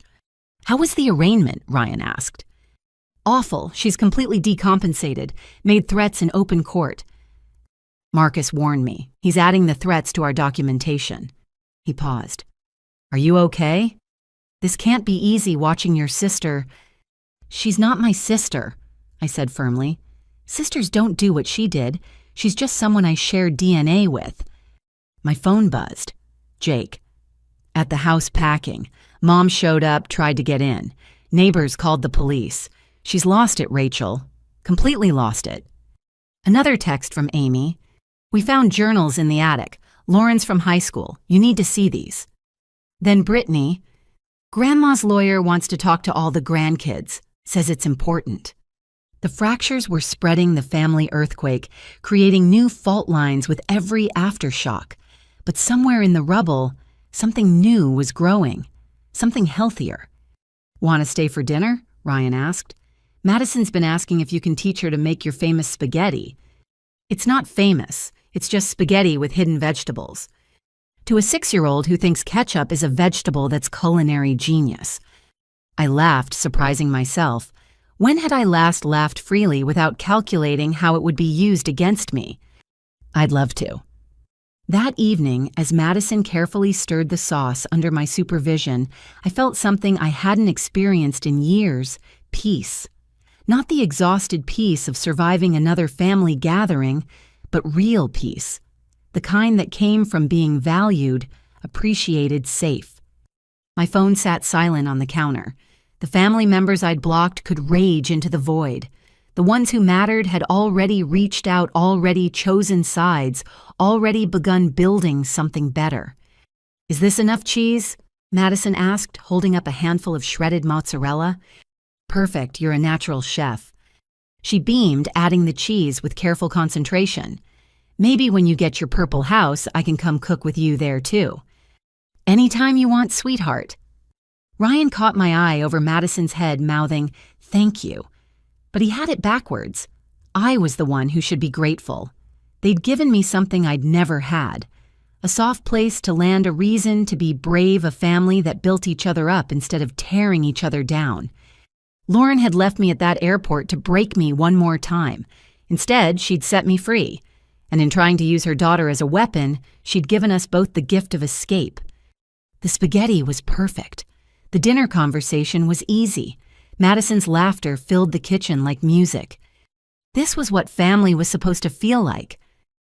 "How was the arraignment?" Ryan asked. "Awful. She's completely decompensated, made threats in open court." Marcus warned me. "He's adding the threats to our documentation." He paused. "Are you okay? This can't be easy watching your sister." "She's not my sister," I said firmly. "Sisters don't do what she did. She's just someone I shared DNA with." My phone buzzed. Jake. "At the house packing. Mom showed up, tried to get in. Neighbors called the police. She's lost it, Rachel. Completely lost it." Another text from Amy. "We found journals in the attic. Lauren's from high school. You need to see these." Then Brittany. "Grandma's lawyer wants to talk to all the grandkids. Says it's important." The fractures were spreading the family earthquake, creating new fault lines with every aftershock. But somewhere in the rubble, something new was growing. Something healthier. "Want to stay for dinner?" Ryan asked. "Madison's been asking if you can teach her to make your famous spaghetti." "It's not famous. It's just spaghetti with hidden vegetables." To a 6-year-old who thinks ketchup is a vegetable that's culinary genius. I laughed, surprising myself. When had I last laughed freely without calculating how it would be used against me? I'd love to. That evening, as Madison carefully stirred the sauce under my supervision, I felt something I hadn't experienced in years: peace. Not the exhausted peace of surviving another family gathering, but real peace. The kind that came from being valued, appreciated, safe. My phone sat silent on the counter. The family members I'd blocked could rage into the void. The ones who mattered had already reached out, already chosen sides, already begun building something better. "Is this enough cheese?" Madison asked, holding up a handful of shredded mozzarella. "Perfect, you're a natural chef." She beamed, adding the cheese with careful concentration. "Maybe when you get your purple house, I can come cook with you there too." "Anytime you want, sweetheart." Ryan caught my eye over Madison's head, mouthing, "Thank you." But he had it backwards. I was the one who should be grateful. They'd given me something I'd never had. A soft place to land, a reason to be brave, a family that built each other up instead of tearing each other down. Lauren had left me at that airport to break me one more time. Instead, she'd set me free. And in trying to use her daughter as a weapon, she'd given us both the gift of escape. The spaghetti was perfect. The dinner conversation was easy. Madison's laughter filled the kitchen like music. This was what family was supposed to feel like.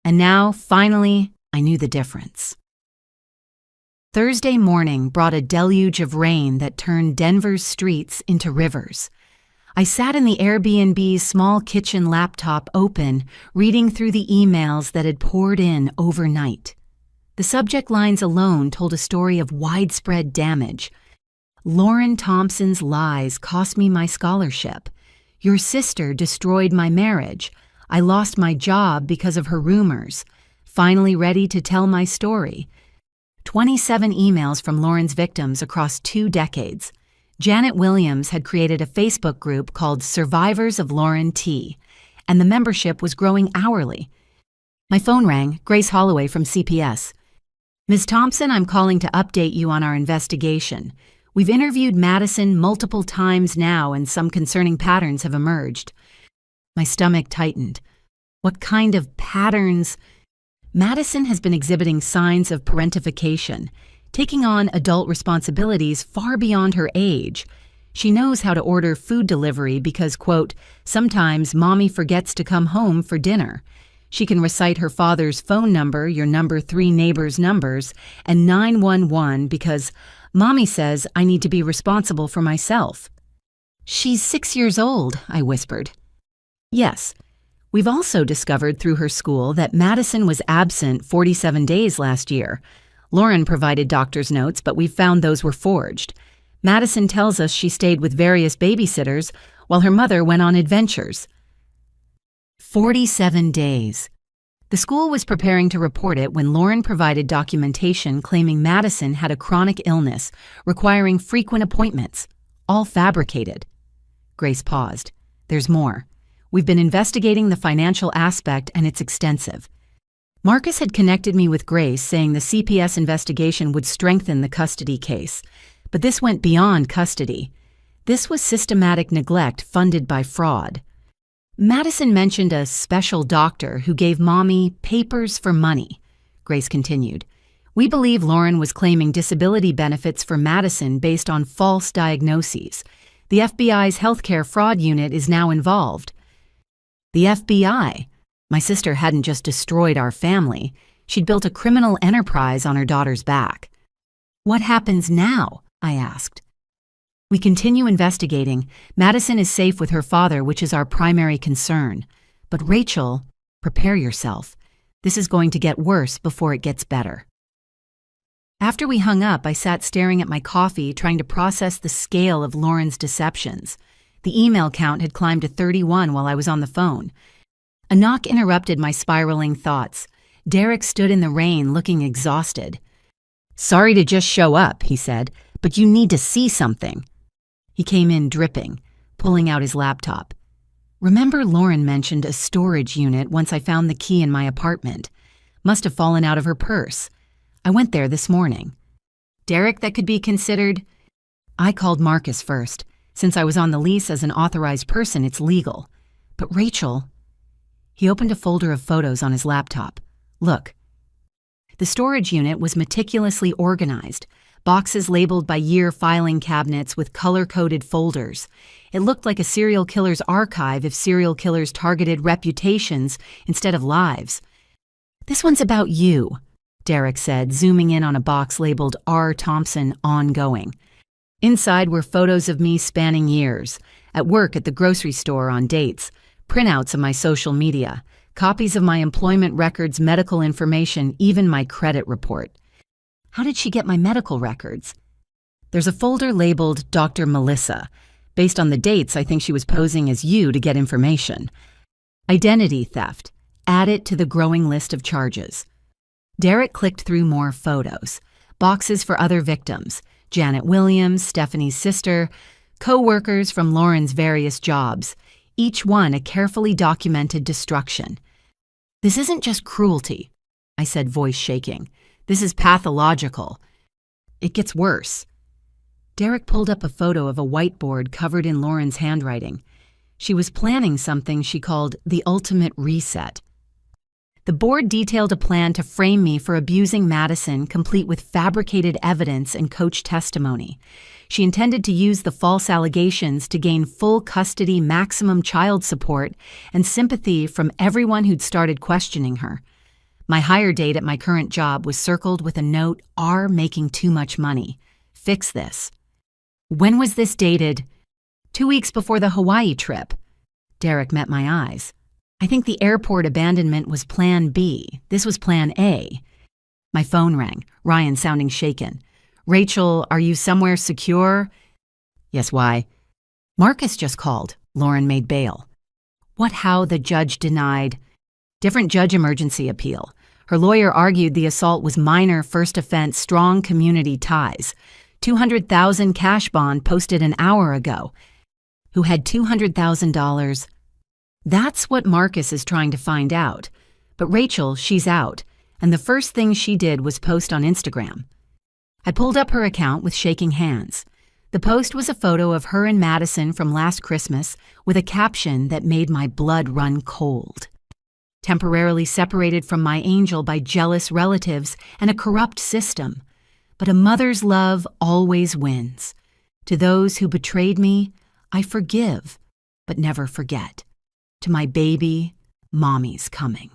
And now, finally, I knew the difference. Thursday morning brought a deluge of rain that turned Denver's streets into rivers. I sat in the Airbnb's small kitchen laptop open, reading through the emails that had poured in overnight. The subject lines alone told a story of widespread damage. Lauren Thompson's lies cost me my scholarship. Your sister destroyed my marriage. I lost my job because of her rumors. Finally ready to tell my story. 27 emails from Lauren's victims across 2 decades. Janet Williams had created a Facebook group called Survivors of Lauren T., and the membership was growing hourly. My phone rang, Grace Holloway from CPS. Ms. Thompson, I'm calling to update you on our investigation. We've interviewed Madison multiple times now, and some concerning patterns have emerged. My stomach tightened. What kind of patterns? Madison has been exhibiting signs of parentification, taking on adult responsibilities far beyond her age. She knows how to order food delivery because, quote, sometimes mommy forgets to come home for dinner. She can recite her father's phone number, your number 3 neighbor's numbers, and 911 because mommy says I need to be responsible for myself. She's 6 years old, I whispered. Yes. We've also discovered through her school that Madison was absent 47 days last year. Lauren provided doctor's notes, but we found those were forged. Madison tells us she stayed with various babysitters while her mother went on adventures. 47 days. The school was preparing to report it when Lauren provided documentation claiming Madison had a chronic illness requiring frequent appointments, all fabricated. Grace paused. There's more. We've been investigating the financial aspect, and it's extensive. Marcus had connected me with Grace, saying the CPS investigation would strengthen the custody case. But this went beyond custody. This was systematic neglect funded by fraud. Madison mentioned a special doctor who gave mommy papers for money. Grace continued. We believe Lauren was claiming disability benefits for Madison based on false diagnoses. The FBI's healthcare fraud unit is now involved. The FBI? My sister hadn't just destroyed our family. She'd built a criminal enterprise on her daughter's back. What happens now? I asked. We continue investigating. Madison is safe with her father, which is our primary concern. But Rachel, prepare yourself. This is going to get worse before it gets better. After we hung up, I sat staring at my coffee, trying to process the scale of Lauren's deceptions. The email count had climbed to 31 while I was on the phone. A knock interrupted my spiraling thoughts. Derek stood in the rain, looking exhausted. Sorry to just show up, he said, but you need to see something. He came in dripping, pulling out his laptop. Remember Lauren mentioned a storage unit once I found the key in my apartment. Must have fallen out of her purse. I went there this morning. Derek, that could be considered? I called Marcus first. Since I was on the lease as an authorized person, it's legal. But Rachel... He opened a folder of photos on his laptop. Look. The storage unit was meticulously organized, boxes labeled by year filing cabinets with color-coded folders. It looked like a serial killer's archive if serial killers targeted reputations instead of lives. This one's about you, Derek said, zooming in on a box labeled R. Thompson Ongoing. Inside were photos of me spanning years, at work, at the grocery store, on dates, printouts of my social media, copies of my employment records, medical information, even my credit report. How did she get my medical records? There's a folder labeled Dr. Melissa. Based on the dates, I think she was posing as you to get information. Identity theft. Add it to the growing list of charges. Derek clicked through more photos. Boxes for other victims. Janet Williams, Stephanie's sister, co-workers from Lauren's various jobs, each one a carefully documented destruction. This isn't just cruelty, I said, voice shaking. This is pathological. It gets worse. Derek pulled up a photo of a whiteboard covered in Lauren's handwriting. She was planning something she called the ultimate reset. The board detailed a plan to frame me for abusing Madison, complete with fabricated evidence and coach testimony. She intended to use the false allegations to gain full custody, maximum child support, and sympathy from everyone who'd started questioning her. My hire date at my current job was circled with a note, "R making too much money. Fix this." When was this dated? 2 weeks before the Hawaii trip. Derek met my eyes. I think the airport abandonment was Plan B. This was Plan A. My phone rang, Ryan sounding shaken. "Rachel, are you somewhere secure?" "Yes, why?" "Marcus just called." Lauren made bail. How the judge denied. Different judge emergency appeal. Her lawyer argued the assault was minor first offense, strong community ties. $200,000 cash bond posted an hour ago. Who had $200,000? That's what Marcus is trying to find out. But Rachel, she's out, and the first thing she did was post on Instagram. I pulled up her account with shaking hands. The post was a photo of her and Madison from last Christmas with a caption that made my blood run cold. Temporarily separated from my angel by jealous relatives and a corrupt system. But a mother's love always wins. To those who betrayed me, I forgive, but never forget. To my baby, Mommy's coming.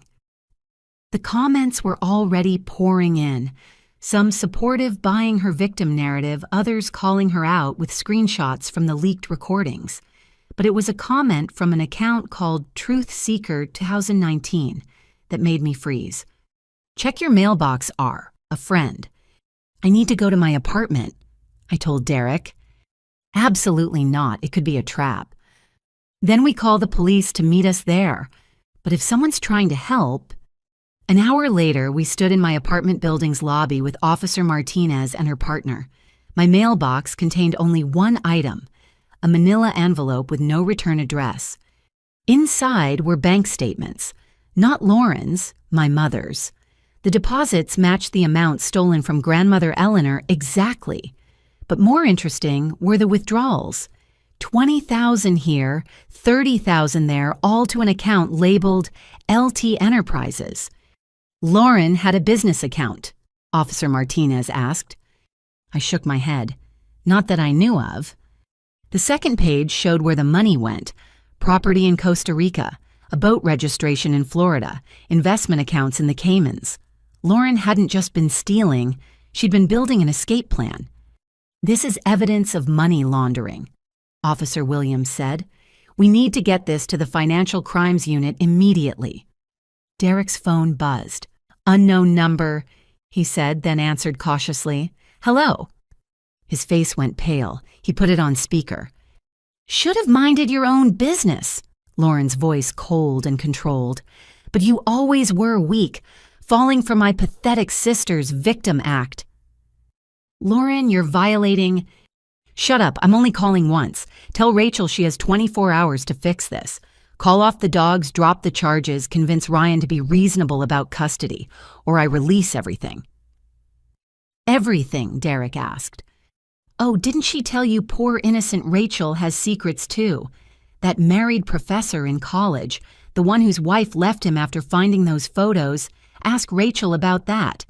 The comments were already pouring in. Some supportive buying her victim narrative, others calling her out with screenshots from the leaked recordings. But it was a comment from an account called Truth Seeker 2019 that made me freeze. "Check your mailbox, R, a friend." "I need to go to my apartment," I told Derek. "Absolutely not. It could be a trap." "Then we call the police to meet us there. But if someone's trying to help..." An hour later, we stood in my apartment building's lobby with Officer Martinez and her partner. My mailbox contained only one item, a manila envelope with no return address. Inside were bank statements, not Lauren's, my mother's. The deposits matched the amount stolen from grandmother Eleanor exactly. But more interesting were the withdrawals. $20,000 here, $30,000 there, all to an account labeled LT Enterprises. "Lauren had a business account?" Officer Martinez asked. I shook my head. Not that I knew of. The second page showed where the money went. Property in Costa Rica, a boat registration in Florida, investment accounts in the Caymans. Lauren hadn't just been stealing, she'd been building an escape plan. "This is evidence of money laundering," Officer Williams said. "We need to get this to the Financial Crimes Unit immediately." Derek's phone buzzed. "Unknown number," he said, then answered cautiously. "Hello." His face went pale. He put it on speaker. "Should have minded your own business," Lauren's voice cold and controlled. "But you always were weak, falling for my pathetic sister's victim act." "Lauren, you're violating..." "Shut up, I'm only calling once. Tell Rachel she has 24 hours to fix this. Call off the dogs, drop the charges, convince Ryan to be reasonable about custody, or I release everything." "Everything?" Derek asked. "Oh, didn't she tell you poor innocent Rachel has secrets too? That married professor in college, the one whose wife left him after finding those photos, ask Rachel about that."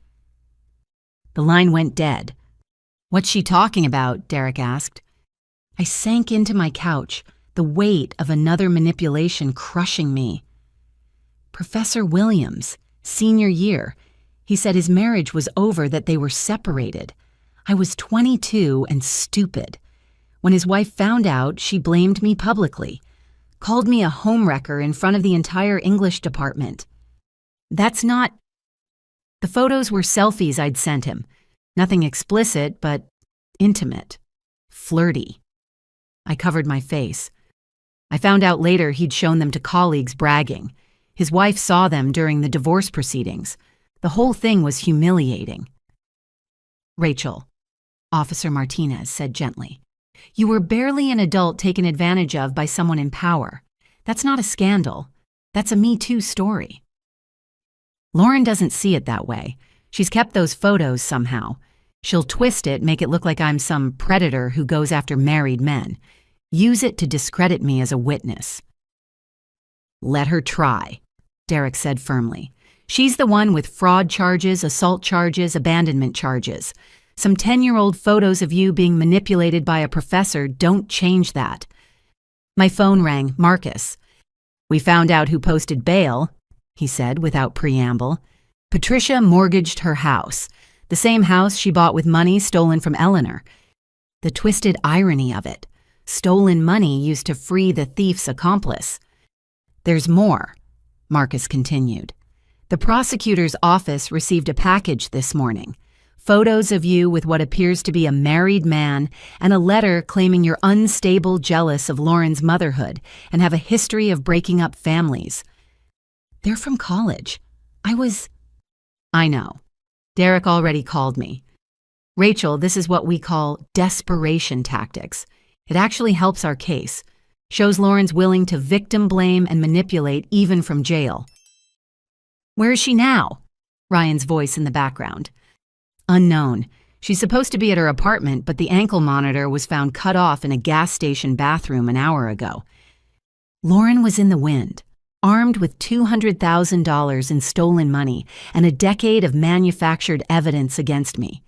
The line went dead. "What's she talking about?" Derek asked. I sank into my couch, the weight of another manipulation crushing me. Professor Williams, senior year. He said his marriage was over, that they were separated. I was 22 and stupid. When his wife found out, she blamed me publicly, called me a homewrecker in front of the entire English department. That's not... The photos were selfies I'd sent him. Nothing explicit, but intimate. Flirty. I covered my face. I found out later he'd shown them to colleagues bragging. His wife saw them during the divorce proceedings. The whole thing was humiliating. "Rachel," Officer Martinez said gently, "you were barely an adult taken advantage of by someone in power. That's not a scandal. That's a Me Too story." Lauren doesn't see it that way. She's kept those photos somehow. She'll twist it, make it look like I'm some predator who goes after married men. Use it to discredit me as a witness. "Let her try," Derek said firmly. "She's the one with fraud charges, assault charges, abandonment charges. Some 10-year-old photos of you being manipulated by a professor don't change that." My phone rang. Marcus. "We found out who posted bail," he said without preamble. Patricia mortgaged her house, the same house she bought with money stolen from Eleanor. The twisted irony of it. Stolen money used to free the thief's accomplice. There's more, Marcus continued. The prosecutor's office received a package this morning. Photos of you with what appears to be a married man and a letter claiming you're unstable, jealous of Lauren's motherhood and have a history of breaking up families. They're from college. I know. Derek already called me. Rachel, this is what we call desperation tactics. It actually helps our case. Shows Lauren's willing to victim blame and manipulate even from jail. Where is she now? Ryan's voice in the background. Unknown. She's supposed to be at her apartment, but the ankle monitor was found cut off in a gas station bathroom an hour ago. Lauren was in the wind, armed with $200,000 in stolen money and a decade of manufactured evidence against me.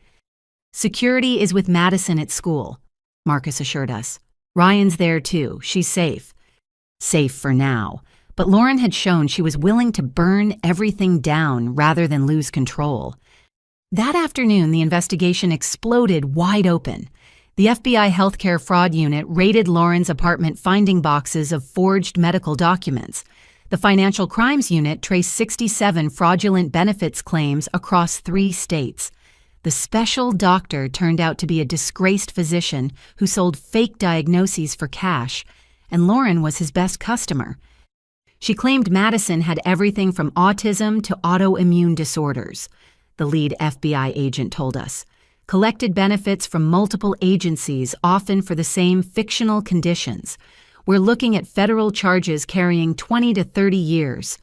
Security is with Madison at school, Marcus assured us. Ryan's there too. She's safe. Safe for now. But Lauren had shown she was willing to burn everything down rather than lose control. That afternoon, the investigation exploded wide open. The FBI Healthcare Fraud Unit raided Lauren's apartment, finding boxes of forged medical documents. The Financial Crimes Unit traced 67 fraudulent benefits claims across 3 states. The special doctor turned out to be a disgraced physician who sold fake diagnoses for cash, and Lauren was his best customer. She claimed Madison had everything from autism to autoimmune disorders, the lead FBI agent told us. Collected benefits from multiple agencies, often for the same fictional conditions. We're looking at federal charges carrying 20 to 30 years.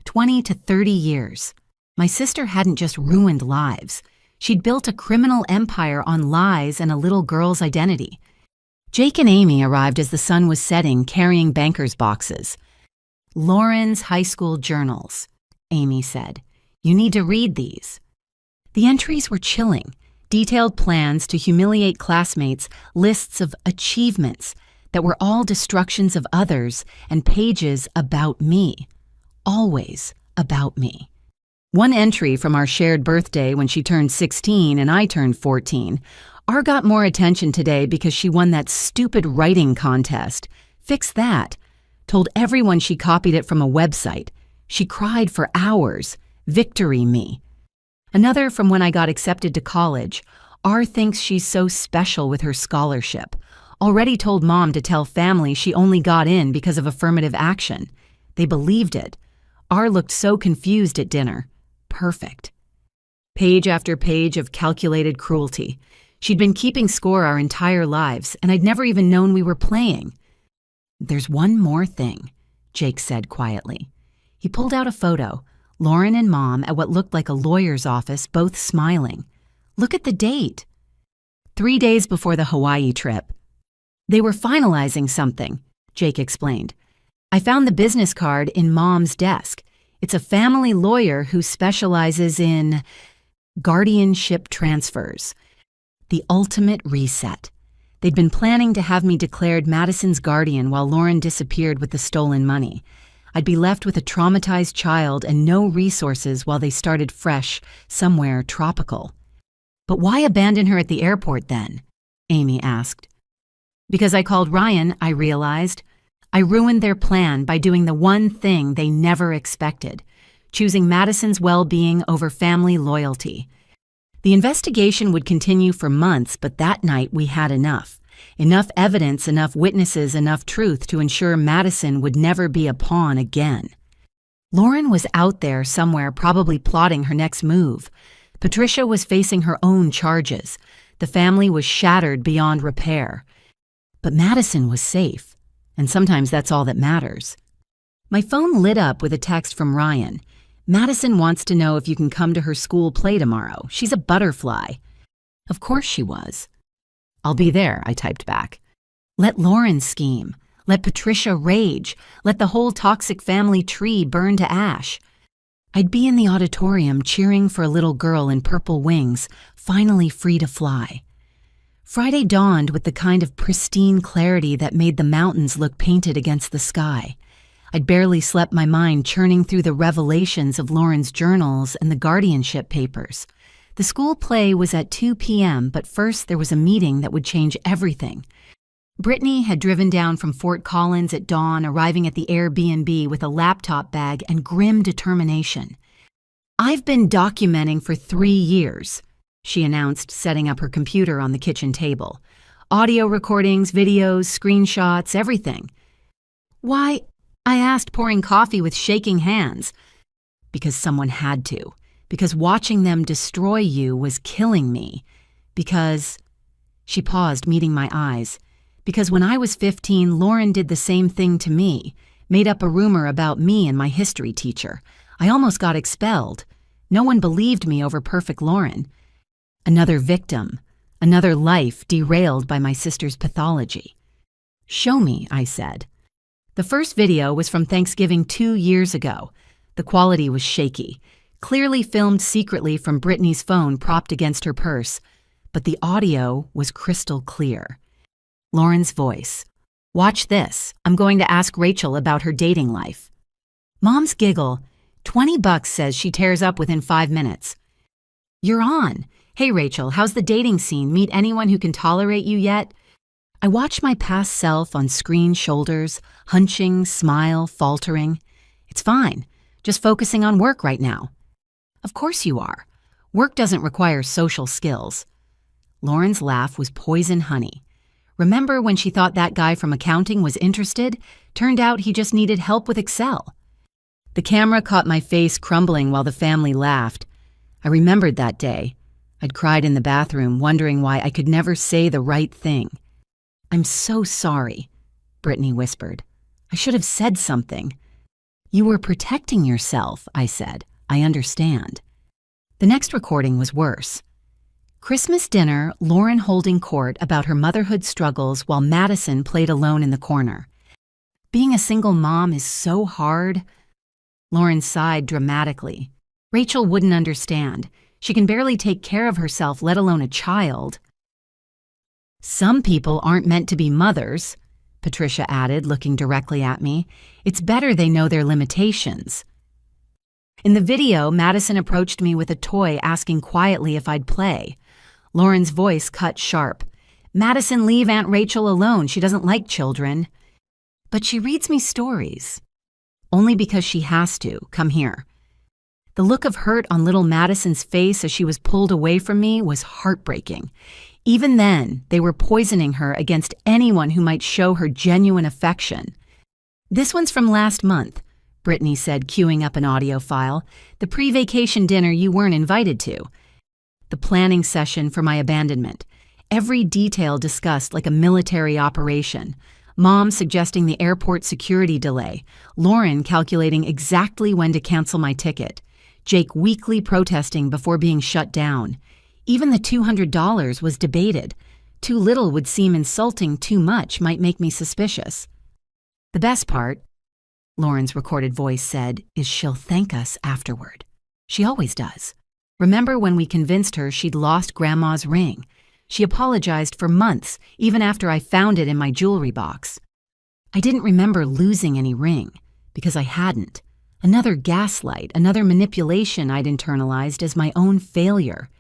20 to 30 years. My sister hadn't just ruined lives. She'd built a criminal empire on lies and a little girl's identity. Jake and Amy arrived as the sun was setting, carrying banker's boxes. Lauren's high school journals, Amy said. You need to read these. The entries were chilling. Detailed plans to humiliate classmates, lists of achievements that were all destructions of others, and pages about me. Always about me. One entry from our shared birthday when she turned 16 and I turned 14. R got more attention today because she won that stupid writing contest. Fix that. Told everyone she copied it from a website. She cried for hours. Victory me. Another from when I got accepted to college. R thinks she's so special with her scholarship. Already told Mom to tell family she only got in because of affirmative action. They believed it. R looked so confused at dinner. Perfect. Page after page of calculated cruelty. She'd been keeping score our entire lives, and I'd never even known we were playing. There's one more thing, Jake said quietly. He pulled out a photo. Lauren and Mom at what looked like a lawyer's office, both smiling. Look at the date. 3 days before the Hawaii trip. They were finalizing something, Jake explained. I found the business card in Mom's desk. It's a family lawyer who specializes in guardianship transfers. The ultimate reset. They'd been planning to have me declared Madison's guardian while Lauren disappeared with the stolen money. I'd be left with a traumatized child and no resources while they started fresh, somewhere tropical. But why abandon her at the airport then? Amy asked. Because I called Ryan, I realized. I ruined their plan by doing the one thing they never expected, choosing Madison's well-being over family loyalty. The investigation would continue for months, but that night we had enough. Enough evidence, enough witnesses, enough truth to ensure Madison would never be a pawn again. Lauren was out there somewhere, probably plotting her next move. Patricia was facing her own charges. The family was shattered beyond repair. But Madison was safe, and sometimes that's all that matters. My phone lit up with a text from Ryan. Madison wants to know if you can come to her school play tomorrow. She's a butterfly. Of course she was. I'll be there, I typed back. Let Lauren scheme. Let Patricia rage. Let the whole toxic family tree burn to ash. I'd be in the auditorium cheering for a little girl in purple wings, finally free to fly. Friday dawned with the kind of pristine clarity that made the mountains look painted against the sky. I'd barely slept, my mind churning through the revelations of Lauren's journals and the guardianship papers. The school play was at 2 p.m., but first there was a meeting that would change everything. Brittany had driven down from Fort Collins at dawn, arriving at the Airbnb with a laptop bag and grim determination. "I've been documenting for 3 years," she announced, setting up her computer on the kitchen table. "Audio recordings, videos, screenshots, everything." "Why?" I asked, pouring coffee with shaking hands. "Because someone had to. Because watching them destroy you was killing me. Because—" She paused, meeting my eyes. "Because when I was 15, Lauren did the same thing to me, made up a rumor about me and my history teacher. I almost got expelled. No one believed me over perfect Lauren. Another victim, another life derailed by my sister's pathology." "Show me," I said. The first video was from Thanksgiving 2 years ago. The quality was shaky, clearly filmed secretly from Brittany's phone propped against her purse, but the audio was crystal clear. Lauren's voice. "Watch this. I'm going to ask Rachel about her dating life." Mom's giggle. $20 says she tears up within 5 minutes. "You're on. Hey Rachel, how's the dating scene? Meet anyone who can tolerate you yet?" I watch my past self on screen shoulders, hunching, smile, faltering. "It's fine. Just focusing on work right now." "Of course you are. Work doesn't require social skills." Lauren's laugh was poison honey. "Remember when she thought that guy from accounting was interested? Turned out he just needed help with Excel." The camera caught my face crumbling while the family laughed. I remembered that day. I'd cried in the bathroom, wondering why I could never say the right thing. "I'm so sorry," Brittany whispered. "I should have said something." "You were protecting yourself," I said. "I understand." The next recording was worse. Christmas dinner, Lauren holding court about her motherhood struggles while Madison played alone in the corner. "Being a single mom is so hard." Lauren sighed dramatically. "Rachel wouldn't understand. She can barely take care of herself, let alone a child." "Some people aren't meant to be mothers," Patricia added, looking directly at me. "It's better they know their limitations." In the video, Madison approached me with a toy, asking quietly if I'd play. Lauren's voice cut sharp. "Madison, leave Aunt Rachel alone. She doesn't like children." "But she reads me stories." "Only because she has to. Come here." The look of hurt on little Madison's face as she was pulled away from me was heartbreaking. Even then, they were poisoning her against anyone who might show her genuine affection. "This one's from last month," Brittany said, queuing up an audio file. "The pre-vacation dinner you weren't invited to." The planning session for my abandonment. Every detail discussed like a military operation. Mom suggesting the airport security delay. Lauren calculating exactly when to cancel my ticket. Jake weakly protesting before being shut down. Even the $200 was debated. Too little would seem insulting, too much might make me suspicious. "The best part," Lauren's recorded voice said, "is she'll thank us afterward. She always does. Remember when we convinced her she'd lost Grandma's ring? She apologized for months, even after I found it in my jewelry box. I didn't remember losing any ring, because I hadn't. Another gaslight, another manipulation I'd internalized as my own failure.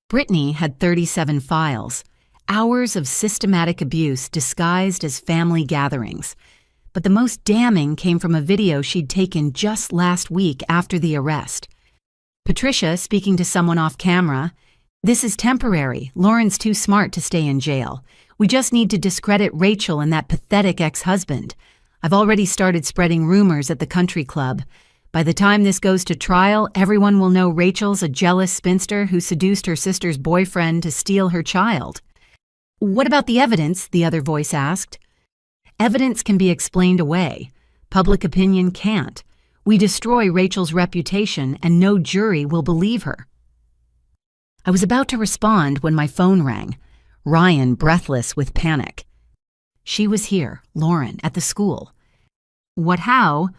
Brittany had 37 files, hours of systematic abuse disguised as family gatherings. But the most damning came from a video she'd taken just last week after the arrest. Patricia speaking to someone off camera. "This is temporary. Lauren's too smart to stay in jail. We just need to discredit Rachel and that pathetic ex-husband. I've already started spreading rumors at the country club. By the time this goes to trial, everyone will know Rachel's a jealous spinster who seduced her sister's boyfriend to steal her child." "What about the evidence?" the other voice asked. "Evidence can be explained away. Public opinion can't. We destroy Rachel's reputation and no jury will believe her." I was about to respond when my phone rang. Ryan, breathless with panic. She was here, Lauren, at the school. "What, how?"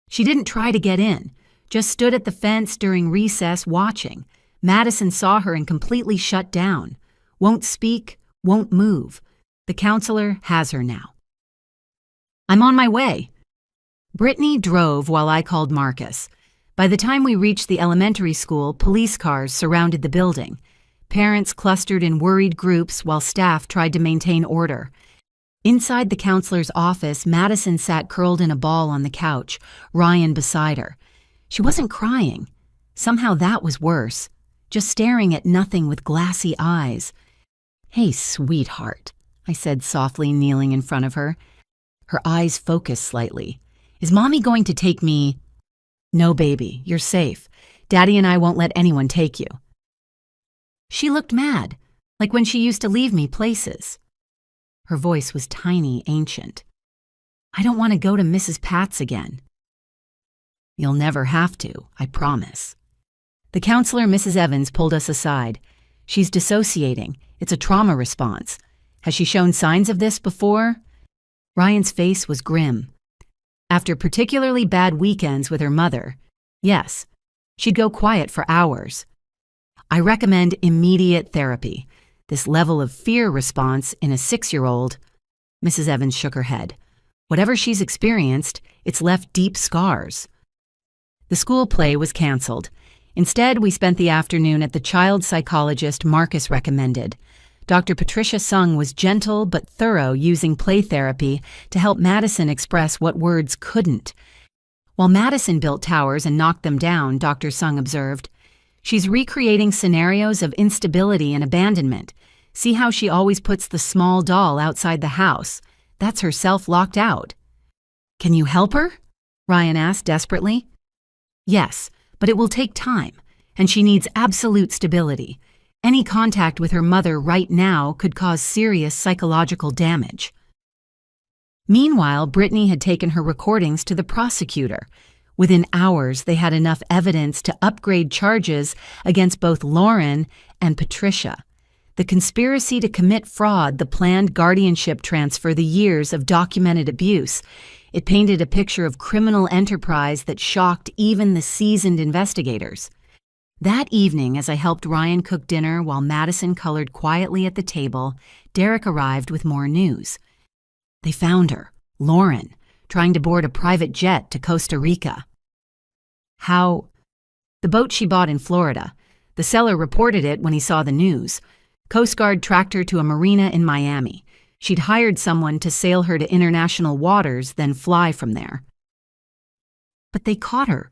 "She didn't try to get in, just stood at the fence during recess watching. Madison saw her and completely shut down. Won't speak, won't move. The counselor has her now." "I'm on my way." Brittany drove while I called Marcus. By the time we reached the elementary school, police cars surrounded the building. Parents clustered in worried groups while staff tried to maintain order. Inside the counselor's office, Madison sat curled in a ball on the couch, Ryan beside her. She wasn't crying. Somehow that was worse, just staring at nothing with glassy eyes. "Hey, sweetheart," I said softly, kneeling in front of her. Her eyes focused slightly. "Is Mommy going to take me?" "No, baby, you're safe. Daddy and I won't let anyone take you." She looked mad, like when she used to leave me places. Her voice was tiny, ancient. "I don't want to go to Mrs. Pat's again." "You'll never have to, I promise." The counselor, Mrs. Evans, pulled us aside. "She's dissociating. It's a trauma response. Has she shown signs of this before?" Ryan's face was grim. "After particularly bad weekends with her mother, yes, she'd go quiet for hours. I recommend immediate therapy. This level of fear response in a 6-year-old, Mrs. Evans shook her head. "Whatever she's experienced, it's left deep scars." The school play was canceled. Instead, we spent the afternoon at the child psychologist Marcus recommended. Dr. Patricia Sung was gentle but thorough, using play therapy to help Madison express what words couldn't. While Madison built towers and knocked them down, Dr. Sung observed, "She's recreating scenarios of instability and abandonment. See how she always puts the small doll outside the house? That's herself locked out." "Can you help her?" Ryan asked desperately. "Yes, but it will take time, and she needs absolute stability. Any contact with her mother right now could cause serious psychological damage." Meanwhile, Brittany had taken her recordings to the prosecutor. Within hours, they had enough evidence to upgrade charges against both Lauren and Patricia. The conspiracy to commit fraud, the planned guardianship transfer, the years of documented abuse. It painted a picture of criminal enterprise that shocked even the seasoned investigators. That evening, as I helped Ryan cook dinner while Madison colored quietly at the table, Derek arrived with more news. They found her, Lauren, trying to board a private jet to Costa Rica. "How?" "The boat she bought in Florida. The seller reported it when he saw the news. Coast Guard tracked her to a marina in Miami. She'd hired someone to sail her to international waters, then fly from there." "But they caught her."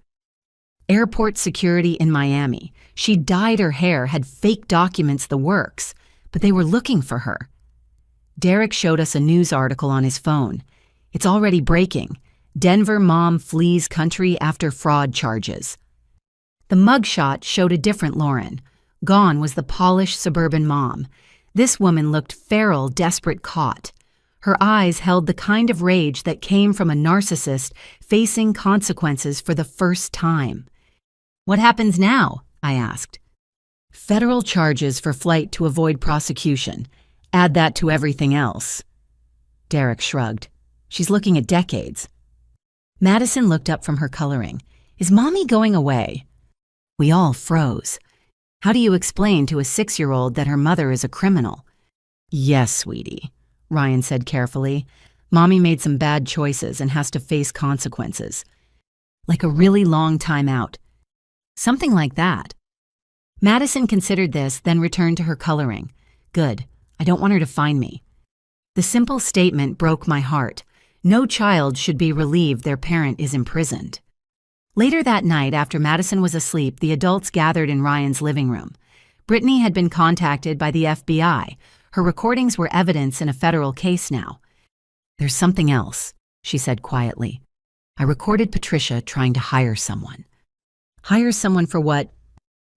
"Airport security in Miami. She dyed her hair, had fake documents, the works, but they were looking for her." Derek showed us a news article on his phone. "It's already breaking. Denver mom flees country after fraud charges." The mugshot showed a different Lauren. Gone was the polished suburban mom. This woman looked feral, desperate, caught. Her eyes held the kind of rage that came from a narcissist facing consequences for the first time. "What happens now?" I asked. "Federal charges for flight to avoid prosecution. Add that to everything else." Derek shrugged. "She's looking at decades." Madison looked up from her coloring. "Is Mommy going away?" We all froze. How do you explain to a 6-year-old that her mother is a criminal? "Yes, sweetie," Ryan said carefully. "Mommy made some bad choices and has to face consequences. Like a really long time out." "Something like that." Madison considered this, then returned to her coloring. "Good. I don't want her to find me." The simple statement broke my heart. No child should be relieved their parent is imprisoned. Later that night, after Madison was asleep, the adults gathered in Ryan's living room. Brittany had been contacted by the FBI. Her recordings were evidence in a federal case now. "There's something else," she said quietly. "I recorded Patricia trying to hire someone." "Hire someone for what?"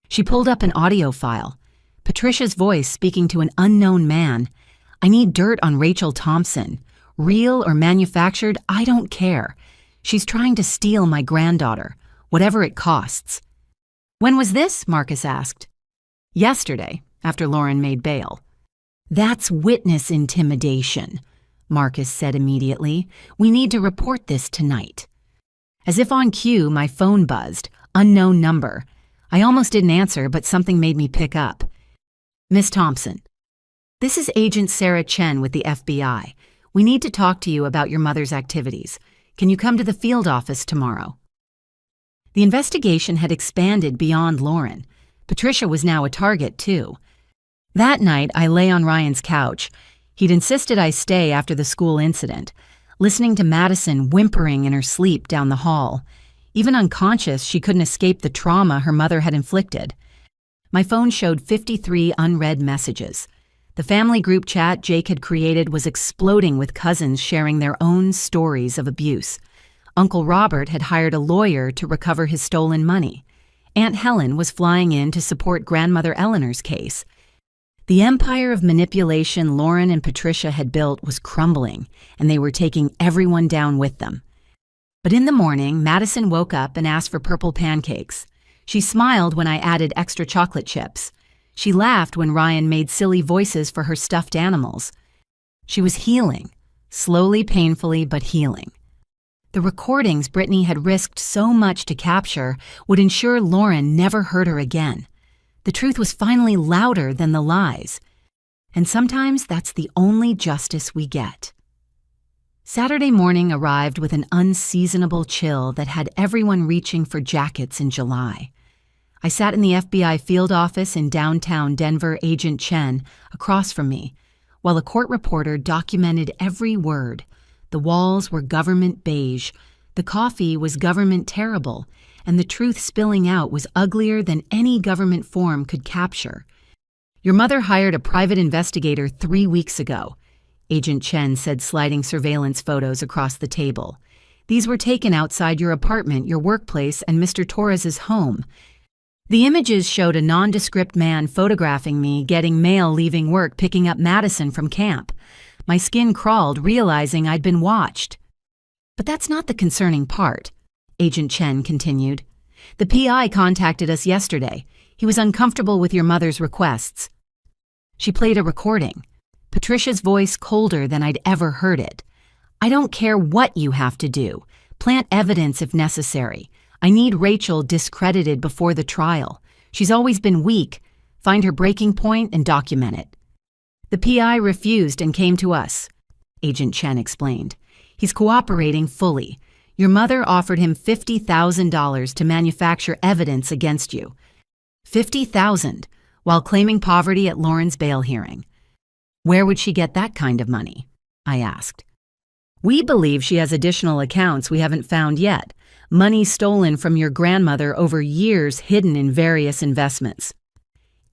She pulled up an audio file. Patricia's voice speaking to an unknown man. "I need dirt on Rachel Thompson. Real or manufactured, I don't care. She's trying to steal my granddaughter, whatever it costs." "When was this?" Marcus asked. "Yesterday, after Lauren made bail." "That's witness intimidation," Marcus said immediately. "We need to report this tonight." As if on cue, my phone buzzed. Unknown number. I almost didn't answer, but something made me pick up. "Miss Thompson, this is Agent Sarah Chen with the FBI. We need to talk to you about your mother's activities. Can you come to the field office tomorrow?" The investigation had expanded beyond Lauren. Patricia was now a target, too. That night, I lay on Ryan's couch. He'd insisted I stay after the school incident, listening to Madison whimpering in her sleep down the hall. Even unconscious, she couldn't escape the trauma her mother had inflicted. My phone showed 53 unread messages. The family group chat Jake had created was exploding with cousins sharing their own stories of abuse. Uncle Robert had hired a lawyer to recover his stolen money. Aunt Helen was flying in to support grandmother Eleanor's case. The empire of manipulation Lauren and Patricia had built was crumbling, and they were taking everyone down with them. But in the morning, Madison woke up and asked for purple pancakes. She smiled when I added extra chocolate chips. She laughed when Ryan made silly voices for her stuffed animals. She was healing, slowly, painfully, but healing. The recordings Brittany had risked so much to capture would ensure Lauren never heard her again. The truth was finally louder than the lies. And sometimes that's the only justice we get. Saturday morning arrived with an unseasonable chill that had everyone reaching for jackets in July. I sat in the FBI field office in downtown Denver, Agent Chen, across from me, while a court reporter documented every word. The walls were government beige, the coffee was government terrible, and the truth spilling out was uglier than any government form could capture. "Your mother hired a private investigator 3 weeks ago," Agent Chen said, sliding surveillance photos across the table. "These were taken outside your apartment, your workplace, and Mr. Torres's home. The images showed a nondescript man photographing me getting mail leaving work picking up Madison from camp. My skin crawled, realizing I'd been watched." "But that's not the concerning part," Agent Chen continued. "The PI contacted us yesterday. He was uncomfortable with your mother's requests." She played a recording, Patricia's voice colder than I'd ever heard it. "I don't care what you have to do. Plant evidence if necessary. I need Rachel discredited before the trial. She's always been weak. Find her breaking point and document it." "The PI refused and came to us," Agent Chen explained. "He's cooperating fully. Your mother offered him $50,000 to manufacture evidence against you. $50,000 while claiming poverty at Lauren's bail hearing. Where would she get that kind of money?" I asked. "We believe she has additional accounts we haven't found yet. Money stolen from your grandmother over years hidden in various investments."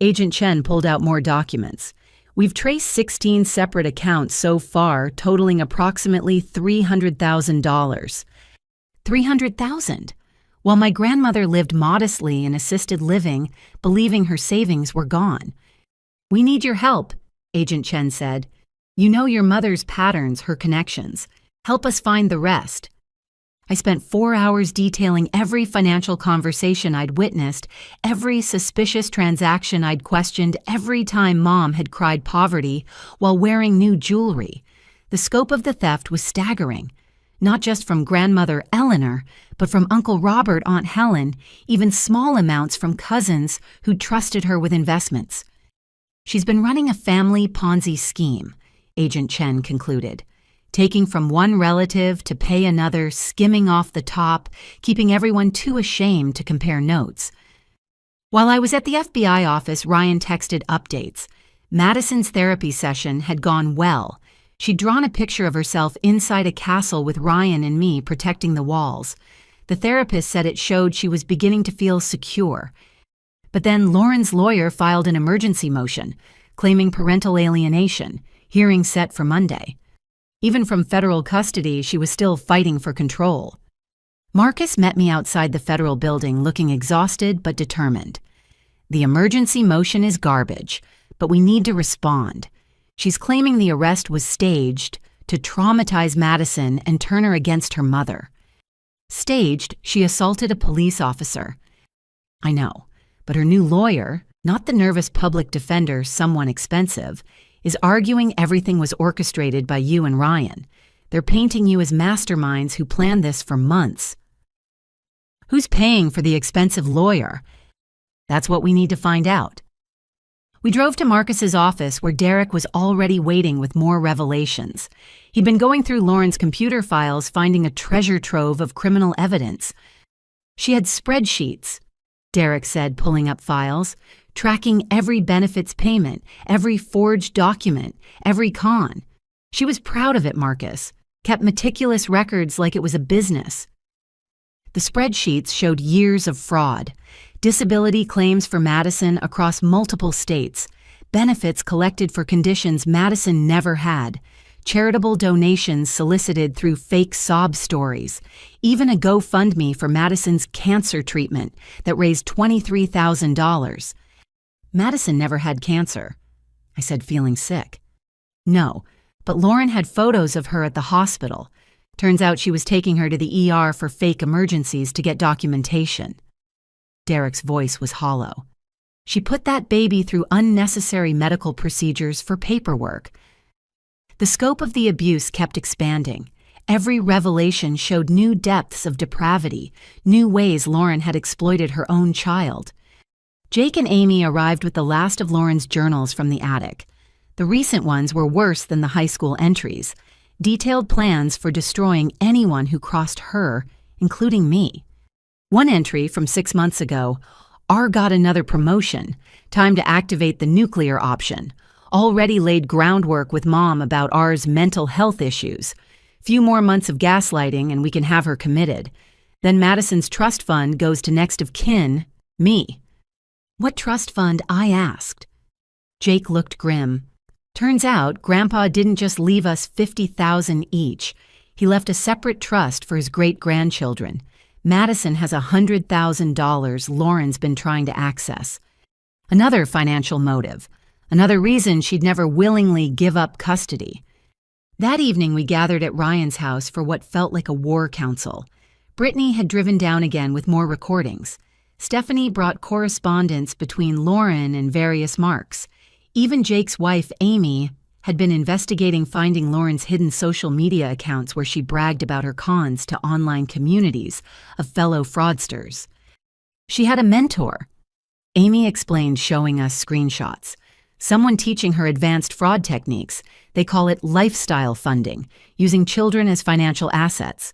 Agent Chen pulled out more documents. "We've traced 16 separate accounts so far, totaling approximately $300,000. $300,000, while my grandmother lived modestly in assisted living, believing her savings were gone. "We need your help," Agent Chen said. "You know your mother's patterns, her connections. Help us find the rest." I spent 4 hours detailing every financial conversation I'd witnessed, every suspicious transaction I'd questioned, every time Mom had cried poverty while wearing new jewelry. The scope of the theft was staggering. Not just from grandmother Eleanor, but from Uncle Robert, Aunt Helen, even small amounts from cousins who'd trusted her with investments. "She's been running a family Ponzi scheme," Agent Chen concluded. "Taking from one relative to pay another, skimming off the top, keeping everyone too ashamed to compare notes." While I was at the FBI office, Ryan texted updates. Madison's therapy session had gone well. She'd drawn a picture of herself inside a castle with Ryan and me protecting the walls. The therapist said it showed she was beginning to feel secure. But then Lauren's lawyer filed an emergency motion, claiming parental alienation, hearing set for Monday. Even from federal custody, she was still fighting for control. Marcus met me outside the federal building looking exhausted but determined. "The emergency motion is garbage, but we need to respond. She's claiming the arrest was staged to traumatize Madison and turn her against her mother. Staged, she assaulted a police officer." "I know, but her new lawyer, not the nervous public defender, someone expensive, is arguing everything was orchestrated by you and Ryan. They're painting you as masterminds who planned this for months." "Who's paying for the expensive lawyer?" "That's what we need to find out." We drove to Marcus's office where Derek was already waiting with more revelations. He'd been going through Lauren's computer files, finding a treasure trove of criminal evidence. She had spreadsheets, Derek said, pulling up files, tracking every benefits payment, every forged document, every con. She was proud of it, Marcus, kept meticulous records like it was a business. The spreadsheets showed years of fraud, disability claims for Madison across multiple states, benefits collected for conditions Madison never had, charitable donations solicited through fake sob stories, even a GoFundMe for Madison's cancer treatment that raised $23,000. Madison never had cancer, I said, feeling sick. No, but Lauren had photos of her at the hospital. Turns out she was taking her to the ER for fake emergencies to get documentation. Derek's voice was hollow. She put that baby through unnecessary medical procedures for paperwork. The scope of the abuse kept expanding. Every revelation showed new depths of depravity, new ways Lauren had exploited her own child. Jake and Amy arrived with the last of Lauren's journals from the attic. The recent ones were worse than the high school entries. Detailed plans for destroying anyone who crossed her, including me. One entry from 6 months ago, R got another promotion, time to activate the nuclear option. Already laid groundwork with Mom about R's mental health issues. Few more months of gaslighting and we can have her committed. Then Madison's trust fund goes to next of kin, me. What trust fund? I asked. Jake looked grim. Turns out, Grandpa didn't just leave us $50,000 each. He left a separate trust for his great-grandchildren. Madison has $100,000 Lauren's been trying to access. Another financial motive. Another reason she'd never willingly give up custody. That evening, we gathered at Ryan's house for what felt like a war council. Brittany had driven down again with more recordings. Stephanie brought correspondence between Lauren and various marks. Even Jake's wife, Amy, had been investigating finding Lauren's hidden social media accounts where she bragged about her cons to online communities of fellow fraudsters. She had a mentor. Amy explained, showing us screenshots. Someone teaching her advanced fraud techniques. They call it lifestyle funding, using children as financial assets.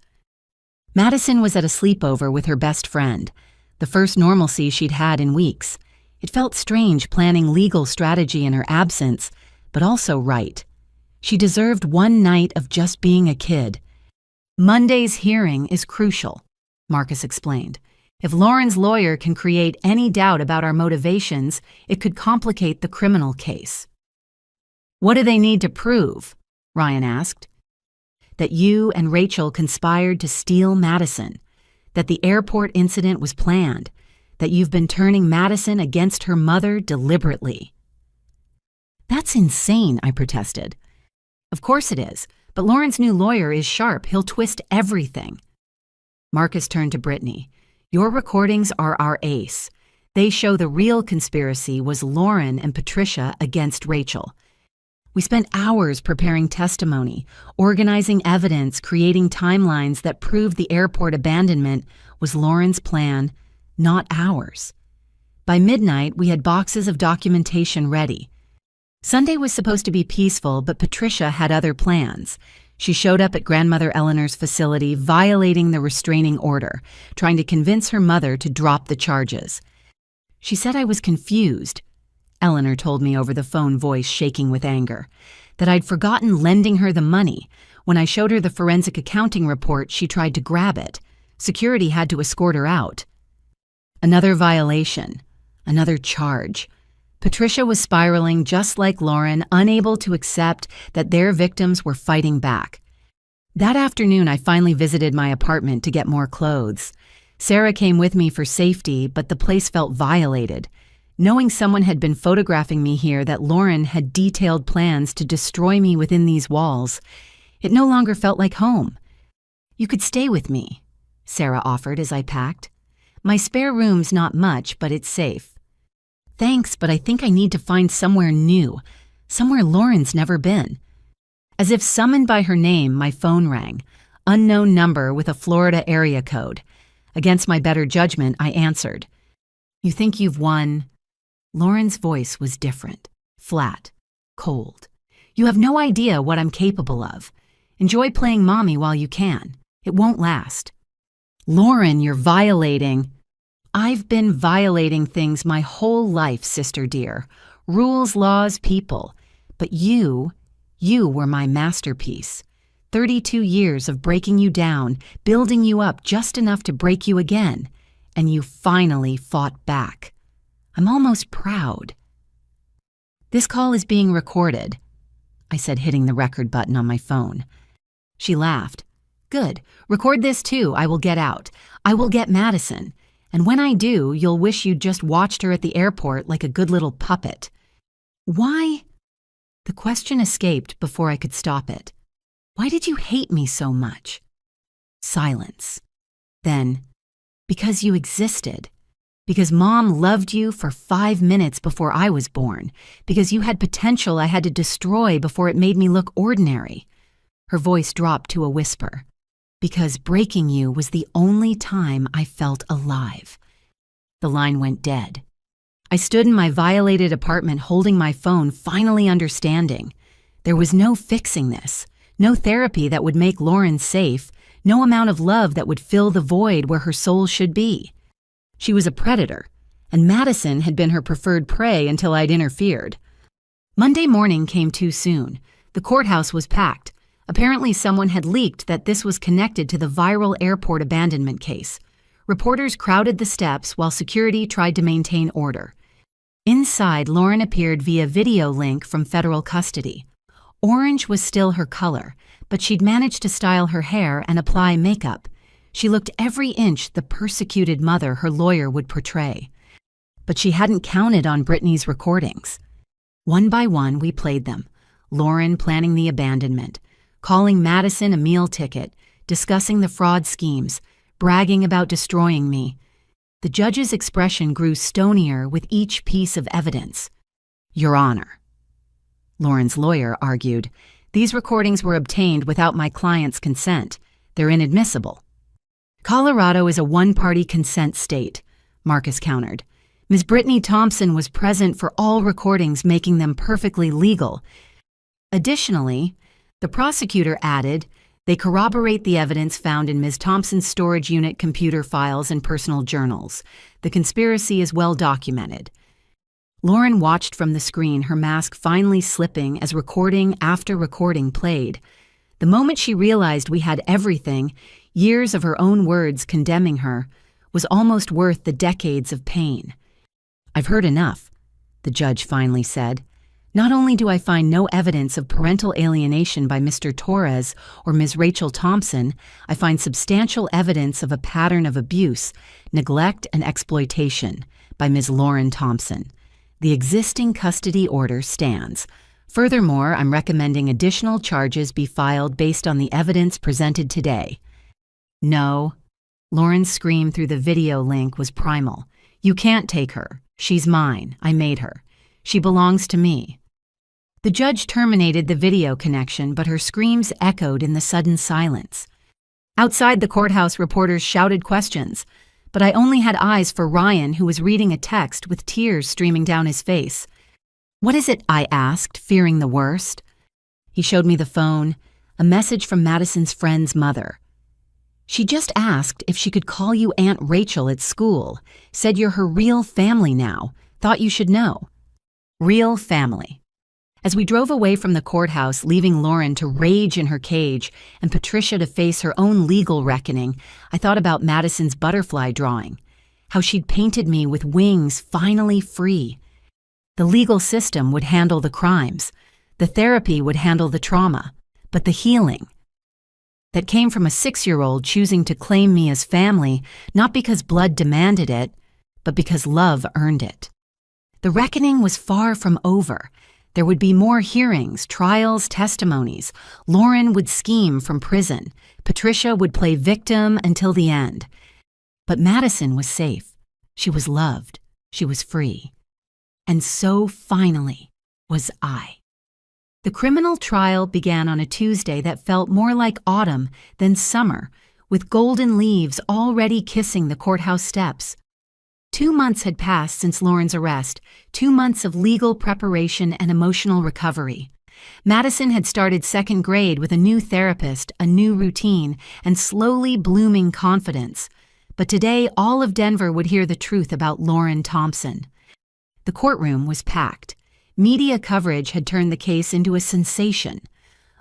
Madison was at a sleepover with her best friend, the first normalcy she'd had in weeks. It felt strange planning legal strategy in her absence, but also right. She deserved one night of just being a kid. Monday's hearing is crucial, Marcus explained. If Lauren's lawyer can create any doubt about our motivations, it could complicate the criminal case. What do they need to prove? Ryan asked. That you and Rachel conspired to steal Madison, that the airport incident was planned, that you've been turning Madison against her mother deliberately. That's insane, I protested. Of course it is, but Lauren's new lawyer is sharp. He'll twist everything. Marcus turned to Brittany. Your recordings are our ace. They show the real conspiracy was Lauren and Patricia against Rachel. We spent hours preparing testimony, organizing evidence, creating timelines that proved the airport abandonment was Lauren's plan, not ours. By midnight, we had boxes of documentation ready. Sunday was supposed to be peaceful, but Patricia had other plans. She showed up at Grandmother Eleanor's facility, violating the restraining order, trying to convince her mother to drop the charges. She said I was confused. Eleanor told me over the phone, voice shaking with anger, that I'd forgotten lending her the money. When I showed her the forensic accounting report, she tried to grab it. Security had to escort her out. Another violation. Another charge. Patricia was spiraling just like Lauren, unable to accept that their victims were fighting back. That afternoon, I finally visited my apartment to get more clothes. Sarah came with me for safety, but the place felt violated. Knowing someone had been photographing me here, that Lauren had detailed plans to destroy me within these walls, it no longer felt like home. You could stay with me, Sarah offered as I packed. My spare room's not much, but it's safe. Thanks, but I think I need to find somewhere new, somewhere Lauren's never been. As if summoned by her name, my phone rang. Unknown number with a Florida area code. Against my better judgment, I answered. You think you've won? Lauren's voice was different, flat, cold. "You have no idea what I'm capable of. Enjoy playing mommy while you can. It won't last." "Lauren, you're violating—" "I've been violating things my whole life, sister dear. Rules, laws, people. But you were my masterpiece. 32 years of breaking you down, building you up just enough to break you again. And you finally fought back. I'm almost proud." "This call is being recorded," I said, hitting the record button on my phone. She laughed. "Good. Record this too. I will get out. I will get Madison. And when I do, you'll wish you'd just watched her at the airport like a good little puppet." "Why?" The question escaped before I could stop it. "Why did you hate me so much?" Silence. Then, "Because you existed. Because Mom loved you for 5 minutes before I was born. Because you had potential I had to destroy before it made me look ordinary." Her voice dropped to a whisper. "Because breaking you was the only time I felt alive." The line went dead. I stood in my violated apartment holding my phone, finally understanding. There was no fixing this. No therapy that would make Lauren safe. No amount of love that would fill the void where her soul should be. She was a predator, and Madison had been her preferred prey until I'd interfered. Monday morning came too soon. The courthouse was packed. Apparently someone had leaked that this was connected to the viral airport abandonment case. Reporters crowded the steps while security tried to maintain order. Inside, Lauren appeared via video link from federal custody. Orange was still her color, but she'd managed to style her hair and apply makeup. She looked every inch the persecuted mother her lawyer would portray. But she hadn't counted on Brittany's recordings. One by one, we played them. Lauren planning the abandonment, calling Madison a meal ticket, discussing the fraud schemes, bragging about destroying me. The judge's expression grew stonier with each piece of evidence. "Your Honor," Lauren's lawyer argued, "these recordings were obtained without my client's consent. They're inadmissible." "Colorado is a one-party consent state," Marcus countered. "Ms. Brittany Thompson was present for all recordings, making them perfectly legal." Additionally, the prosecutor added, "They corroborate the evidence found in Ms. Thompson's storage unit computer files and personal journals. The conspiracy is well documented." Lauren watched from the screen, her mask finally slipping as recording after recording played. The moment she realized we had everything, years of her own words condemning her, was almost worth the decades of pain. "I've heard enough," the judge finally said. "Not only do I find no evidence of parental alienation by Mr. Torres or Ms. Rachel Thompson, I find substantial evidence of a pattern of abuse, neglect, and exploitation by Ms. Lauren Thompson. The existing custody order stands. Furthermore, I'm recommending additional charges be filed based on the evidence presented today." "No." Lauren's scream through the video link was primal. "You can't take her. She's mine. I made her. She belongs to me." The judge terminated the video connection, but her screams echoed in the sudden silence. Outside the courthouse, reporters shouted questions, but I only had eyes for Ryan, who was reading a text with tears streaming down his face. "What is it?" I asked, fearing the worst. He showed me the phone, a message from Madison's friend's mother. "She just asked if she could call you Aunt Rachel at school. Said you're her real family now. Thought you should know." Real family. As we drove away from the courthouse, leaving Lauren to rage in her cage and Patricia to face her own legal reckoning, I thought about Madison's butterfly drawing, how she'd painted me with wings finally free. The legal system would handle the crimes. The therapy would handle the trauma. But the healing that came from a 6-year-old choosing to claim me as family, not because blood demanded it, but because love earned it. The reckoning was far from over. There would be more hearings, trials, testimonies. Lauren would scheme from prison. Patricia would play victim until the end. But Madison was safe. She was loved. She was free. And so, finally, was I. The criminal trial began on a Tuesday that felt more like autumn than summer, with golden leaves already kissing the courthouse steps. 2 months had passed since Lauren's arrest, 2 months of legal preparation and emotional recovery. Madison had started second grade with a new therapist, a new routine, and slowly blooming confidence. But today, all of Denver would hear the truth about Lauren Thompson. The courtroom was packed. Media coverage had turned the case into a sensation.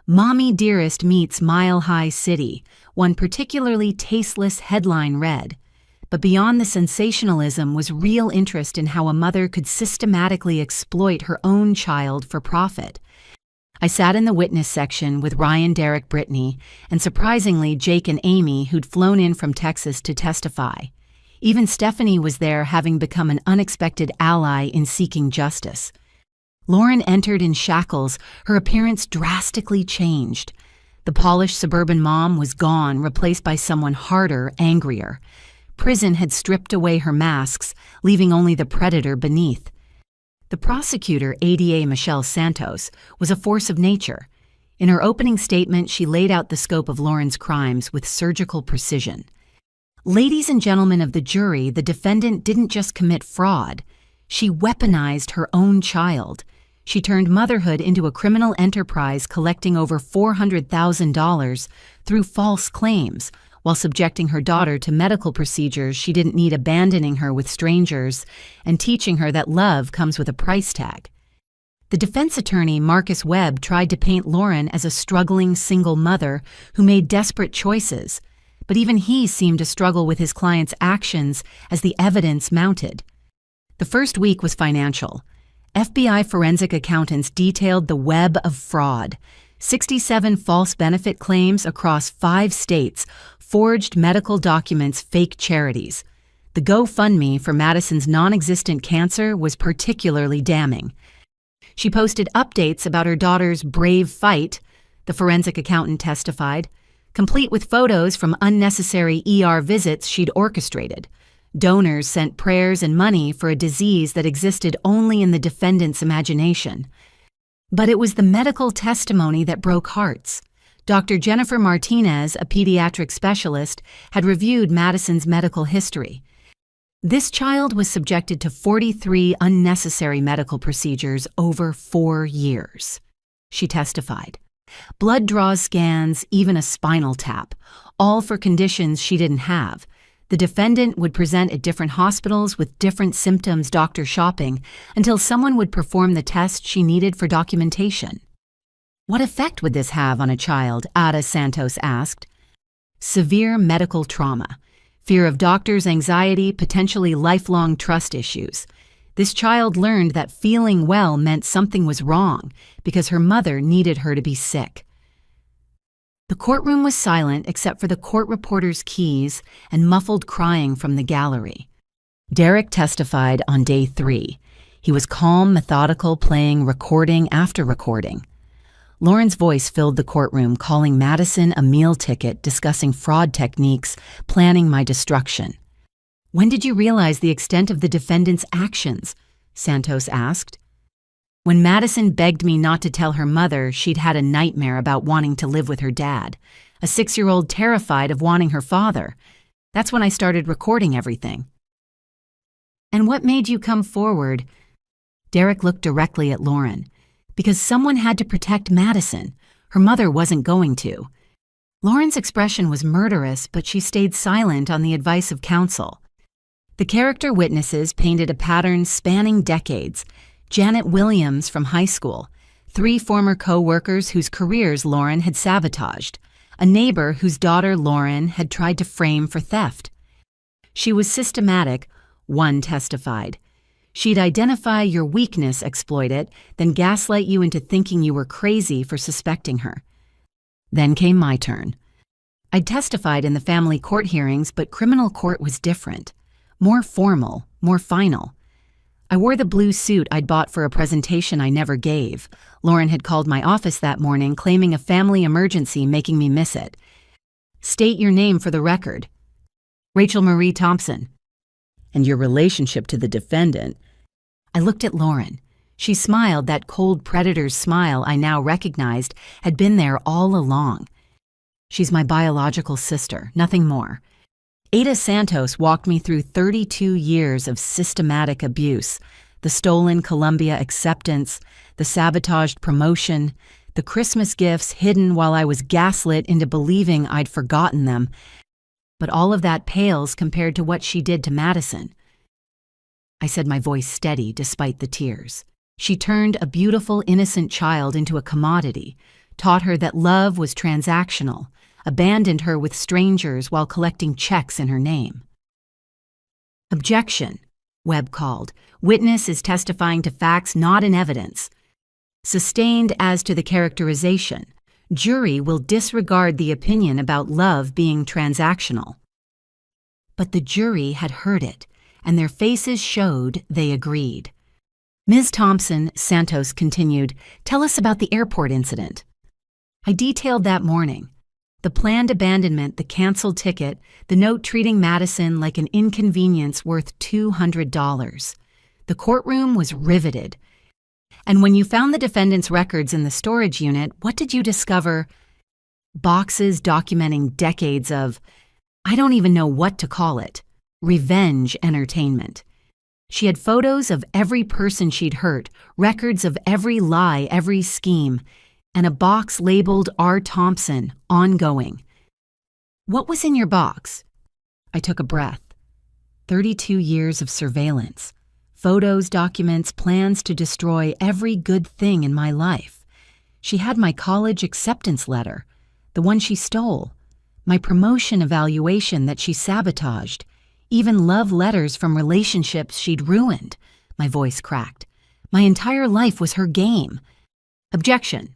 Mommy Dearest meets Mile High City, one particularly tasteless headline read. But beyond the sensationalism was real interest in how a mother could systematically exploit her own child for profit. I sat in the witness section with Ryan, Derek, Brittany, and surprisingly Jake and Amy, who'd flown in from Texas to testify. Even Stephanie was there, having become an unexpected ally in seeking justice. Lauren entered in shackles, her appearance drastically changed. The polished suburban mom was gone, replaced by someone harder, angrier. Prison had stripped away her masks, leaving only the predator beneath. The prosecutor, ADA Michelle Santos, was a force of nature. In her opening statement, she laid out the scope of Lauren's crimes with surgical precision. Ladies and gentlemen of the jury, the defendant didn't just commit fraud. She weaponized her own child. She turned motherhood into a criminal enterprise, collecting over $400,000 through false claims, while subjecting her daughter to medical procedures she didn't need, abandoning her with strangers, and teaching her that love comes with a price tag. The defense attorney, Marcus Webb, tried to paint Lauren as a struggling single mother who made desperate choices, but even he seemed to struggle with his client's actions as the evidence mounted. The first week was financial. FBI forensic accountants detailed the web of fraud: 67 false benefit claims across 5 states, forged medical documents, fake charities. The GoFundMe for Madison's non-existent cancer was particularly damning. She posted updates about her daughter's brave fight, the forensic accountant testified, complete with photos from unnecessary ER visits she'd orchestrated. Donors sent prayers and money for a disease that existed only in the defendant's imagination. But it was the medical testimony that broke hearts. Dr. Jennifer Martinez, a pediatric specialist, had reviewed Madison's medical history. This child was subjected to 43 unnecessary medical procedures over 4 years. She testified. Blood draws, scans, even a spinal tap, all for conditions she didn't have. The defendant would present at different hospitals with different symptoms, doctor shopping, until someone would perform the test she needed for documentation. What effect would this have on a child? Ada Santos asked. Severe medical trauma, fear of doctors, anxiety, potentially lifelong trust issues. This child learned that feeling well meant something was wrong because her mother needed her to be sick. The courtroom was silent except for the court reporter's keys and muffled crying from the gallery. Derek testified on day 3. He was calm, methodical, playing recording after recording. Lauren's voice filled the courtroom, calling Madison a meal ticket, discussing fraud techniques, planning my destruction. When did you realize the extent of the defendant's actions? Santos asked. When Madison begged me not to tell her mother she'd had a nightmare about wanting to live with her dad, a 6-year-old terrified of wanting her father. That's when I started recording everything. And what made you come forward? Derek looked directly at Lauren. Because someone had to protect Madison. Her mother wasn't going to. Lauren's expression was murderous, but she stayed silent on the advice of counsel. The character witnesses painted a pattern spanning decades. Janet Williams from high school, 3 former co-workers whose careers Lauren had sabotaged, a neighbor whose daughter Lauren had tried to frame for theft. She was systematic, one testified. She'd identify your weakness, exploit it, then gaslight you into thinking you were crazy for suspecting her. Then came my turn. I'd testified in the family court hearings, but criminal court was different. More formal, more final. I wore the blue suit I'd bought for a presentation I never gave. Lauren had called my office that morning, claiming a family emergency, making me miss it. State your name for the record. Rachel Marie Thompson. And your relationship to the defendant. I looked at Lauren. She smiled, that cold predator's smile I now recognized had been there all along. She's my biological sister, nothing more. Ada Santos walked me through 32 years of systematic abuse, the stolen Columbia acceptance, the sabotaged promotion, the Christmas gifts hidden while I was gaslit into believing I'd forgotten them. But all of that pales compared to what she did to Madison. I said, my voice steady despite the tears. She turned a beautiful, innocent child into a commodity, taught her that love was transactional, abandoned her with strangers while collecting checks in her name. Objection, Webb called. Witness is testifying to facts not in evidence. Sustained as to the characterization. Jury will disregard the opinion about love being transactional. But the jury had heard it, and their faces showed they agreed. Ms. Thompson, Santos continued, tell us about the airport incident. I detailed that morning. The planned abandonment, the canceled ticket, the note treating Madison like an inconvenience worth $200. The courtroom was riveted. And when you found the defendant's records in the storage unit, what did you discover? Boxes documenting decades of, I don't even know what to call it, revenge entertainment. She had photos of every person she'd hurt, records of every lie, every scheme, and a box labeled R. Thompson, ongoing. What was in your box? I took a breath. 32 years of surveillance. Photos, documents, plans to destroy every good thing in my life. She had my college acceptance letter, the one she stole, my promotion evaluation that she sabotaged, even love letters from relationships she'd ruined. My voice cracked. My entire life was her game. Objection.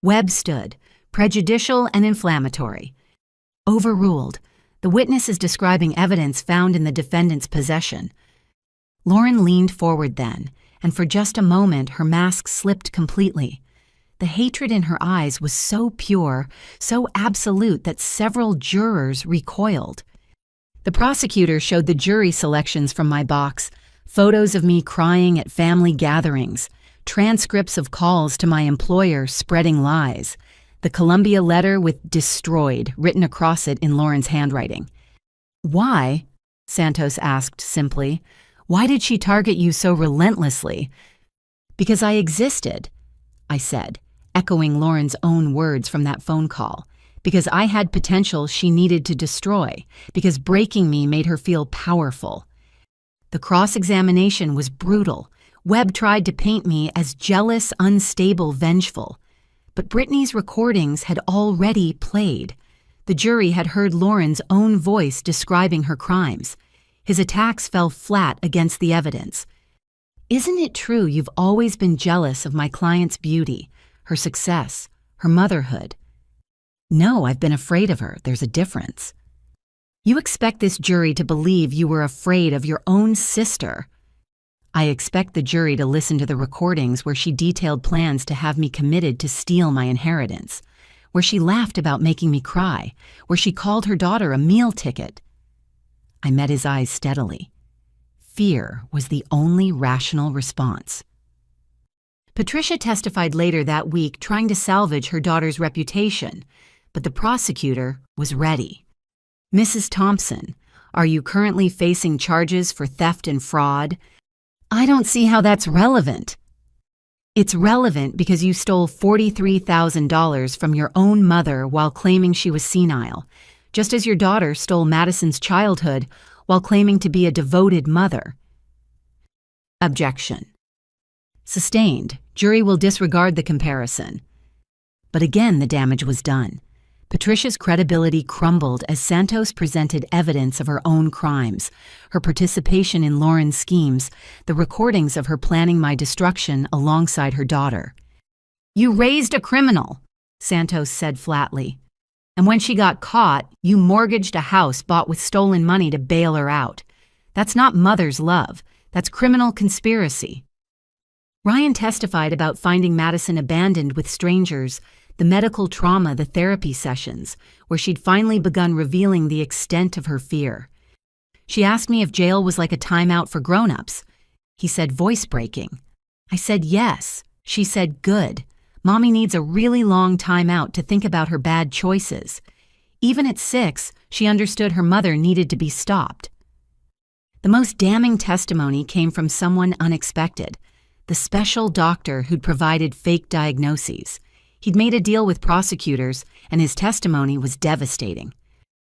Webb stood, prejudicial and inflammatory. Overruled. The witness is describing evidence found in the defendant's possession. Lauren leaned forward then, and for just a moment her mask slipped completely. The hatred in her eyes was so pure, so absolute that several jurors recoiled. The prosecutor showed the jury selections from my box, photos of me crying at family gatherings, transcripts of calls to my employer spreading lies, the Columbia letter with destroyed written across it in Lauren's handwriting. Why? Santos asked simply. Why did she target you so relentlessly? Because I existed, I said, echoing Lauren's own words from that phone call. Because I had potential she needed to destroy. Because breaking me made her feel powerful. The cross-examination was brutal. Webb tried to paint me as jealous, unstable, vengeful. But Brittany's recordings had already played. The jury had heard Lauren's own voice describing her crimes. His attacks fell flat against the evidence. Isn't it true you've always been jealous of my client's beauty, her success, her motherhood? No, I've been afraid of her. There's a difference. You expect this jury to believe you were afraid of your own sister. I expect the jury to listen to the recordings where she detailed plans to have me committed to steal my inheritance, where she laughed about making me cry, where she called her daughter a meal ticket. I met his eyes steadily. Fear was the only rational response. Patricia testified later that week trying to salvage her daughter's reputation, but the prosecutor was ready. Mrs. Thompson, are you currently facing charges for theft and fraud? I don't see how that's relevant. It's relevant because you stole $43,000 from your own mother while claiming she was senile, just as your daughter stole Madison's childhood while claiming to be a devoted mother. Objection. Sustained. Jury will disregard the comparison. But again, the damage was done. Patricia's credibility crumbled as Santos presented evidence of her own crimes, her participation in Lauren's schemes, the recordings of her planning my destruction alongside her daughter. You raised a criminal, Santos said flatly. And when she got caught, you mortgaged a house bought with stolen money to bail her out. That's not mother's love. That's criminal conspiracy. Ryan testified about finding Madison abandoned with strangers, the medical trauma, the therapy sessions, where she'd finally begun revealing the extent of her fear. She asked me if jail was like a timeout for grown-ups. He said, voice breaking. I said, yes. She said, good. Mommy needs a really long time out to think about her bad choices. Even at 6, she understood her mother needed to be stopped. The most damning testimony came from someone unexpected, the special doctor who'd provided fake diagnoses. He'd made a deal with prosecutors, and his testimony was devastating.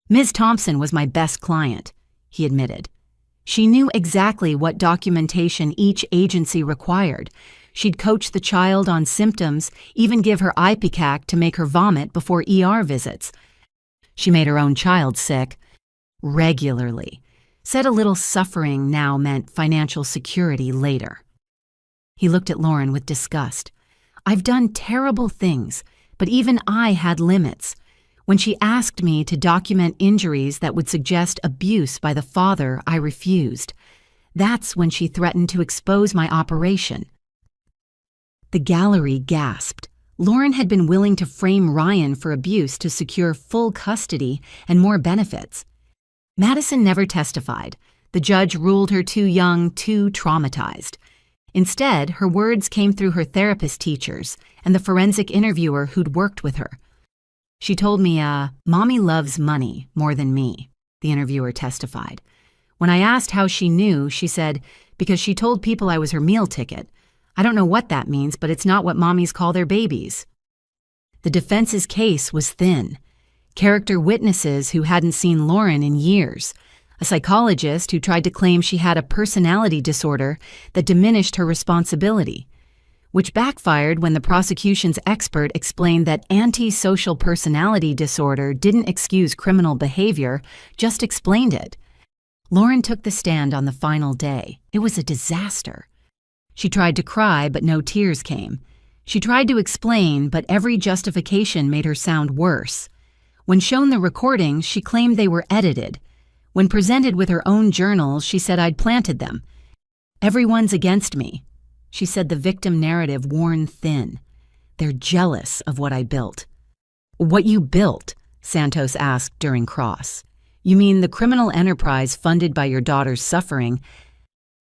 Ms. Thompson was my best client, he admitted. She knew exactly what documentation each agency required. She'd coach the child on symptoms, even give her ipecac to make her vomit before ER visits. She made her own child sick regularly. Said a little suffering now meant financial security later. He looked at Lauren with disgust. I've done terrible things, but even I had limits. When she asked me to document injuries that would suggest abuse by the father, I refused. That's when she threatened to expose my operation. The gallery gasped. Lauren had been willing to frame Ryan for abuse to secure full custody and more benefits. Madison never testified. The judge ruled her too young, too traumatized. Instead, her words came through her therapist teachers and the forensic interviewer who'd worked with her. She told me, Mommy loves money more than me, the interviewer testified. When I asked how she knew, she said, because she told people I was her meal ticket. I don't know what that means, but it's not what mommies call their babies. The defense's case was thin. Character witnesses who hadn't seen Lauren in years. A psychologist who tried to claim she had a personality disorder that diminished her responsibility, which backfired when the prosecution's expert explained that antisocial personality disorder didn't excuse criminal behavior, just explained it. Lauren took the stand on the final day. It was a disaster. She tried to cry, but no tears came. She tried to explain, but every justification made her sound worse. When shown the recordings, she claimed they were edited. When presented with her own journals, she said I'd planted them. Everyone's against me. She said the victim narrative worn thin. They're jealous of what I built. What you built? Santos asked during cross. You mean the criminal enterprise funded by your daughter's suffering?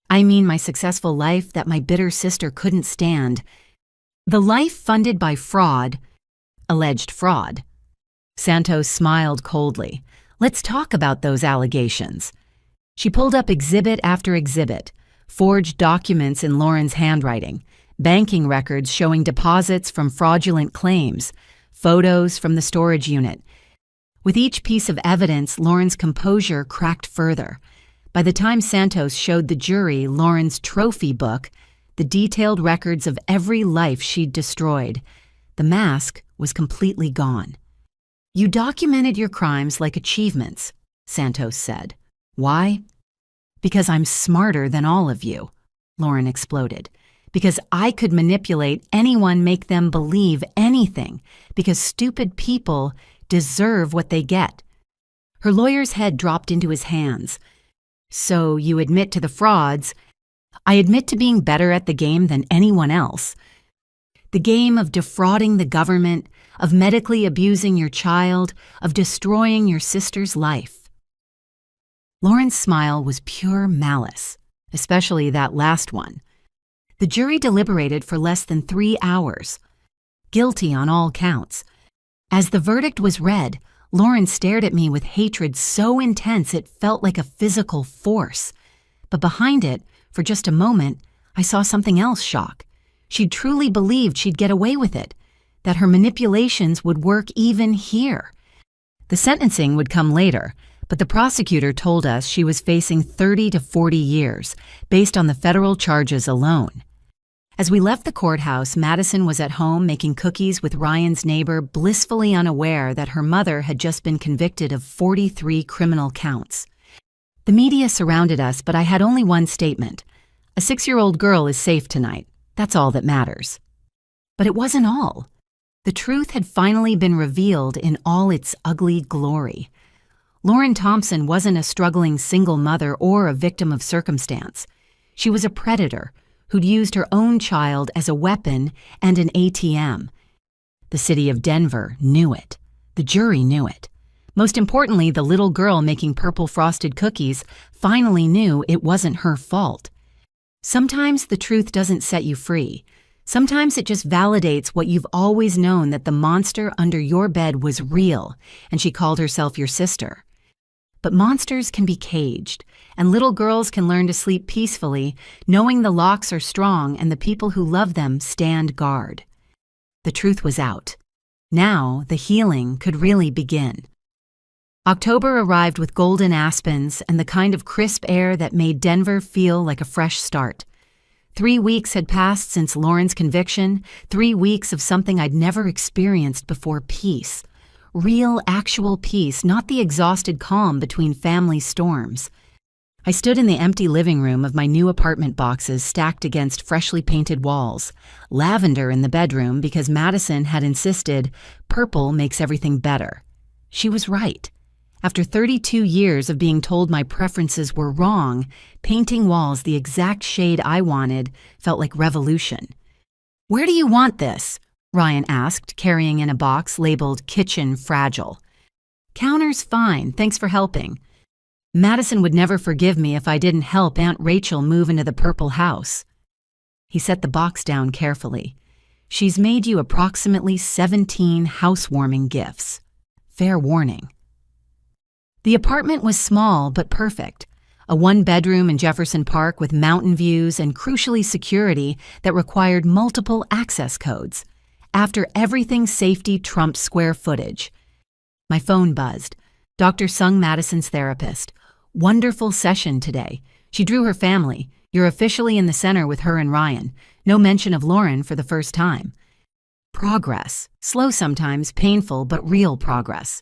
I mean my successful life that my bitter sister couldn't stand. The life funded by fraud, alleged fraud. Santos smiled coldly. Let's talk about those allegations. She pulled up exhibit after exhibit. Forged documents in Lauren's handwriting, banking records showing deposits from fraudulent claims, photos from the storage unit. With each piece of evidence, Lauren's composure cracked further. By the time Santos showed the jury Lauren's trophy book, the detailed records of every life she'd destroyed, the mask was completely gone. You documented your crimes like achievements, Santos said. Why? Because I'm smarter than all of you, Lauren exploded. Because I could manipulate anyone, make them believe anything. Because stupid people deserve what they get. Her lawyer's head dropped into his hands. So you admit to the frauds. I admit to being better at the game than anyone else. The game of defrauding the government, of medically abusing your child, of destroying your sister's life. Lauren's smile was pure malice, especially that last one. The jury deliberated for less than 3 hours. Guilty on all counts. As the verdict was read, Lauren stared at me with hatred so intense it felt like a physical force. But behind it, for just a moment, I saw something else shock. She truly believed she'd get away with it, that her manipulations would work even here. The sentencing would come later, but the prosecutor told us she was facing 30 to 40 years, based on the federal charges alone. As we left the courthouse, Madison was at home making cookies with Ryan's neighbor, blissfully unaware that her mother had just been convicted of 43 criminal counts. The media surrounded us, but I had only one statement. A 6-year-old girl is safe tonight. That's all that matters. But it wasn't all. The truth had finally been revealed in all its ugly glory. Lauren Thompson wasn't a struggling single mother or a victim of circumstance. She was a predator who'd used her own child as a weapon and an ATM. The city of Denver knew it. The jury knew it. Most importantly, the little girl making purple frosted cookies finally knew it wasn't her fault. Sometimes the truth doesn't set you free. Sometimes it just validates what you've always known, that the monster under your bed was real, and she called herself your sister. But monsters can be caged, and little girls can learn to sleep peacefully, knowing the locks are strong and the people who love them stand guard. The truth was out. Now the healing could really begin. October arrived with golden aspens and the kind of crisp air that made Denver feel like a fresh start. 3 weeks had passed since Lauren's conviction, 3 weeks of something I'd never experienced before: peace. Real, actual peace, not the exhausted calm between family storms. I stood in the empty living room of my new apartment boxes stacked against freshly painted walls. Lavender in the bedroom because Madison had insisted purple makes everything better. She was right. After 32 years of being told my preferences were wrong, painting walls the exact shade I wanted felt like revolution. "Where do you want this?" Ryan asked, carrying in a box labeled Kitchen Fragile. "Counter's fine, thanks for helping." Madison would never forgive me if I didn't help Aunt Rachel move into the purple house. He set the box down carefully. "She's made you approximately 17 housewarming gifts. Fair warning." The apartment was small but perfect. A 1-bedroom in Jefferson Park with mountain views and, crucially, security that required multiple access codes. After everything, safety trumped square footage. My phone buzzed. Dr. Sung, Madison's therapist. "Wonderful session today. She drew her family. You're officially in the center with her and Ryan. No mention of Lauren for the first time." Progress. Slow sometimes, painful, but real progress.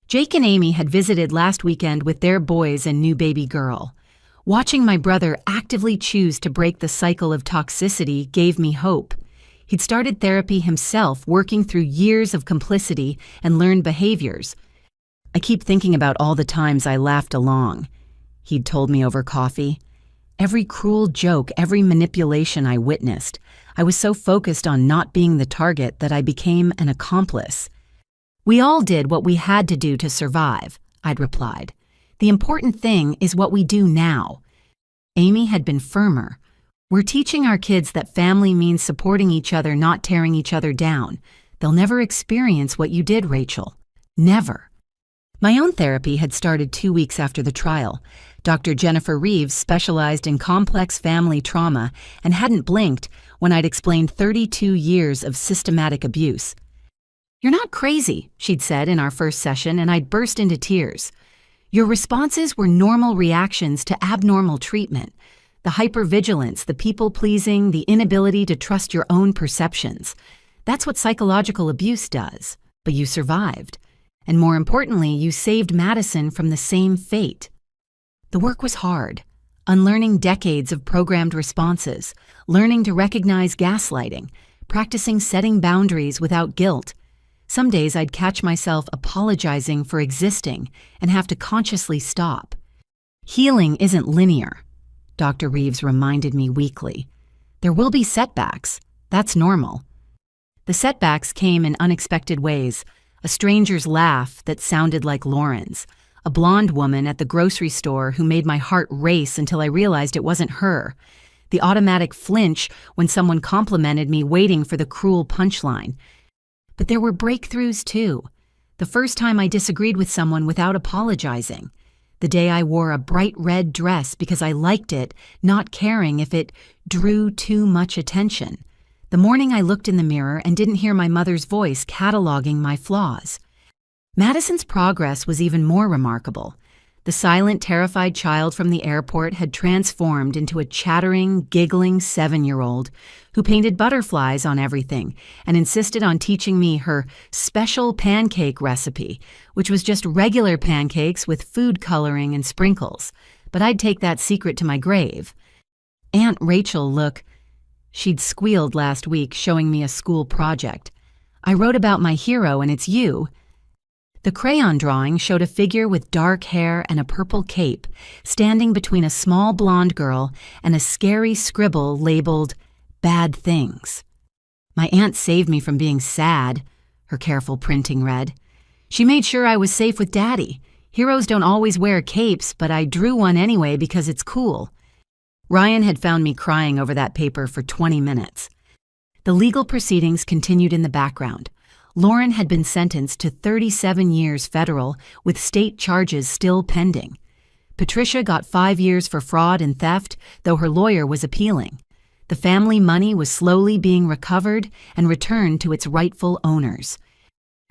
Jake and Amy had visited last weekend with their boys and new baby girl. Watching my brother actively choose to break the cycle of toxicity gave me hope. He'd started therapy himself, working through years of complicity and learned behaviors. "I keep thinking about all the times I laughed along," he'd told me over coffee. Every cruel joke, every manipulation I witnessed. I was so focused on not being the target that I became an accomplice. "We all did what we had to do to survive," I'd replied. "The important thing is what we do now." Amy had been firmer. "We're teaching our kids that family means supporting each other, not tearing each other down. They'll never experience what you did, Rachel. Never." My own therapy had started 2 weeks after the trial. Dr. Jennifer Reeves specialized in complex family trauma and hadn't blinked when I'd explained 32 years of systematic abuse. "You're not crazy," she'd said in our first session, and I'd burst into tears. "Your responses were normal reactions to abnormal treatment. The hypervigilance, the people-pleasing, the inability to trust your own perceptions. That's what psychological abuse does. But you survived. And more importantly, you saved Madison from the same fate." The work was hard. Unlearning decades of programmed responses, learning to recognize gaslighting, practicing setting boundaries without guilt. Some days I'd catch myself apologizing for existing and have to consciously stop. "Healing isn't linear," Dr. Reeves reminded me weekly. "There will be setbacks. That's normal." The setbacks came in unexpected ways. A stranger's laugh that sounded like Lauren's. A blonde woman at the grocery store who made my heart race until I realized it wasn't her. The automatic flinch when someone complimented me, waiting for the cruel punchline. But there were breakthroughs too. The first time I disagreed with someone without apologizing. The day I wore a bright red dress because I liked it, not caring if it drew too much attention. The morning I looked in the mirror and didn't hear my mother's voice cataloging my flaws. Madison's progress was even more remarkable. The silent, terrified child from the airport had transformed into a chattering, giggling 7-year-old who painted butterflies on everything and insisted on teaching me her special pancake recipe, which was just regular pancakes with food coloring and sprinkles. But I'd take that secret to my grave. "Aunt Rachel, look," she'd squealed last week, showing me a school project. "I wrote about my hero, and it's you." The crayon drawing showed a figure with dark hair and a purple cape, standing between a small blonde girl and a scary scribble labeled, "Bad Things." "My aunt saved me from being sad," her careful printing read. "She made sure I was safe with Daddy. Heroes don't always wear capes, but I drew one anyway because it's cool." Ryan had found me crying over that paper for 20 minutes. The legal proceedings continued in the background. Lauren had been sentenced to 37 years federal, with state charges still pending. Patricia got 5 years for fraud and theft, though her lawyer was appealing. The family money was slowly being recovered and returned to its rightful owners.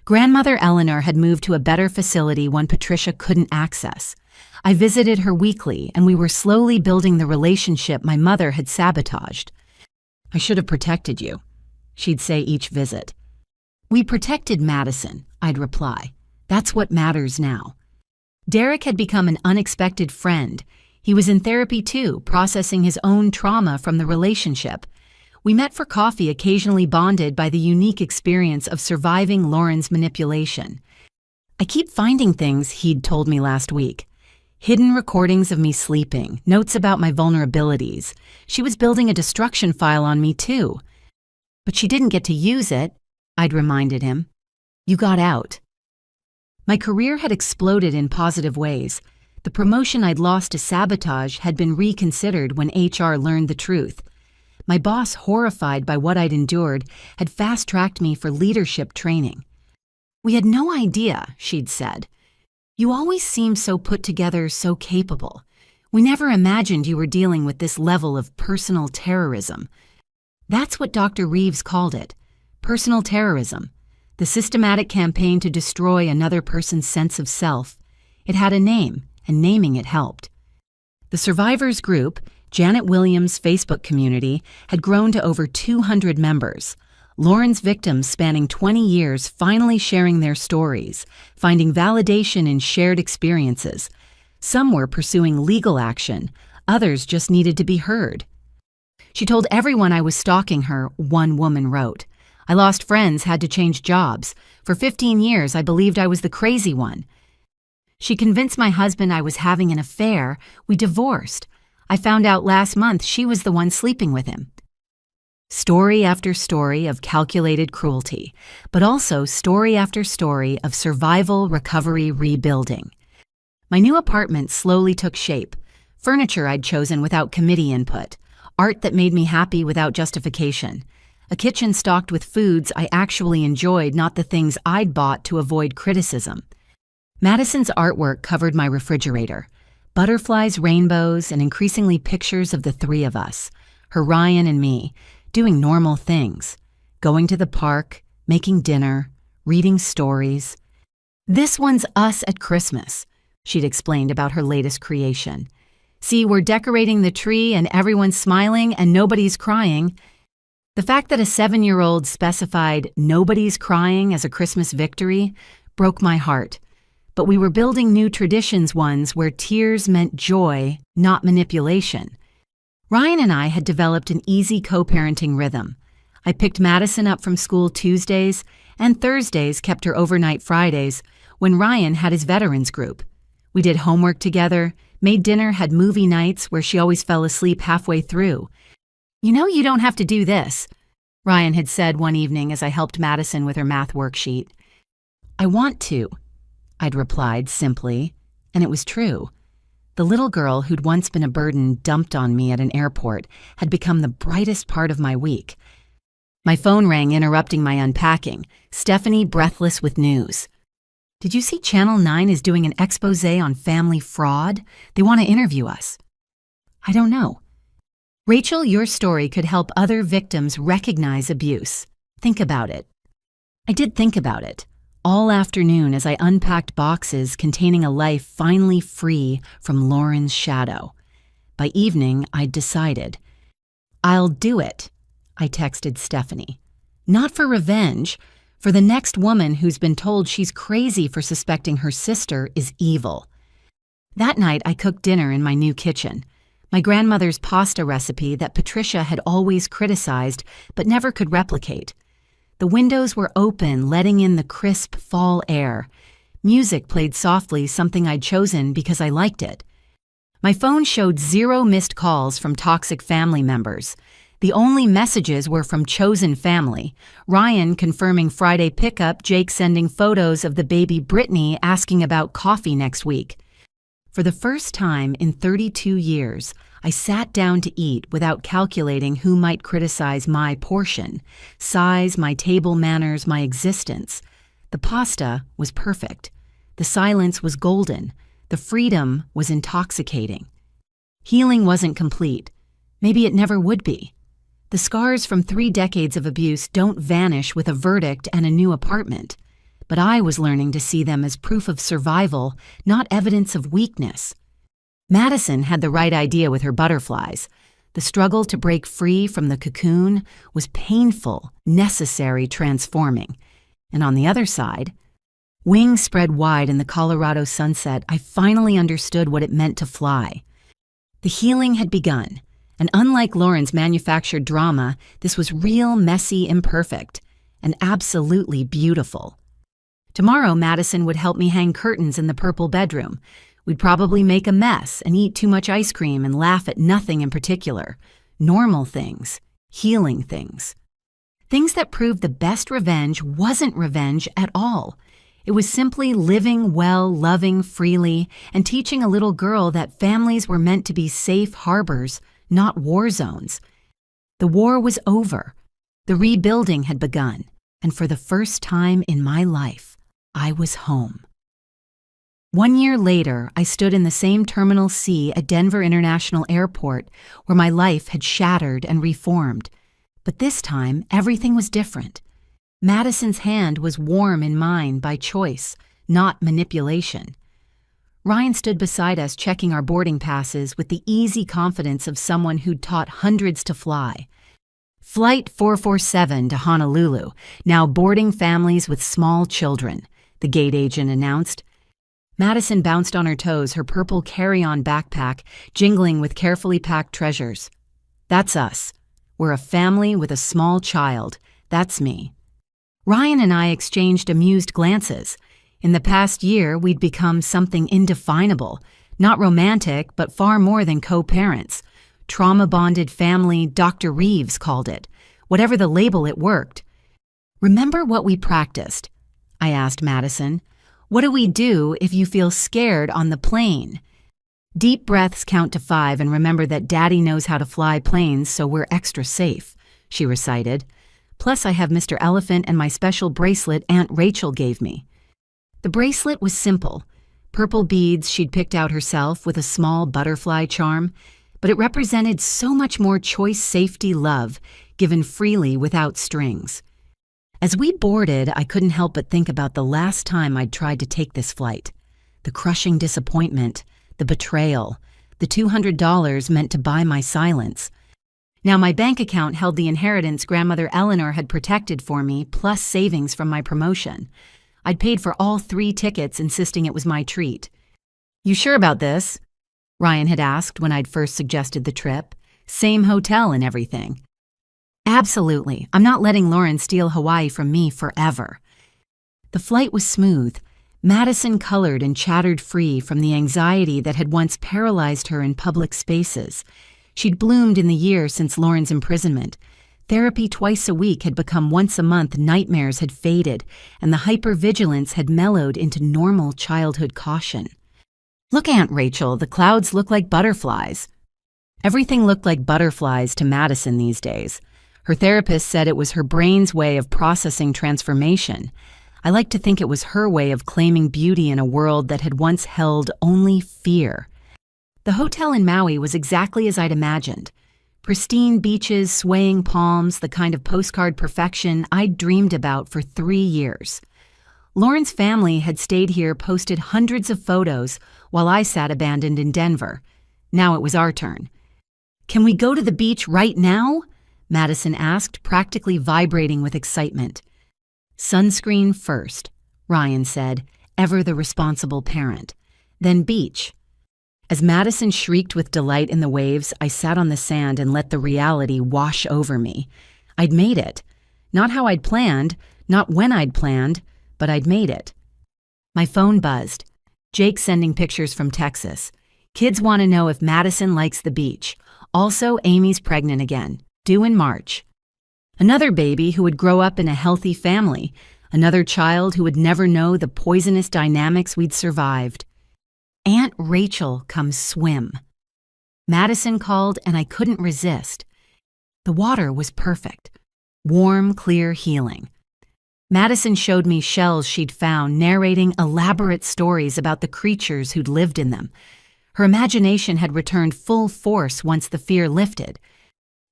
Grandmother Eleanor had moved to a better facility one Patricia couldn't access. I visited her weekly, and we were slowly building the relationship my mother had sabotaged. "I should have protected you," she'd say each visit. "We protected Madison," I'd reply. "That's what matters now." Derek had become an unexpected friend. He was in therapy too, processing his own trauma from the relationship. We met for coffee, occasionally bonded by the unique experience of surviving Lauren's manipulation. "I keep finding things," he'd told me last week. Hidden recordings of me sleeping, notes about my vulnerabilities. She was building a destruction file on me too. "But she didn't get to use it," I'd reminded him. "You got out." My career had exploded in positive ways. The promotion I'd lost to sabotage had been reconsidered when HR learned the truth. My boss, horrified by what I'd endured, had fast-tracked me for leadership training. "We had no idea," she'd said. "You always seem so put together, so capable. We never imagined you were dealing with this level of personal terrorism." That's what Dr. Reeves called it, personal terrorism, the systematic campaign to destroy another person's sense of self. It had a name, and naming it helped. The survivors group, Janet Williams' Facebook community, had grown to over 200 members. Lauren's victims spanning 20 years finally sharing their stories, finding validation in shared experiences. Some were pursuing legal action, others just needed to be heard. "She told everyone I was stalking her," one woman wrote. "I lost friends, had to change jobs. For 15 years, I believed I was the crazy one. She convinced my husband I was having an affair. We divorced. I found out last month she was the one sleeping with him." Story after story of calculated cruelty, but also story after story of survival, recovery, rebuilding. My new apartment slowly took shape. Furniture I'd chosen without committee input. Art that made me happy without justification. A kitchen stocked with foods I actually enjoyed, not the things I'd bought to avoid criticism. Madison's artwork covered my refrigerator. Butterflies, rainbows, and increasingly pictures of the three of us, her Ryan and me, doing normal things. Going to the park, making dinner, reading stories. "This one's us at Christmas," she'd explained about her latest creation. "See, we're decorating the tree and everyone's smiling and nobody's crying." The fact that a 7-year-old specified "nobody's crying" as a Christmas victory broke my heart. But we were building new traditions, ones where tears meant joy, not manipulation. Ryan and I had developed an easy co-parenting rhythm. I picked Madison up from school Tuesdays, and Thursdays kept her overnight Fridays when Ryan had his veterans group. We did homework together, made dinner, had movie nights where she always fell asleep halfway through. "You know you don't have to do this," Ryan had said one evening as I helped Madison with her math worksheet. "I want to," I'd replied simply, and it was true. The little girl who'd once been a burden dumped on me at an airport had become the brightest part of my week. My phone rang, interrupting my unpacking. Stephanie, breathless with news. "Did you see Channel 9 is doing an expose on family fraud? They want to interview us." "I don't know." "Rachel, your story could help other victims recognize abuse. Think about it." I did think about it. All afternoon as I unpacked boxes containing a life finally free from Lauren's shadow. By evening, I'd decided. "I'll do it," I texted Stephanie. "Not for revenge, for the next woman who's been told she's crazy for suspecting her sister is evil." That night, I cooked dinner in my new kitchen. My grandmother's pasta recipe that Patricia had always criticized but never could replicate. The windows were open, letting in the crisp fall air. Music played softly, something I'd chosen because I liked it. My phone showed 0 missed calls from toxic family members. The only messages were from chosen family. Ryan confirming Friday pickup, Jake sending photos of the baby Brittany asking about coffee next week. For the first time in 32 years, I sat down to eat without calculating who might criticize my portion, size, my table manners, my existence. The pasta was perfect. The silence was golden. The freedom was intoxicating. Healing wasn't complete. Maybe it never would be. The scars from 3 decades of abuse don't vanish with a verdict and a new apartment. But I was learning to see them as proof of survival, not evidence of weakness. Madison had the right idea with her butterflies. The struggle to break free from the cocoon was painful, necessary, transforming. And on the other side, wings spread wide in the Colorado sunset, I finally understood what it meant to fly. The healing had begun, and unlike Lauren's manufactured drama, this was real, messy, imperfect, and absolutely beautiful. Tomorrow, Madison would help me hang curtains in the purple bedroom. We'd probably make a mess and eat too much ice cream and laugh at nothing in particular. Normal things, healing things. Things that proved the best revenge wasn't revenge at all. It was simply living well, loving freely, and teaching a little girl that families were meant to be safe harbors, not war zones. The war was over. The rebuilding had begun. And for the first time in my life, I was home. 1 year later, I stood in the same Terminal C at Denver International Airport where my life had shattered and reformed. But this time, everything was different. Madison's hand was warm in mine by choice, not manipulation. Ryan stood beside us checking our boarding passes with the easy confidence of someone who'd taught hundreds to fly. Flight 447 to Honolulu, now boarding families with small children, the gate agent announced. Madison bounced on her toes, her purple carry-on backpack jingling with carefully packed treasures. That's us. We're a family with a small child. That's me. Ryan and I exchanged amused glances. In the past year, we'd become something indefinable, not romantic, but far more than co-parents. Trauma-bonded family, Dr. Reeves called it. Whatever the label, it worked. Remember what we practiced? I asked Madison. What do we do if you feel scared on the plane? Deep breaths count to 5 and remember that Daddy knows how to fly planes, so we're extra safe, she recited. Plus I have Mr. Elephant and my special bracelet Aunt Rachel gave me. The bracelet was simple. Purple beads she'd picked out herself with a small butterfly charm, but it represented so much more choice, safety, love, given freely without strings. As we boarded, I couldn't help but think about the last time I'd tried to take this flight. The crushing disappointment, the betrayal, the $200 meant to buy my silence. Now my bank account held the inheritance Grandmother Eleanor had protected for me, plus savings from my promotion. I'd paid for all 3 tickets, insisting it was my treat. "You sure about this?" Ryan had asked when I'd first suggested the trip. "Same hotel and everything." "Absolutely. I'm not letting Lauren steal Hawaii from me forever." The flight was smooth. Madison colored and chattered free from the anxiety that had once paralyzed her in public spaces. She'd bloomed in the year since Lauren's imprisonment. Therapy twice a week had become once a month, nightmares had faded, and the hypervigilance had mellowed into normal childhood caution. "Look, Aunt Rachel, the clouds look like butterflies." Everything looked like butterflies to Madison these days. Her therapist said it was her brain's way of processing transformation. I like to think it was her way of claiming beauty in a world that had once held only fear. The hotel in Maui was exactly as I'd imagined. Pristine beaches, swaying palms, the kind of postcard perfection I'd dreamed about for 3 years. Lauren's family had stayed here, posted hundreds of photos, while I sat abandoned in Denver. Now it was our turn. "Can we go to the beach right now?" Madison asked, practically vibrating with excitement. "Sunscreen first," Ryan said, ever the responsible parent. "Then beach." As Madison shrieked with delight in the waves, I sat on the sand and let the reality wash over me. I'd made it. Not how I'd planned, not when I'd planned, but I'd made it. My phone buzzed. Jake sending pictures from Texas. "Kids want to know if Madison likes the beach. Also, Amy's pregnant again. Due in March." Another baby who would grow up in a healthy family. Another child who would never know the poisonous dynamics we'd survived. Aunt Rachel, come swim. Madison called and I couldn't resist. The water was perfect. Warm, clear healing. Madison showed me shells she'd found, narrating elaborate stories about the creatures who'd lived in them. Her imagination had returned full force once the fear lifted.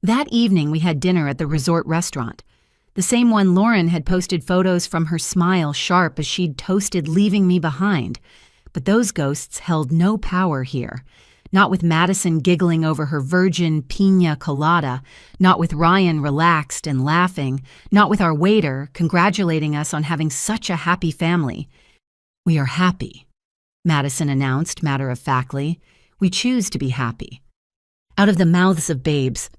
That evening we had dinner at the resort restaurant. The same one Lauren had posted photos from her smile sharp as she'd toasted leaving me behind. But those ghosts held no power here. Not with Madison giggling over her virgin pina colada, not with Ryan relaxed and laughing, not with our waiter congratulating us on having such a happy family. "We are happy," Madison announced matter-of-factly. "We choose to be happy." Out of the mouths of babes.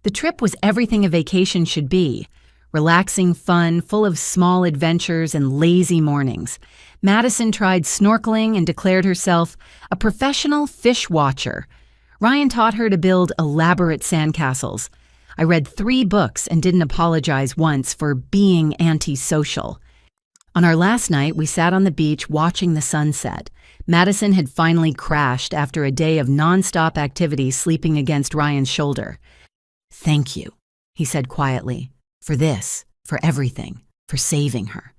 The trip was everything a vacation should be. Relaxing fun, full of small adventures and lazy mornings. Madison tried snorkeling and declared herself a professional fish watcher. Ryan taught her to build elaborate sandcastles. I read 3 books and didn't apologize once for being antisocial. On our last night, we sat on the beach watching the sunset. Madison had finally crashed after a day of nonstop activity, sleeping against Ryan's shoulder. "Thank you," he said quietly. "For this, for everything, for saving her."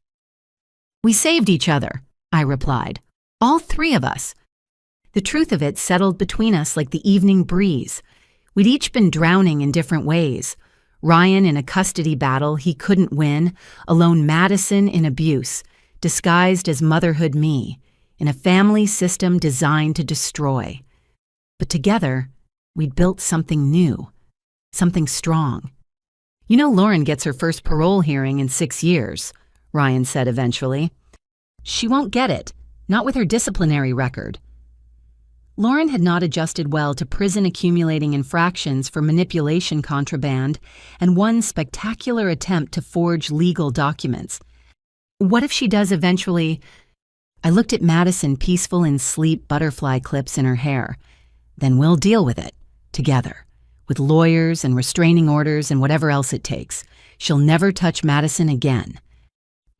"We saved each other," I replied. "All 3 of us." The truth of it settled between us like the evening breeze. We'd each been drowning in different ways. Ryan in a custody battle he couldn't win, alone Madison in abuse, disguised as motherhood me, in a family system designed to destroy. But together, we'd built something new, something strong. "You know Lauren gets her first parole hearing in 6 years, Ryan said eventually. "She won't get it, not with her disciplinary record." Lauren had not adjusted well to prison accumulating infractions for manipulation contraband and one spectacular attempt to forge legal documents. What if she does eventually? I looked at Madison, peaceful in sleep, butterfly clips in her hair. "Then we'll deal with it, together. With lawyers and restraining orders and whatever else it takes. She'll never touch Madison again."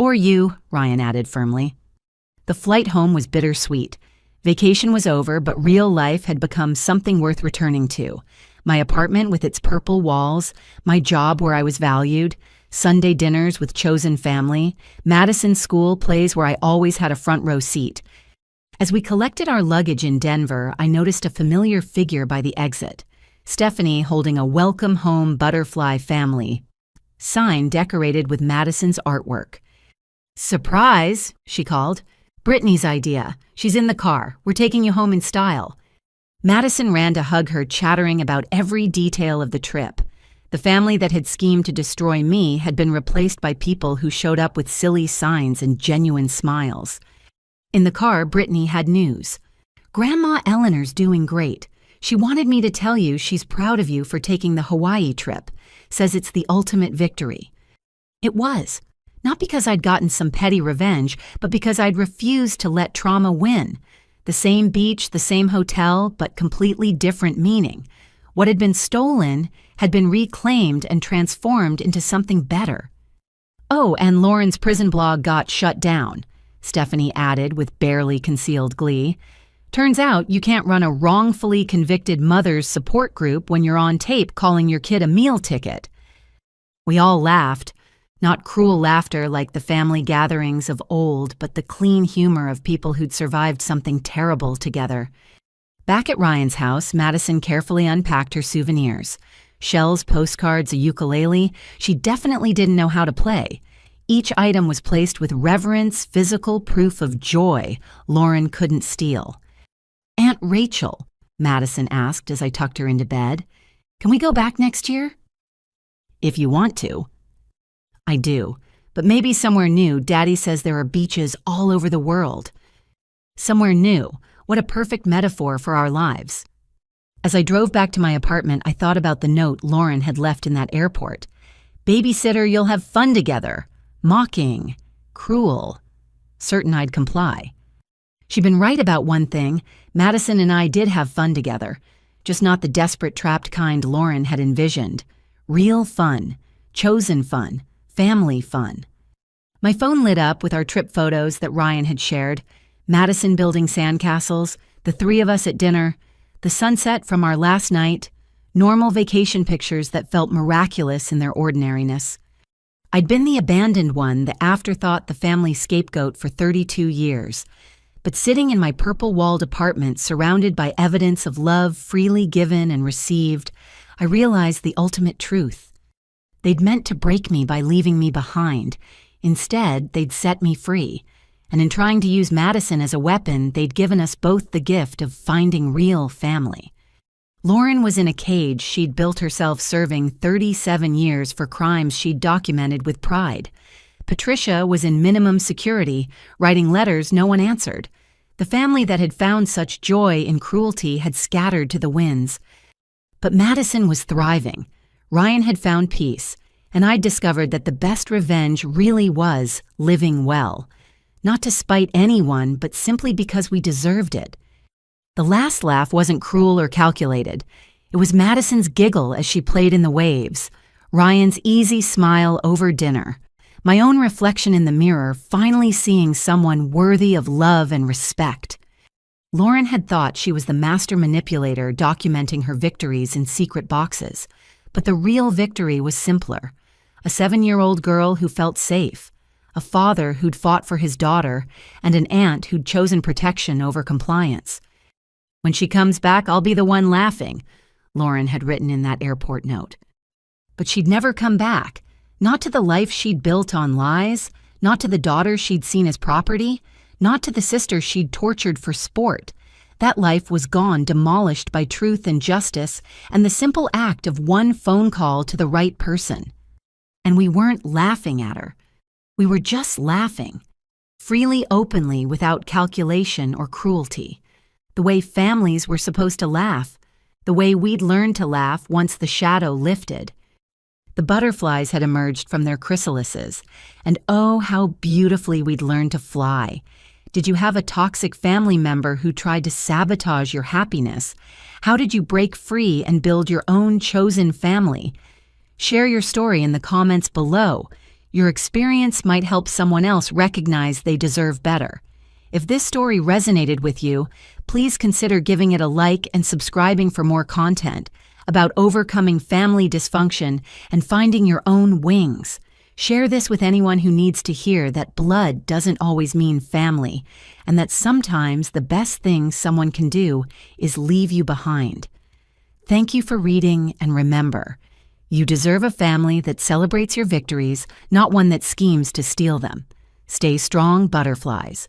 "Or you," Ryan added firmly. The flight home was bittersweet. Vacation was over, but real life had become something worth returning to. My apartment with its purple walls, my job where I was valued, Sunday dinners with chosen family, Madison's school plays where I always had a front row seat. As we collected our luggage in Denver, I noticed a familiar figure by the exit. Stephanie holding a "Welcome Home Butterfly Family" sign decorated with Madison's artwork. "Surprise," she called. "Brittany's idea. She's in the car. We're taking you home in style." Madison ran to hug her, chattering about every detail of the trip. The family that had schemed to destroy me had been replaced by people who showed up with silly signs and genuine smiles. In the car, Brittany had news. "Grandma Eleanor's doing great. She wanted me to tell you she's proud of you for taking the Hawaii trip. Says it's the ultimate victory." It was. Not because I'd gotten some petty revenge, but because I'd refused to let trauma win. The same beach, the same hotel, but completely different meaning. What had been stolen had been reclaimed and transformed into something better. "Oh, and Lauren's prison blog got shut down," Stephanie added with barely concealed glee. "Turns out you can't run a wrongfully convicted mother's support group when you're on tape calling your kid a meal ticket." We all laughed. Not cruel laughter like the family gatherings of old, but the clean humor of people who'd survived something terrible together. Back at Ryan's house, Madison carefully unpacked her souvenirs. Shells, postcards, a ukulele. She definitely didn't know how to play. Each item was placed with reverence, physical proof of joy Lauren couldn't steal. "Aunt Rachel," Madison asked as I tucked her into bed, "can we go back next year?" "If you want to." "I do, but maybe somewhere new. Daddy says there are beaches all over the world." Somewhere new. What a perfect metaphor for our lives. As I drove back to my apartment, I thought about the note Lauren had left in that airport. "Babysitter, you'll have fun together." Mocking. Cruel. Certain I'd comply. She'd been right about one thing. Madison and I did have fun together. Just not the desperate, trapped kind Lauren had envisioned. Real fun. Chosen fun. Family fun. My phone lit up with our trip photos that Ryan had shared. Madison building sandcastles, the three of us at dinner, the sunset from our last night, normal vacation pictures that felt miraculous in their ordinariness. I'd been the abandoned one, the afterthought, the family scapegoat for 32 years. But sitting in my purple-walled apartment surrounded by evidence of love freely given and received, I realized the ultimate truth. They'd meant to break me by leaving me behind. Instead, they'd set me free. And in trying to use Madison as a weapon, they'd given us both the gift of finding real family. Lauren was in a cage she'd built herself, serving 37 years for crimes she'd documented with pride. Patricia was in minimum security, writing letters no one answered. The family that had found such joy in cruelty had scattered to the winds. But Madison was thriving. Ryan had found peace, and I'd discovered that the best revenge really was living well. Not to spite anyone, but simply because we deserved it. The last laugh wasn't cruel or calculated. It was Madison's giggle as she played in the waves, Ryan's easy smile over dinner, my own reflection in the mirror finally seeing someone worthy of love and respect. Lauren had thought she was the master manipulator documenting her victories in secret boxes, but the real victory was simpler. A 7-year-old girl who felt safe, a father who'd fought for his daughter, and an aunt who'd chosen protection over compliance. "When she comes back, I'll be the one laughing," Lauren had written in that airport note. But she'd never come back, not to the life she'd built on lies, not to the daughter she'd seen as property, not to the sister she'd tortured for sport. That life was gone, demolished by truth and justice and the simple act of one phone call to the right person. And we weren't laughing at her. We were just laughing, freely, openly, without calculation or cruelty. The way families were supposed to laugh, the way we'd learned to laugh once the shadow lifted. The butterflies had emerged from their chrysalises, and oh, how beautifully we'd learned to fly. Did you have a toxic family member who tried to sabotage your happiness? How did you break free and build your own chosen family? Share your story in the comments below. Your experience might help someone else recognize they deserve better. If this story resonated with you, please consider giving it a like and subscribing for more content about overcoming family dysfunction and finding your own wings. Share this with anyone who needs to hear that blood doesn't always mean family, and that sometimes the best thing someone can do is leave you behind. Thank you for reading, and remember, you deserve a family that celebrates your victories, not one that schemes to steal them. Stay strong, butterflies.